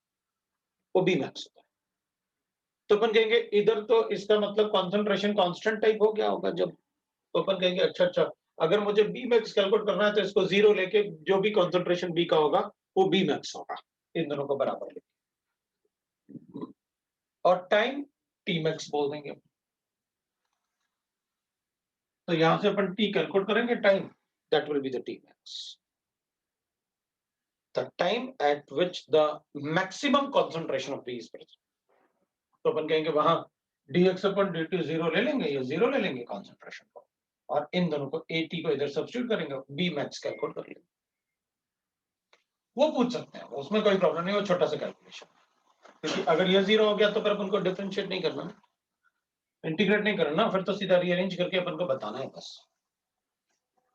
वो बी मैक्स होता है। तो अपन कहेंगे इधर तो इसका मतलब कॉन्सेंट्रेशन कांस्टेंट टाइप हो गया होगा, जब तो अपन कहेंगे अच्छा अगर मुझे बी मैक्स कैलकुलेट करना है तो इसको 0 लेके जो भी कॉन्सेंट्रेशन बी का होगा वो बी मैक्स होगा, इन दोनों को बराबर लेके, और टाइम टी मैक्स बोल देंगे। तो यहां से अपन टी कैलकुलेट करेंगे, time that will be the t max, the time at which the maximum concentration of B is present. तो अपन कहेंगे वहां dx अपन dt 0 ले लेंगे, या 0 ले लेंगे कॉन्सेंट्रेशन को, और इन दोनों को at को इधर सब्स्टिट्यूट करेंगे, बी मैक्स कैलकुलेट कर लेंगे। वो पूछ सकते हैं, उसमें कोई प्रॉब्लम नहीं, वो छोटा सा कैलकुलेशन, क्योंकि अगर ये 0 हो गया तो फिर अपन को डिफरेंशिएट नहीं करना, इंटीग्रेट नहीं करना, फिर तो सीधा रीअरेंज करके अपन को बताना है बस।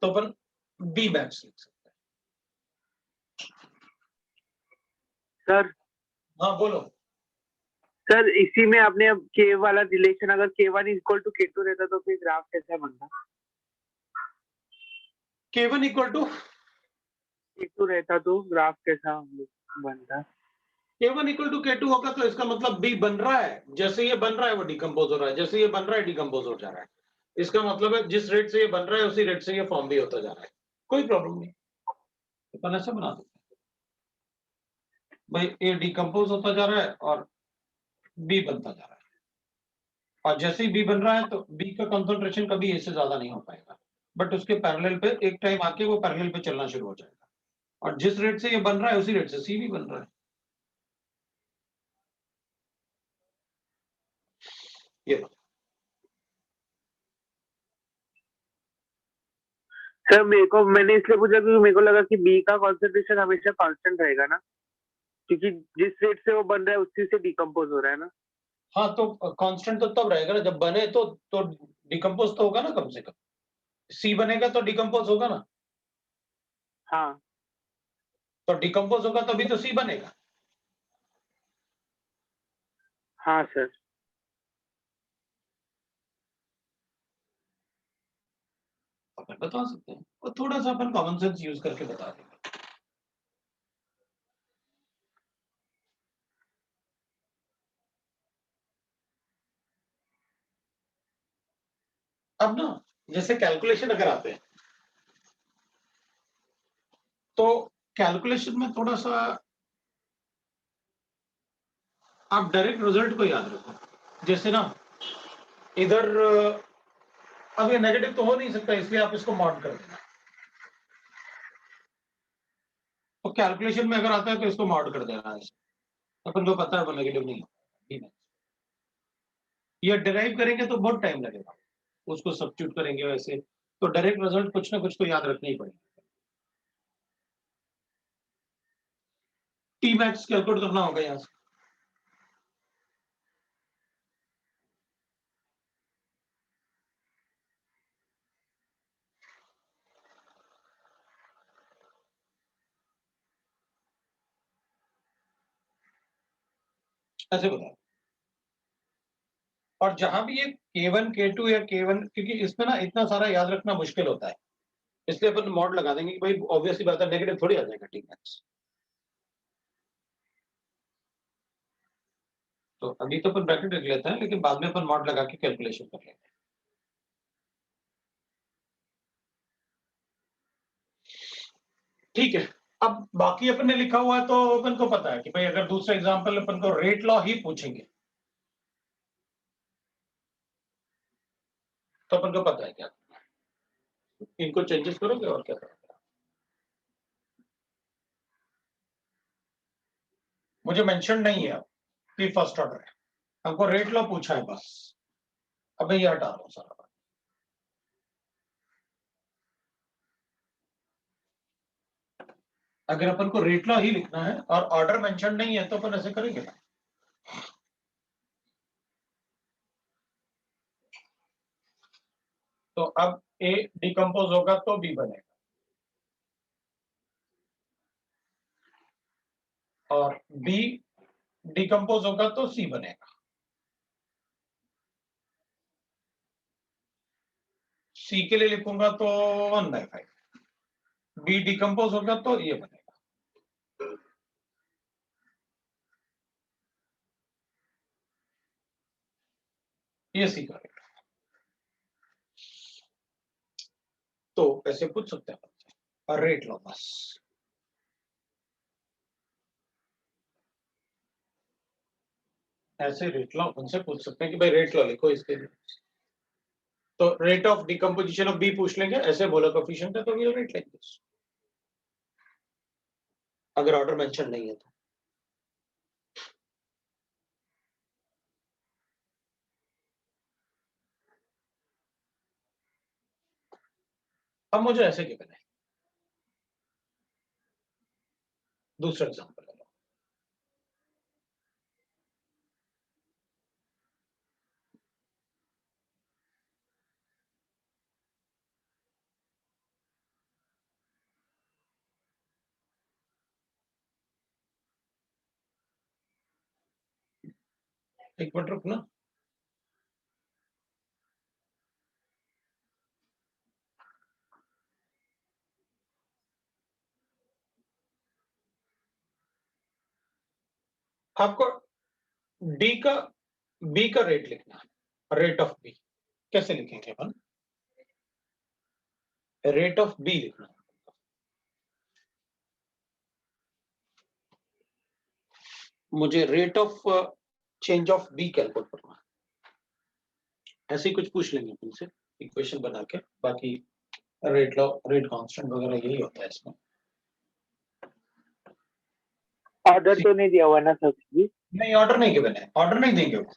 तो अपन बी मैक्स लिख सकते सर हैं। हाँ बोलो। सर इसी में आपने अब के वाला रिलेशन, अगर k1 इक्वल टू k2 रहता तो फिर ग्राफ कैसा बनता? k1 इक्वल टू k2 रहता तो ग्राफ कैसा बनता? k1 इक्वल टू k2 होगा तो इसका मतलब b बन रहा है, जैसे ये बन रहा है वो डिकम्पोज हो रहा है, जैसे ये बन रहा है डिकम्पोज हो जा रहा है। इसका मतलब है जिस रेट से ये बन रहा है उसी रेट से ये फॉर्म भी होता जा रहा है, कोई प्रॉब्लम नहीं, अपन ऐसा बना देते हैं भाई, ये डिकम्पोज होता जा रहा है और b बनता जा रहा है, और जैसे ही b बन रहा है तो b का कंसंट्रेशन कभी a से ज्यादा नहीं हो पाएगा, बट उसके पैरेलल पे एक टाइम आके वो पैरेलल पे चलना शुरू हो जाएगा, और जिस रेट से ये बन रहा है उसी रेट से c भी बन रहा है। ये सर मैंने इसलिए पूछा क्योंकि मेरे को लगा कि बी का कॉन्सेंट्रेशन हमेशा कांस्टेंट रहेगा ना, क्योंकि जिस रेट से वो बन रहा है उसी से डिकम्पोज हो रहा है ना। हाँ, तो कांस्टेंट तो तब रहेगा ना जब बने, तो डिकम्पोज तो होगा ना, कम से कम सी बनेगा तो डिकम्पोज होगा ना, हाँ तो डिकम्पोज होगा तभी तो सी बनेगा। हाँ सर। अपन बता सकते हैं, और थोड़ा सा अपन कॉमन सेंस यूज करके बता देंगे। अब ना जैसे कैलकुलेशन अगर आते हैं तो कैलकुलेशन में थोड़ा सा आप डायरेक्ट रिजल्ट को याद रखो, जैसे ना इधर अब ये नेगेटिव तो हो नहीं सकता, इसलिए आप इसको मॉड कर देना, तो कैलकुलेशन में अगर आता है तो इसको मॉड कर देना है, अपन को पता है वो नेगेटिव नहीं है, ये डिराइव करेंगे तो बहुत टाइम लगेगा, उसको सब्स्टिट्यूट करेंगे वैसे, तो डायरेक्ट रिजल्ट कुछ ना कुछ तो याद रखना ही पड़ेगा। टी मैक्स कैलकुलेट करना होगा यहाँ से, ऐसे बताओ, और जहां भी ये K1 K2 या K1, क्योंकि इसमें ना इतना सारा याद रखना मुश्किल होता है, इसलिए अपन मॉड लगा देंगे कि भाई ऑब्वियसली बात है नेगेटिव थोड़ी आ जाएगा टी मैक्स। तो अभी तो अपन ब्रैकेट रख लेते हैं, लेकिन बाद में अपन मॉड लगा के कैलकुलेशन कर लेंगे। ठीक है, अब बाकी अपन ने लिखा हुआ है तो अपन को पता है कि भाई अगर दूसरा एग्जांपल अपन को रेट लॉ ही पूछेंगे तो अपन को पता है क्या, इनको चेंजेस करोगे और क्या करोगे। मुझे मेंशन नहीं है कि फर्स्ट ऑर्डर है, हमको रेट लॉ पूछा है बस, अब मैं ये हटा रहा हूँ सारा। अगर अपन को रेट लॉ ही लिखना है और ऑर्डर मेंशन नहीं है तो अपन ऐसे करेंगे ना, तो अब ए डिकम्पोज होगा तो बी बनेगा, और बी डिकम्पोज होगा तो सी बनेगा, सी के लिए लिखूंगा तो 1/5, बी डिकम्पोज होगा तो ये बनेगा। ये सी का रेट। तो ऐसे पूछ सकते हैं और रेट लो बस। ऐसे रेट लो, उनसे पूछ सकते हैं कि भाई रेट लो लिखो इसके लिए। तो rate of decomposition of B पूछ लेंगे, ऐसे बोलो कोफिशिएंट है तो ये रेट लेंगे अगर ऑर्डर मेंशन नहीं है तो। अब मुझे ऐसे गिवन है, दूसरा एग्जांपल ले लो। एक मिनट रुकना। आपको डी का बी का रेट लिखना है, रेट ऑफ बी कैसे लिखेंगे अपन? रेट ऑफ बी लिखना है। मुझे rate of change of B calculate करना है। ऐसे ही कुछ पूछ लेंगे उनसे इक्वेशन बना के, बाकी रेट लॉ रेट कांस्टेंट वगैरह यही होता है इसमें। ऑर्डर तो नहीं दिया हुआ ना सर जी? नहीं, ऑर्डर नहीं गिवन है, ऑर्डर नहीं देंगे वो।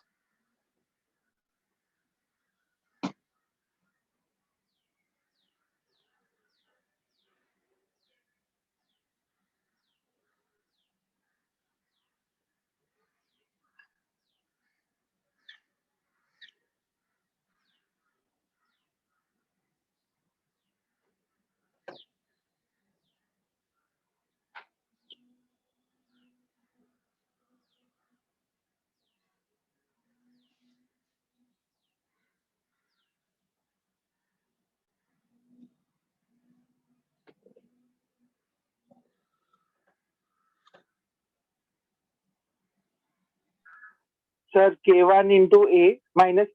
Sir K1 into A minus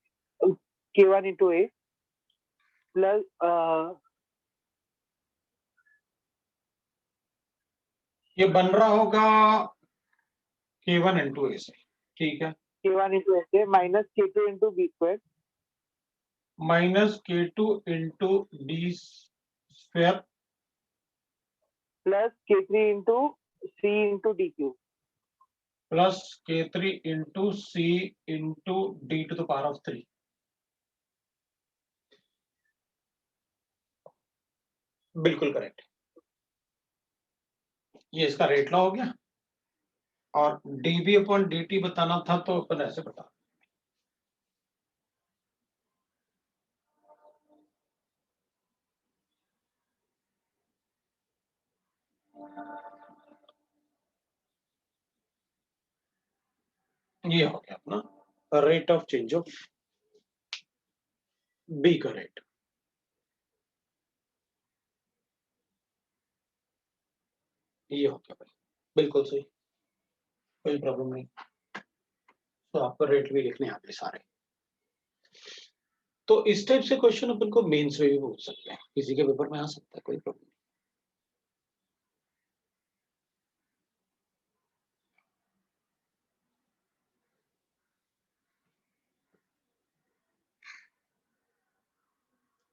K1 into A plus ये बन रहा होगा K1 into A से, ठीक है, K1 into A minus K2 into B square minus K2 into D square plus K3 into C into D cube plus K3 into C into D to the power of 3। बिल्कुल correct. ये इसका rate law हो गया, और dB upon dt बताना था तो अपन ऐसे बता। ये हो गया अपना rate of change of B का रेट। ये हो गया भाई, बिल्कुल सही, कोई प्रॉब्लम नहीं। तो आपको रेट भी लिखने आते सारे। तो इस टाइप से क्वेश्चन अपन को मेंस में भी पूछ सकते हैं, किसी के पेपर में आ सकता है, कोई प्रॉब्लम नहीं।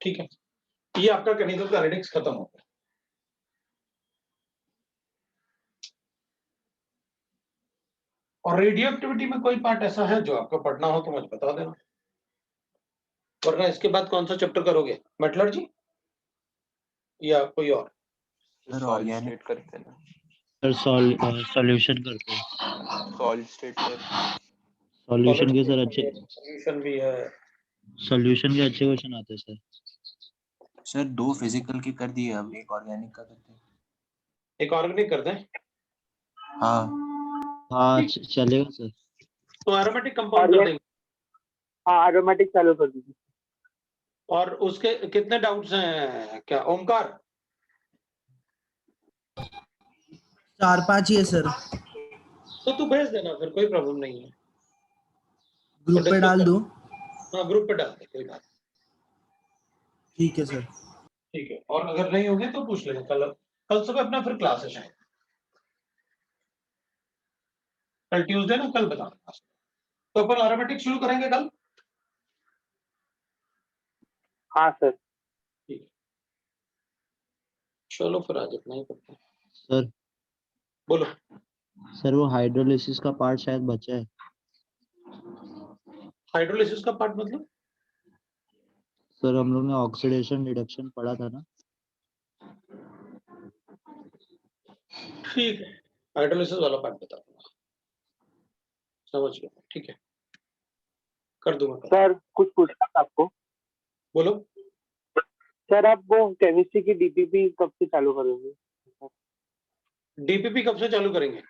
ठीक है, ये आपका केमिकल काइनेटिक्स खत्म हो गया। और रेडियो एक्टिविटी में कोई पार्ट ऐसा है जो आपको पढ़ना हो तो मुझे बता देना, वरना इसके बाद कौन सा चैप्टर करोगे, मेटलर्जी या कोई और? सर ऑर्गेनिक करते हैं ना सर सॉल्यूशन करते हैं। Solid state sir. सॉल्यूशन के सर अच्छे सॉल्यूशन भी है। सॉल्यूशन के अच्छे क्वेश्चन आते हैं सर। सर 2 फिजिकल के कर दिए, अब एक ऑर्गेनिक का करते हैं। एक ऑर्गेनिक कर दें? हाँ हाँ चलेगा सर। तो एरोमेटिक कंपाउंड कर देंगे। हाँ एरोमेटिक चालू कर दीजिए। और उसके कितने डाउट्स हैं क्या ओमकार? 4-5 ही है सर। तो तू भेज देना, फिर कोई प्रॉब्लम नहीं है। ग्रुप पे डिस्कस डाल कर, दूं? हाँ ग्रुप पे डाल दे, कोई बात ठीक है सर। ठीक है। और अगर नहीं होंगे तो पूछ लेना कल सुबह अपना फिर क्लास है शायद, कल ट्यूसडे ना, कल बता देना। तो अपन अरोमेटिक शुरू करेंगे कल। हाँ सर। ठीक है, चलो फिर आज इतना ही करते हैं। सर बोलो। सर वो हाइड्रोलिसिस का पार्ट शायद बचा है। हाइड्रोलिसिस का पार्ट मतलब? सर हम लोग ने ऑक्सीडेशन रिडक्शन पढ़ा था ना। ठीक है, हाइड्रोलिसिस वाला पार्ट बता दूंगा, समझ गया, ठीक है, कर दूंगा कल। सर कुछ पूछना था आपको। बोलो। सर आप वो केमिस्ट्री की डीपीपी कब से चालू करोगे? डीपीपी कब से चालू करेंगे?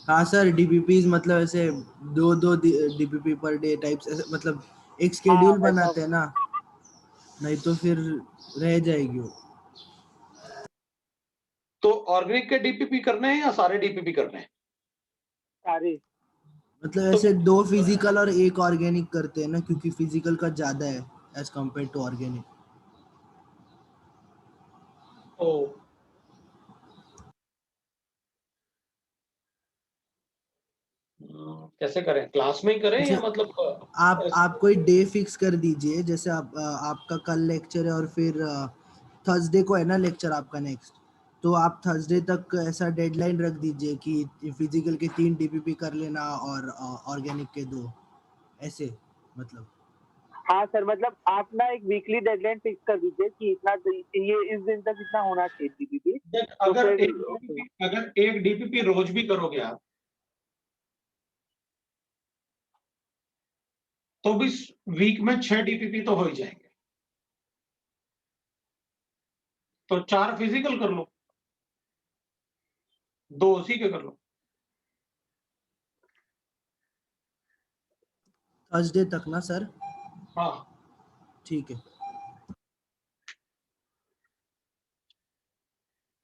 हाँ सर, डीपीपीज मतलब ऐसे 2-2 डीपीपी पर डे टाइप्स, ऐसे मतलब एक शेड्यूल हाँ, ऐसा बनाते हैं ना, नहीं तो फिर रह जाएगी वो। तो ऑर्गेनिक के डीपीपी करने हैं या सारे डीपीपी करने हैं? सारे। मतलब तो ऐसे 2 फिजिकल और 1 ऑर्गेनिक करते हैं ना, क्योंकि फिजिकल का ज्यादा है एज कम्पेयर टू ऑर्गेनिक। ओ, कैसे करें, क्लास में ही करें जैसे या मतलब आप कोई डे फिक्स कर दीजिए, जैसे आपका कल लेक्चर है और फिर थर्सडे को है ना लेक्चर आपका नेक्स्ट, तो आप थर्सडे तक ऐसा डेडलाइन रख दीजिए कि फिजिकल के 3 डीपीपी कर लेना और ऑर्गेनिक के 2, ऐसे मतलब। हाँ सर, मतलब आप ना एक वीकली डेडलाइन फिक्स कर दीजिए कि इतना ये इस दिन तक इतना होना चाहिए डीपीपी। देख, तो अगर फिर एक डीपीपी रोज भी करोगे आप, तो भी वीक में 6 डीपीपी तो हो ही जाएंगे। तो 4 फिजिकल कर लो, 2 उसी के कर लो। थर्सडे तक ना सर? हाँ, ठीक है।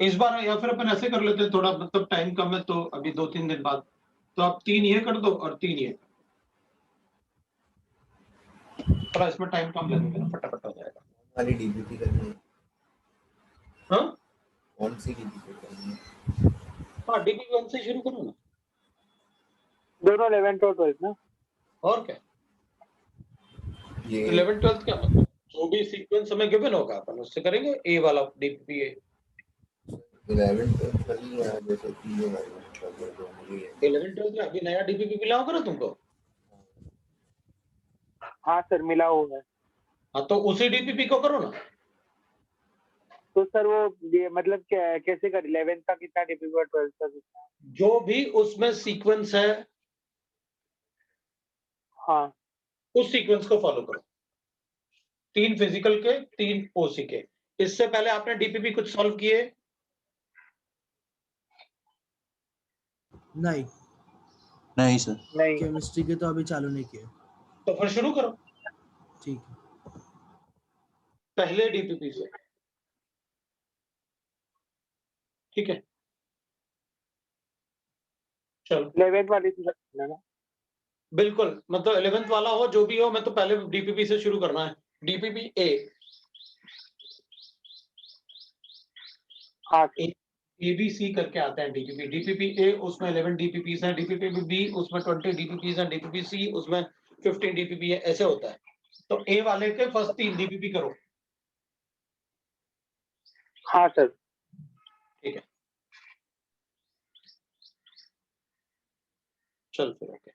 इस बार या फिर अपन ऐसे कर लेते हैं, थोड़ा मतलब टाइम कम है तो अभी 2-3 दिन बाद, तो आप 3 ये कर दो और 3 ये, थोड़ा इसमें टाइम कम लगेगा ना, फटाफट हो जाएगा। वाली डीपीपी करनी है। हाँ कौन सी डीपीपी करनी है? हाँ, डीपीपी 1 से शुरू करो ना। दोनों 11th और 12th ना। और क्या, ये 11th 12th क्या मतलब, जो भी सीक्वेंस हमें गिवन होगा अपन उससे करेंगे, ए वाला डीपीपी ए। 11th कर लिया जैसे कि ये वाली मतलब जो मुझे 11th 12th में अभी नया डीपीपी मिला होगा ना तुमको? हाँ सर, मिला हुआ है। हाँ, तो उसी डीपीपी को करो ना। तो सर वो ये मतलब कैसे कर 11th का कितना डीपीपी और 12th का कितना? जो भी उसमें सीक्वेंस है, हाँ उस सीक्वेंस को फॉलो करो। 3 फिजिकल के, 3 ओसी के। इससे पहले आपने डीपीपी कुछ सॉल्व किए? नहीं, नहीं सर। नहीं। केमिस्ट्री के तो अभी चालू नहीं किए। तो फिर शुरू करो ठीक है। पहले डीपीपी से, ठीक है, चलो। 11th वाली से करना ना। बिल्कुल, मतलब 11th वाला हो जो भी हो, मैं तो पहले डीपीपी से शुरू करना है। डीपीपी ए, हाँ ए बी सी करके आता है डीपीपी। डीपीपी ए उसमें 11 डीपीपी है, डीपीपी बी उसमें 20 डीपीपी है, डीपीपी सी उसमें 15 डीपीपी है, ऐसे होता है। तो ए वाले के फर्स्ट 3 डीपीपी करो, हाँ सर। ठीक है, चल फिर ओके।